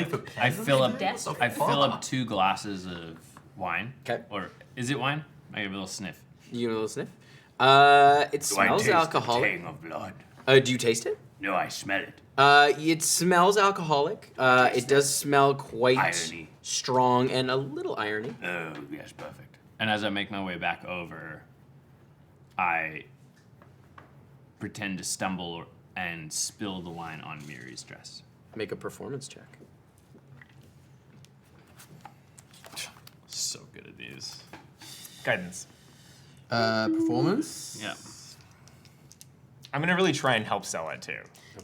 for I fill up Death? I fill up 2 glasses of wine. 'Kay. Or is it wine? I give a little sniff. You give it a little sniff. It Do I smells taste alcoholic. the tang of blood? Do you taste it? No, I smell it. It smells alcoholic. It does smell quite Irony. strong and a little irony. Oh, yes, perfect. And as I make my way back over, I pretend to stumble and spill the wine on Miri's dress. Make a performance check. So good at these. Guidance. Performance? Yeah. I'm gonna really try and help sell it too.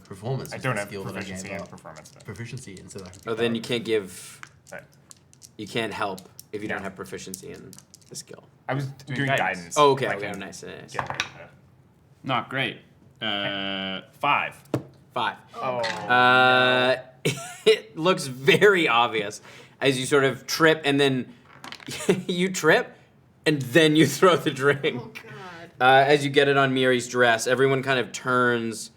Performance. I is don't the have skill that I proficiency gave in up. performance. Though. Proficiency in so that I can Oh, then you can't give. But You can't help if you don't Yeah. have proficiency in the skill. I was doing guidance. Oh, okay. Like, Okay. yeah. Nice. Nice. Yeah. Not great. 5. 5. Oh. It looks very obvious as you sort of trip and then you trip and then you throw the drink. Oh, God. As you get it on Miri's dress, everyone kind of turns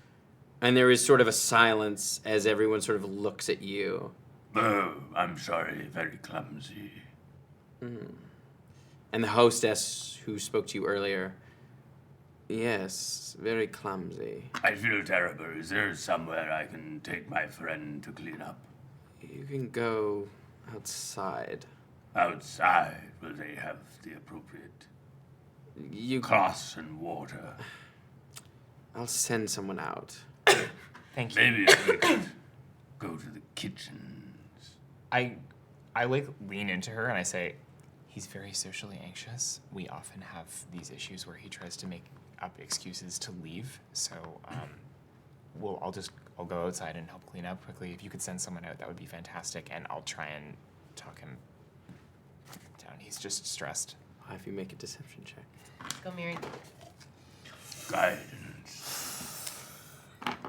and there is sort of a silence as everyone sort of looks at you. Oh, I'm sorry, very clumsy. And the hostess who spoke to you earlier, yes, very clumsy. I feel terrible. Is there somewhere I can take my friend to clean up? You can go outside. Outside, will they have the appropriate You cloths and water? I'll send someone out. Thank you. Maybe if we could go to the kitchens. I like lean into her and I say, he's very socially anxious. We often have these issues where he tries to make up excuses to leave. So, I'll go outside and help clean up quickly. If you could send someone out, that would be fantastic. And I'll try and talk him down. He's just stressed. If you make a deception check. Go, Miri. Guidance.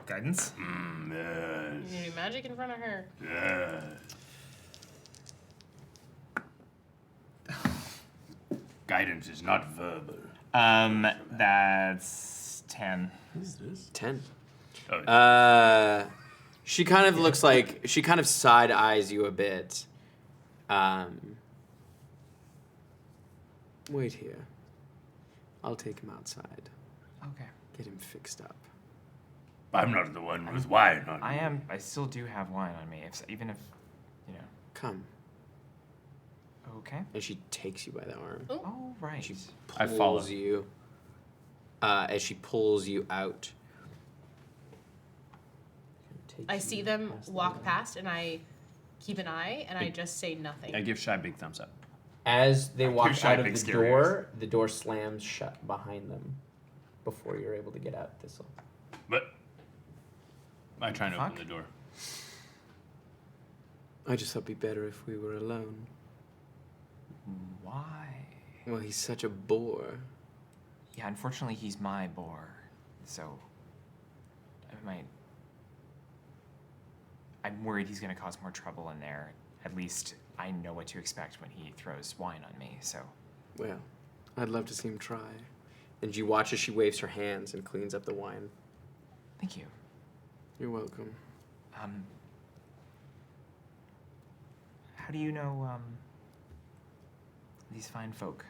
Guidance? You Yes. need to do magic in front of her. Yes. Guidance is not verbal. That's 10. What is this? 10. Oh, She kind of looks like, she kind of side eyes you a bit. Wait here. I'll take him outside. Okay. Get him fixed up. I'm not the one with wine on I me. am. I still do have wine on me. Even if, Come. Okay. And she takes you by the arm. Oh, right. She I follow. pulls you. As she pulls you out. I see them walk past, and I keep an eye, and I just say nothing. I give Shy a big thumbs up. As they walk Shy out of big the scary door slams shut behind them before you're able to get out, Thistle. But I try to open the door. I just thought it'd be better if we were alone. Why? Well, he's such a bore. Yeah, unfortunately, he's my boar, so I'm worried he's gonna cause more trouble in there. At least I know what to expect when he throws wine on me, so. Well, I'd love to see him try. And you watch as she waves her hands and cleans up the wine. Thank you. You're welcome. How do you know, these fine folk?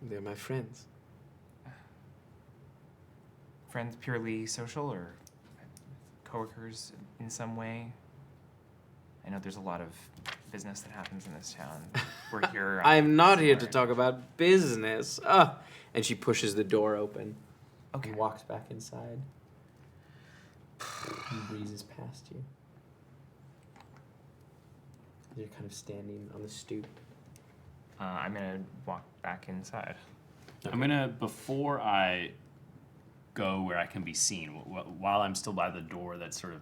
They're my friends. Friends purely social or coworkers in some way? I know there's a lot of business that happens in this town. We're here. I'm not here to talk about business. And she pushes the door open. Okay. And walks back inside. He breezes past you. You're kind of standing on the stoop. I'm gonna walk back inside. I'm gonna, before I go where I can be seen, while I'm still by the door that's sort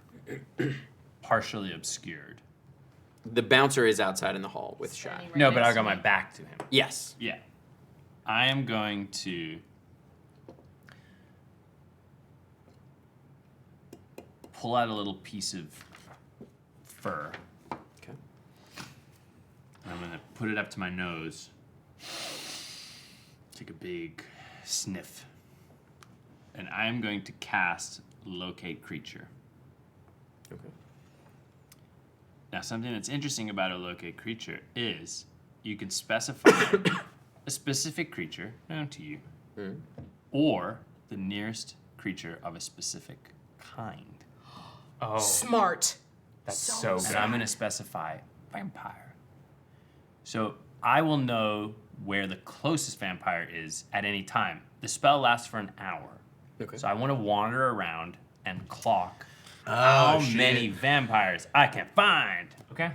of partially obscured. The bouncer is outside in the hall with Shy. Right No, but next I to got my me. back to him. Yes. Yeah. I am going to pull out a little piece of fur. Okay. And I'm gonna put it up to my nose. Take a big sniff. And I am going to cast Locate Creature. Okay. Now, something that's interesting about a Locate Creature is you can specify a specific creature known to you, or the nearest creature of a specific kind. Oh, Smart. that's so And good. I'm going to specify vampire. So I will know where the closest vampire is at any time. The spell lasts for an hour. Okay. So I want to wander around and clock how many vampires I can find. Okay.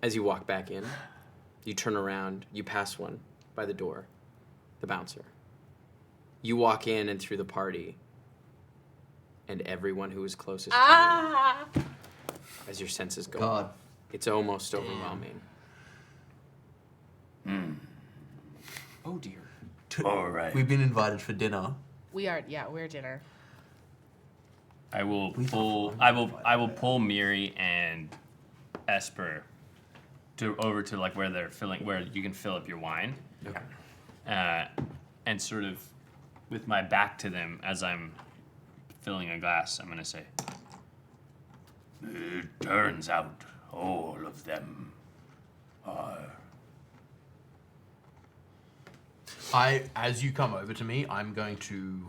As you walk back in, you turn around, you pass one by the door, the bouncer. You walk in and through the party, and everyone who is closest to you, as your senses go God. up, it's almost overwhelming. Oh dear. All right. We've been invited for dinner. We're dinner. I will We pull. thought I will pull Miri and Esper over to like where they're filling, where you can fill up your wine. Okay. And sort of with my back to them as I'm filling a glass, I'm gonna say, It turns out all of them are. As you come over to me, I'm going to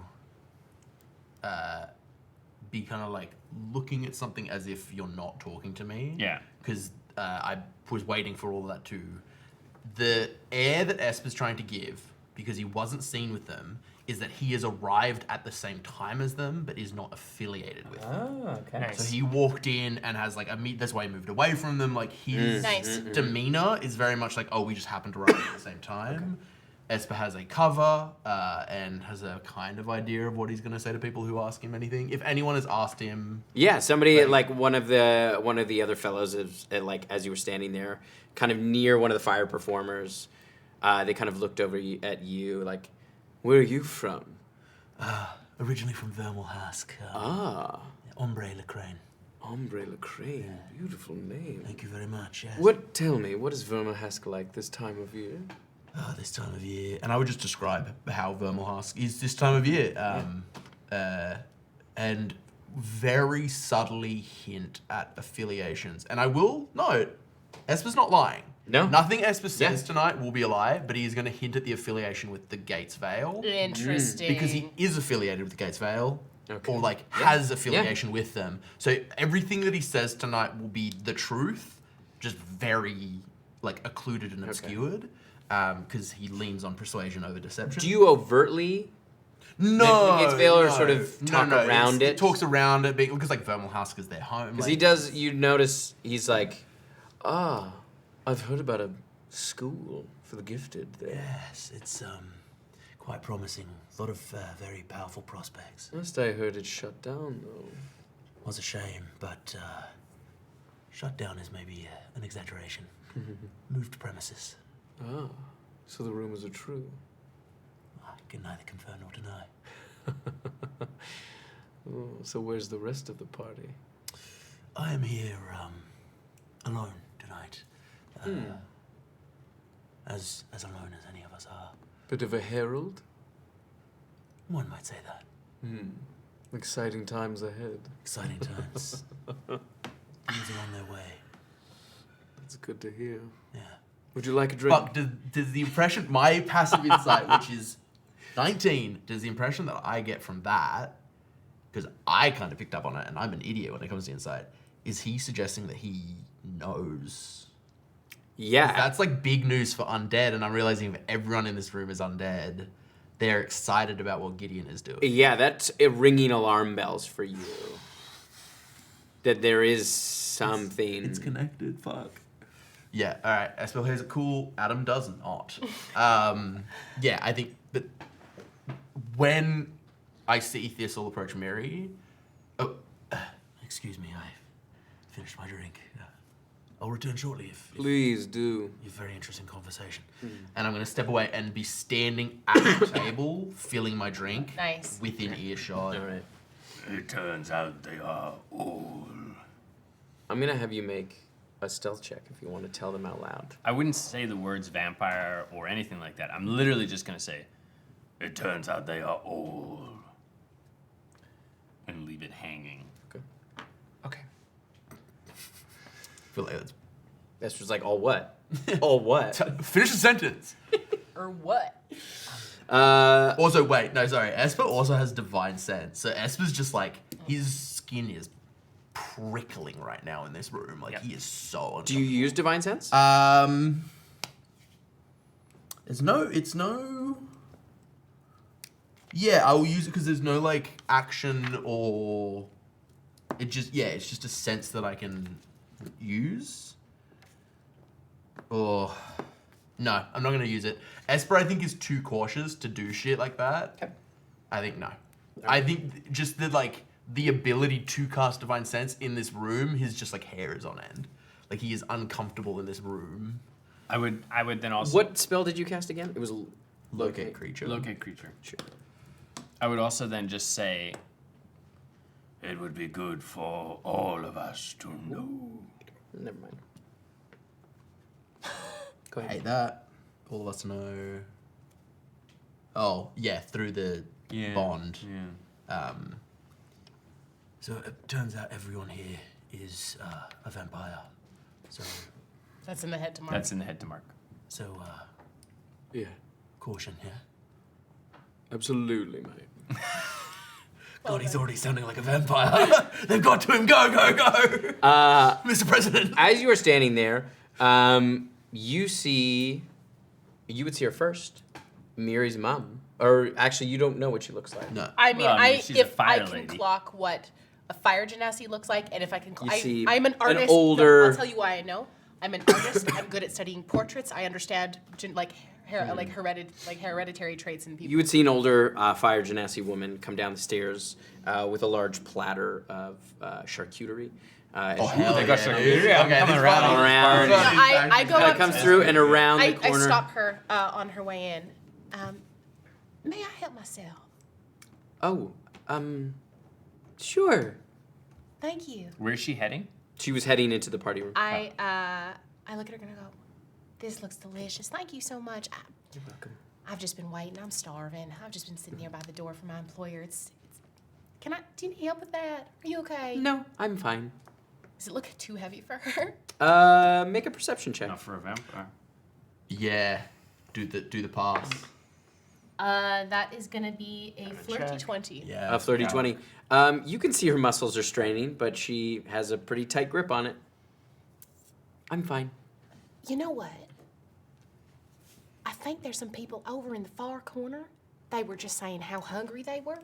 be kind of like looking at something as if you're not talking to me. Yeah. Because I was waiting for all of that too. The air that Esper's trying to give, because he wasn't seen with them, is that he has arrived at the same time as them, but is not affiliated with them. Oh, okay. Nice. So he walked in and has like that's why he moved away from them. Like his Nice. demeanor is very much like, oh, we just happened to arrive at the same time. Esper has a cover and has a kind of idea of what he's going to say to people who ask him anything. If anyone has asked him, Yeah, somebody like one of the other fellows is like as you were standing there, kind of near one of the fire performers, they kind of looked over at you like, "Where are you from?" originally from Vermalhask, Ombre Lacrane. Ombre Lacrane, beautiful name. Thank you very much. Yes. Tell me, what is Vermalhask like this time of year? This time of year, and I would just describe how Vermalhask is this time of year, and very subtly hint at affiliations. And I will note, Esper's not lying. No. Nothing Esper says tonight will be a lie, but he is going to hint at the affiliation with the Gates Vale. Interesting. Because he is affiliated with the Gates Vale, Okay. or like has affiliation with them. So everything that he says tonight will be the truth, just very like occluded and obscured, because he leans on persuasion over deception. Do you overtly No. Negates veil or no. sort of talk no, around it? It talks around it because like Vermal House because they're home. Because like, he does, you notice, he's like, I've heard about a school for the gifted there. Yes, it's quite promising. A lot of very powerful prospects. Last I heard it shut down, though. Was a shame, but shut down is maybe an exaggeration. Moved premises. Ah, so the rumors are true. I can neither confirm nor deny. Oh, so where's the rest of the party? I am here alone tonight. As alone as any of us are. Bit of a herald? One might say that. Exciting times ahead. Exciting times. Things are on their way. That's good to hear. Yeah. Would you like a drink? Fuck, does the impression, my passive insight, which is 19, does the impression that I get from that, because I kind of picked up on it and I'm an idiot when it comes to insight, is he suggesting that he knows? Yeah. That's like big news for undead, and I'm realizing if everyone in this room is undead, they're excited about what Gideon is doing. Yeah, that's ringing alarm bells for you. That there is something. It's connected, fuck. Yeah, all right. Esper hears it cool. Adam does not. Yeah, I think that when I see Thistle approach Mary, excuse me, I finished my drink. I'll return shortly if Please do. you have a very interesting conversation. And I'm going to step away and be standing at the table, filling my drink. Nice. Within earshot. All right. It turns out they are all. I'm going to have you make a stealth check if you want to tell them out loud. I wouldn't say the words vampire or anything like that. I'm literally just going to say, It turns out they are all. and leave it hanging. Okay. I feel like that's... That's just like, all what? All what? Finish the sentence. Or what? Also, wait, no, sorry. Esper also has divine sense. So Esper's just like, his skin is prickling right now in this room. Like, he is so uncomfortable. Do you use divine sense? It's no... Yeah, I will use it because there's no, like, action or... it's just a sense that I can use. Or... No, I'm not going to use it. Esper, I think, is too cautious to do shit like that. Okay. I think no. I think just the ability to cast Divine Sense in this room, his just, like, hair is on end. Like, he is uncomfortable in this room. I would then also... What spell did you cast again? It was Locate creature. Locate creature. Sure. I would also then just say... It would be good for all of us to know. Never mind. Go I ahead. hate that. All of us know. Oh, yeah, through the bond. Yeah. So it turns out everyone here is a vampire. So, That's in the head to mark. That's in the head to mark. so Yeah. caution here. Absolutely, mate. God, he's already sounding like a vampire. They've got to him. Go, go, go. Mr. President. As you are standing there, you would see her first, Miri's mom. Or actually, you don't know what she looks like. No. I mean, Well, I mean, she's a if I fire can lady. clock what a fire genasi looks like, and if I can, You see I'm an an artist. older- I'll tell you why I know. I'm an artist. I'm good at studying portraits. I understand hereditary traits in people. You would see an older fire genasi woman come down the stairs with a large platter of charcuterie. Oh, hell they got yeah, charcuterie. dude. I'm Okay, coming this around. party- Around. this party is I actually go Kinda up comes to- through and around the I corner. stop her on her way in. May I help myself? Oh, sure. Thank you. Where's she heading? She was heading into the party room. I look at her and I go, this looks delicious. Thank you so much. You're welcome. I've just been waiting. I'm starving. I've just been sitting here by the door for my employer. Do you need help with that? Are you okay? No, I'm fine. Does it look too heavy for her? Make a perception check. Not for a vampire. Yeah. Do the pass. That is gonna be a flirty 20. Yeah. A flirty 20. You can see her muscles are straining, but she has a pretty tight grip on it. I'm fine. You know what? I think there's some people over in the far corner they were just saying how hungry they were.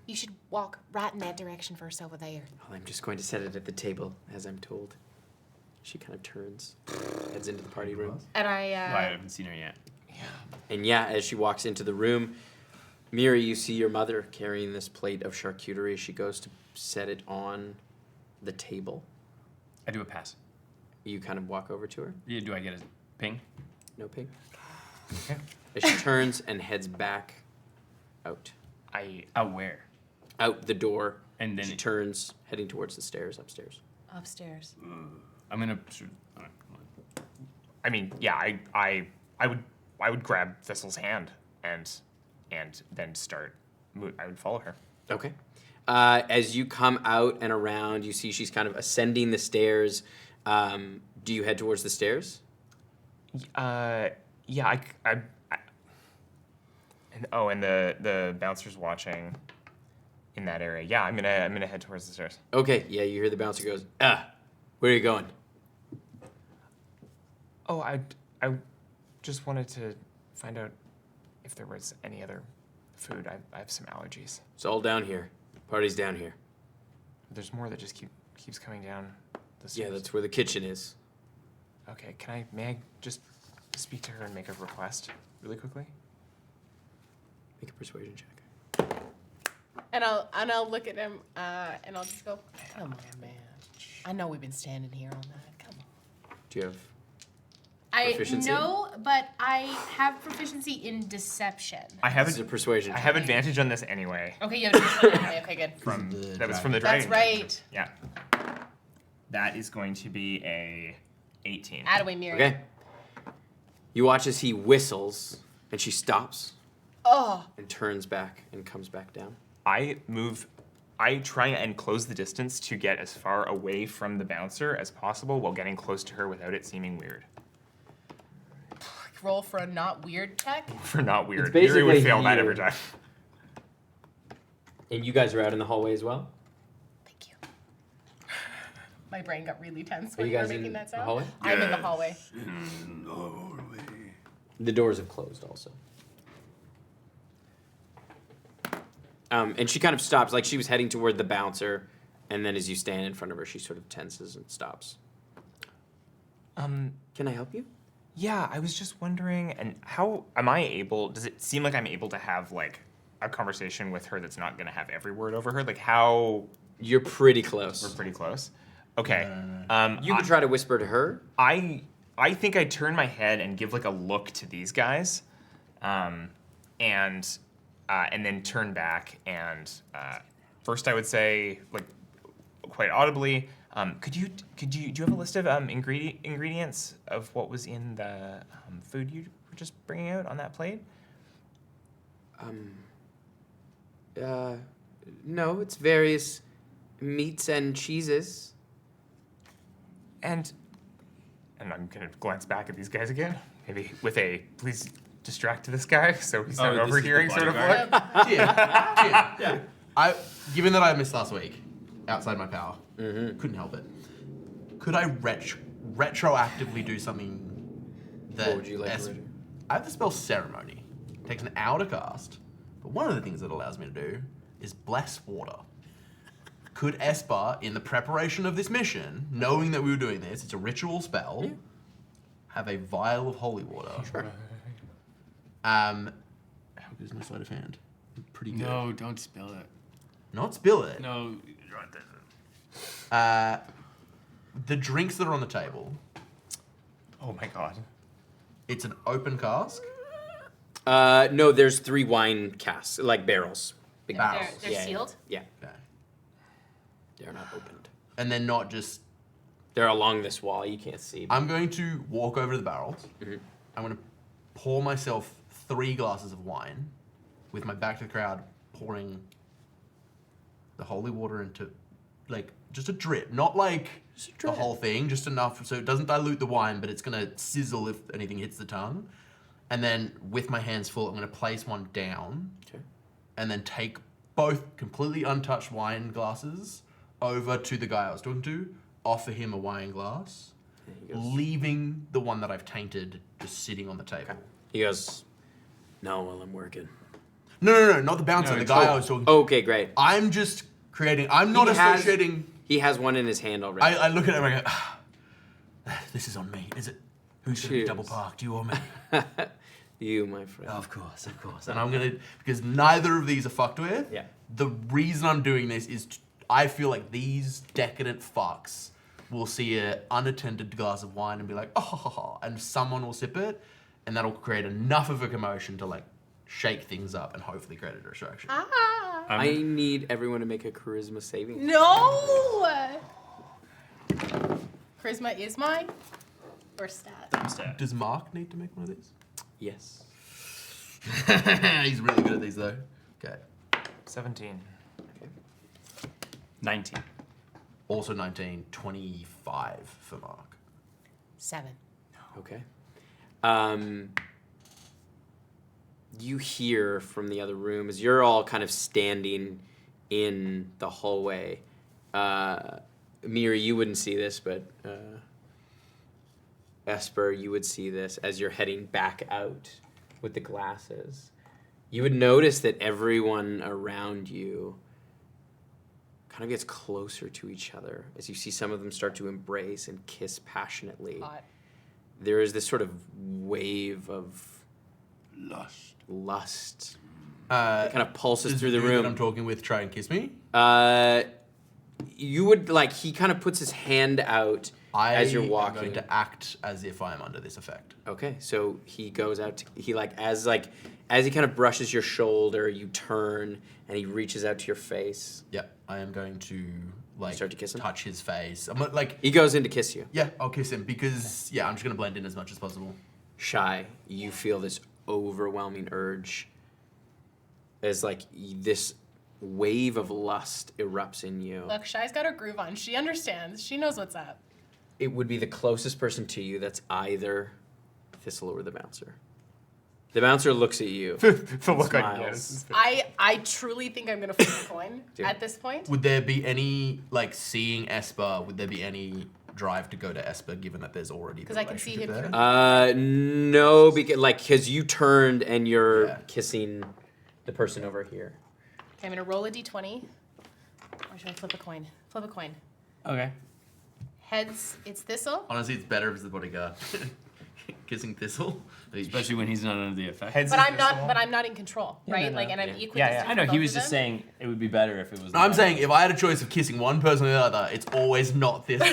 You should walk right in that direction first over there. Well, I'm just going to set it at the table, as I'm told. She kind of turns, heads into the party room. And I haven't seen her yet. And yeah, as she walks into the room, Miri, you see your mother carrying this plate of charcuterie. She goes to set it on the table. I do a pass. You kind of walk over to her. Yeah, do I get a ping? No ping. Okay. As she turns and heads back out. Out where? Out the door. And then she turns, heading towards the stairs upstairs. Upstairs. I'm gonna. I mean, yeah, I would grab Thistle's hand and then start. I would follow her. Okay. As you come out and around, you see she's kind of ascending the stairs. Do you head towards the stairs? Yeah, and the bouncer's watching in that area. Yeah, I'm gonna head towards the stairs. Okay, yeah, you hear the bouncer goes, where are you going? Oh, I just wanted to find out if there was any other food. I have some allergies. It's all down here. Party's down here. There's more that just keeps coming down the stairs. Yeah, that's where the kitchen is. Okay, may I just speak to her and make a request really quickly? Make a persuasion check. And I'll look at him and I'll just go, come on, man. I know we've been standing here all night. Come on. Do you have proficiency? No, but I have proficiency in deception. I have a persuasion. I have advantage on this anyway. Okay, you have advantage anyway. Okay, good. That was from the That's dragon. right. Yeah. That is going to be a 18. Attaway Miri. Okay. You watch as he whistles, and she stops. Oh. And turns back and comes back down. I try and close the distance to get as far away from the bouncer as possible while getting close to her without it seeming weird. Roll for a not weird check. For not weird. It's basically Yuri would fail that you. every time. And you guys are out in the hallway as well? Thank you. My brain got really tense Are when you you were guys making in that the sound. hallway? I'm in the hallway. In the hallway. The doors have closed also. And she kind of stops, like she was heading toward the bouncer, and then as you stand in front of her, she sort of tenses and stops. Can I help you? Yeah, I was just wondering, and how am I able, does it seem like I'm able to have like a conversation with her that's not gonna have every word over her? Like how? You're pretty close. We're pretty close. Okay. You can try to whisper to her. I think I turn my head and give like a look to these guys, and then turn back and first I would say like quite audibly, do you have a list of ingredients of what was in the food you were just bringing out on that plate? No, it's various meats and cheeses. And I'm gonna glance back at these guys again, maybe with a please distract this guy so he's not overhearing sort of look. Yeah. Given that I missed last week, outside my power, couldn't help it. Could I retroactively do something that? What would you like to do? I have the spell Ceremony. It takes an hour to cast, but one of the things it allows me to do is bless water. Could Esper, in the preparation of this mission, knowing that we were doing this, it's a ritual spell, have a vial of holy water? Sure. How good is my sleight of hand? Pretty good. No, don't spill it. Not spill it. No. The drinks that are on the table. Oh my god. It's an open cask. No, there's 3 wine casks, like barrels. Big Barrels. They're sealed? Yeah. Okay. They're not opened. And they're not just. They're along this wall. You can't see. I'm going to walk over to the barrels. I'm going to pour myself 3 glasses of wine with my back to the crowd, pouring the holy water into, like, just a drip. Not like the whole thing, just enough so it doesn't dilute the wine, but it's going to sizzle if anything hits the tongue. And then with my hands full, I'm going to place one down. Okay. And then take both completely untouched wine glasses over to the guy I was talking to, offer him a wine glass, leaving the one that I've tainted just sitting on the table. He goes, no, while I'm working. No, not the bouncer. The guy I was talking to. Okay, great. I'm just creating. I'm not associating. He has one in his hand already. I look at him and I go, this is on me. Is it? Who's going to be double parked? You or me? You, my friend. Of course. And I'm going to, because neither of these are fucked with. Yeah. The reason I'm doing this is I feel like these decadent fucks will see an unattended glass of wine and be like, oh, and someone will sip it, and that'll create enough of a commotion to like shake things up and hopefully create a distraction. I need everyone to make a charisma saving. No! Charisma is mine? Or stat? Does Mark need to make one of these? Yes. He's really good at these though. Okay. 17. 19. Also 19, 25 for Mark. 7. Okay. You hear from the other room as you're all kind of standing in the hallway. Miri, you wouldn't see this, but Esper, you would see this as you're heading back out with the glasses. You would notice that everyone around you kind of gets closer to each other as you see some of them start to embrace and kiss passionately. Hot. There is this sort of wave of lust. It kind of pulses through the dude room. that I'm talking with try and kiss me? You would like he kind of puts his hand out as you're walking. I'm going to act as if I am under this effect. Okay, so he goes out to, as he kind of brushes your shoulder, you turn and he reaches out to your face. Yeah, I am going to like start to kiss him? touch his face. I'm not, like He goes in to kiss you. yeah, I'll kiss him because I'm just gonna blend in as much as possible. Shy, you feel this overwhelming urge as like this wave of lust erupts in you. Look, Shy's got her groove on. She understands. She knows what's up. It would be the closest person to you that's either Thistle or the bouncer. The bouncer looks at you. The look on smiles. Jess. I truly think I'm gonna flip a coin at this point. Would there be any like seeing Esper? Would there be any drive to go to Esper given that there's already Because I can see him through. No, because you turned and you're kissing the person over here. Okay, I'm gonna roll a d20. Or should I flip a coin? Flip a coin. Okay. Heads, it's Thistle. Honestly, it's better if it's the bodyguard. Kissing Thistle. Especially when he's not under the effect. But I'm not in control, right? Like, and I'm equidistant. I know, from he both was of just them. saying it would be better if it was. I'm saying if I had a choice of kissing one person or the other, it's always not Thistle.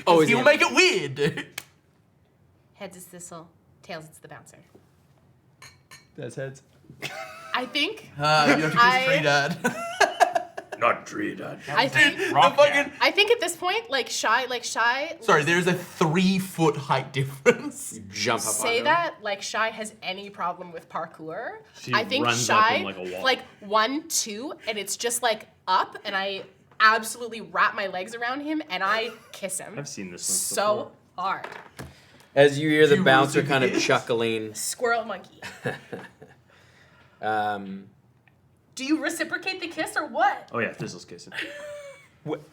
Oh, he'll make it weird. Heads is Thistle. Tails, it's the bouncer. That's heads. I think. You have to kiss Tree Dad. Not Tree Dad. I think. I think at this point, like Shy. Sorry, there's a 3-foot height difference. You jump up Say on that like Shy has any problem with parkour. She I think runs up Shy him like a wall. like 1, 2, and it's just like up, and I absolutely wrap my legs around him and I kiss him. I've seen this one so hard. As you hear the You bouncer will kind of kiss. chuckling. Squirrel monkey. Do you reciprocate the kiss or what? Oh yeah, Thistle's kissing.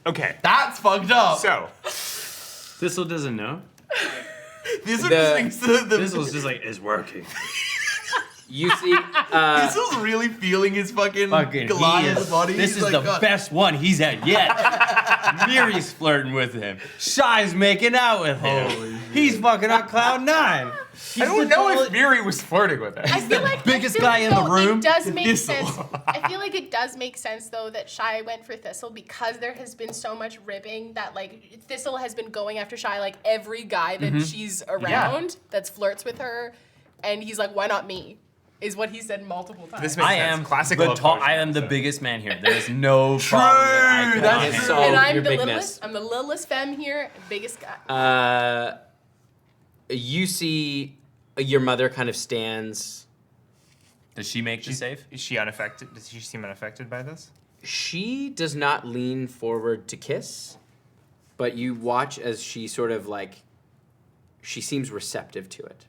Okay. That's fucked up. So, Thistle doesn't know. Thistle just thinks the Thistle's just like, it's working. You see, Thistle's really feeling his fucking Fucking Goliath's body. This He's is like, the God. best one he's had yet. Miri's flirting with him. Shy's making out with him. He's fucking on cloud 9. I don't know if Miri was flirting with it. I feel like biggest guy in the room. It does make Thistle. sense. I feel like it does make sense though that Shy went for Thistle because there has been so much ribbing that like Thistle has been going after Shy like every guy that she's around that flirts with her, and he's like, why not me? Is what he said multiple times. This makes I sense. am Classic the love tall. potion I am the episode. biggest man here. There is no problem that I cannot that's handle. so and I'm your the bigness. littlest. I'm the littlest femme here, biggest guy. You see your mother kind of stands. Does she make the save? Is she unaffected? Does she seem unaffected by this? She does not lean forward to kiss, but you watch as she sort of like, she seems receptive to it.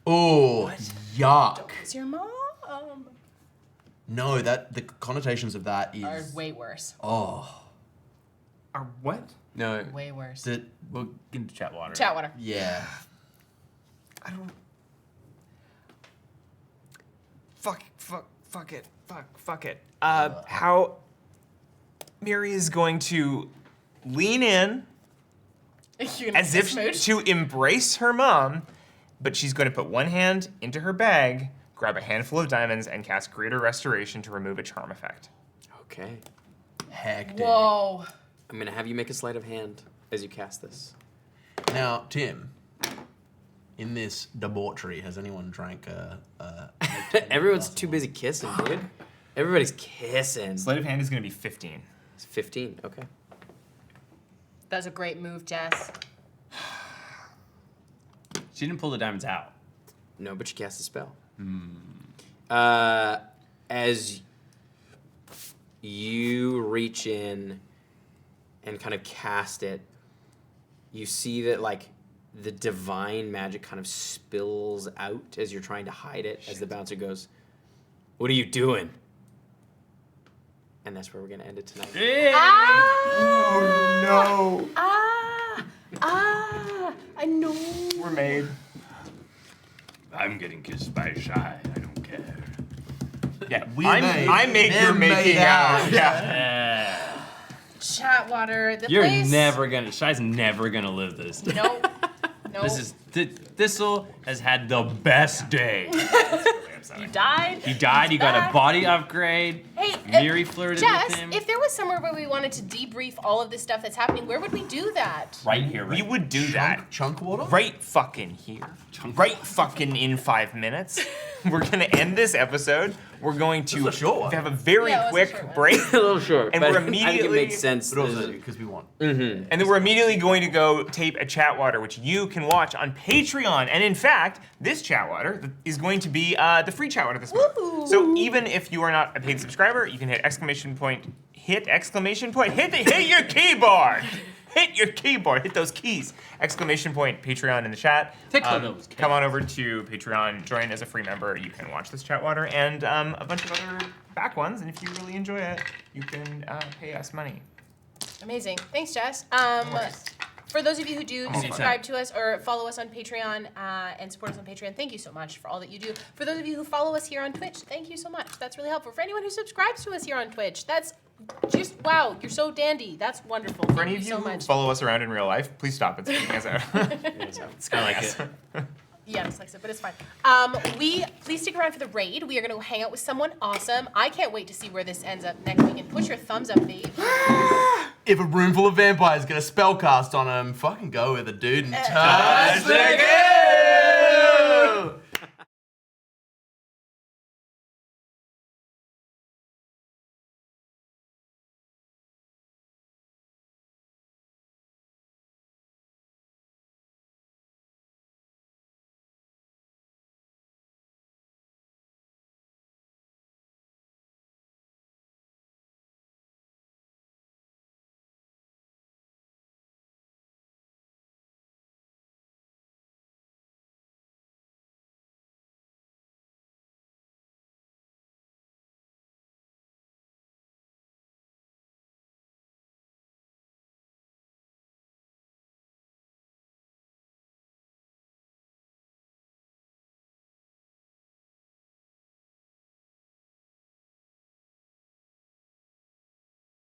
Oh, yuck. It's your mom. No, the connotations of that Are is way worse. oh. Or what? No. Way worse. We'll get into chat water. Chat water. Yeah. I don't. Fuck it. Fuck it. How Miri is going to lean in as if to embrace her mom, but she's going to put one hand into her bag, grab a handful of diamonds, and cast Greater Restoration to remove a charm effect. Okay. Hectic. Whoa. I'm gonna have you make a sleight of hand as you cast this. Now, Tim, in this debauchery, has anyone drank Everyone's too busy kissing, dude. Everybody's kissing. Sleight of hand is going to be 15. It's 15, okay. That's a great move, Jess. She didn't pull the diamonds out. No, but she cast a spell. Hmm. As you reach in and kind of cast it, you see that like the divine magic kind of spills out as you're trying to hide it. As the bouncer goes, "What are you doing?" And that's where we're gonna end it tonight. Oh no! I know. We're made. I'm getting kissed by Shy. I don't care. Yeah, I make your making out. Yeah. Chatwater, the You're place. never gonna. Shy's never gonna live this. Nope. Nope. This is Thistle has had the best day. You died. He died. He got a body upgrade. Hey, Miri flirted Jess, with him. if there was somewhere where we wanted to debrief all of this stuff that's happening, where would we do that? Right here. We would do that. Chunk water? Right fucking here. Right fucking in 5 minutes. We're gonna end this episode. We're going to have a very quick break. A little short, and but we're I think it immediately makes sense. But also because we want. Mm-hmm. And then we're immediately going to go tape a Chatwater, which you can watch on Patreon. And in fact, this Chatwater is going to be the free Chatwater this month. Woo! So even if you are not a paid subscriber, you can hit exclamation point, hit your keyboard. Hit your keyboard, hit those keys. Exclamation point, Patreon in the chat. Come on over to Patreon, join as a free member. You can watch this Chatwater and a bunch of other back ones. And if you really enjoy it, you can pay us money. Amazing. Thanks, Jess. For those of you who do subscribe to us or follow us on Patreon and support us on Patreon, thank you so much for all that you do. For those of you who follow us here on Twitch, thank you so much. That's really helpful. For anyone who subscribes to us here on Twitch, that's just, wow, you're so dandy. That's wonderful. For any of you who follow us around in real life, please stop and speak us out. It's kind of like it. Yeah, it's like it, but it's fine. Please stick around for the raid. We are going to hang out with someone awesome. I can't wait to see where this ends up next week. And put your thumbs up, babe. If a room full of vampires get a spell cast on them, fucking go with it, dude, and touch the game!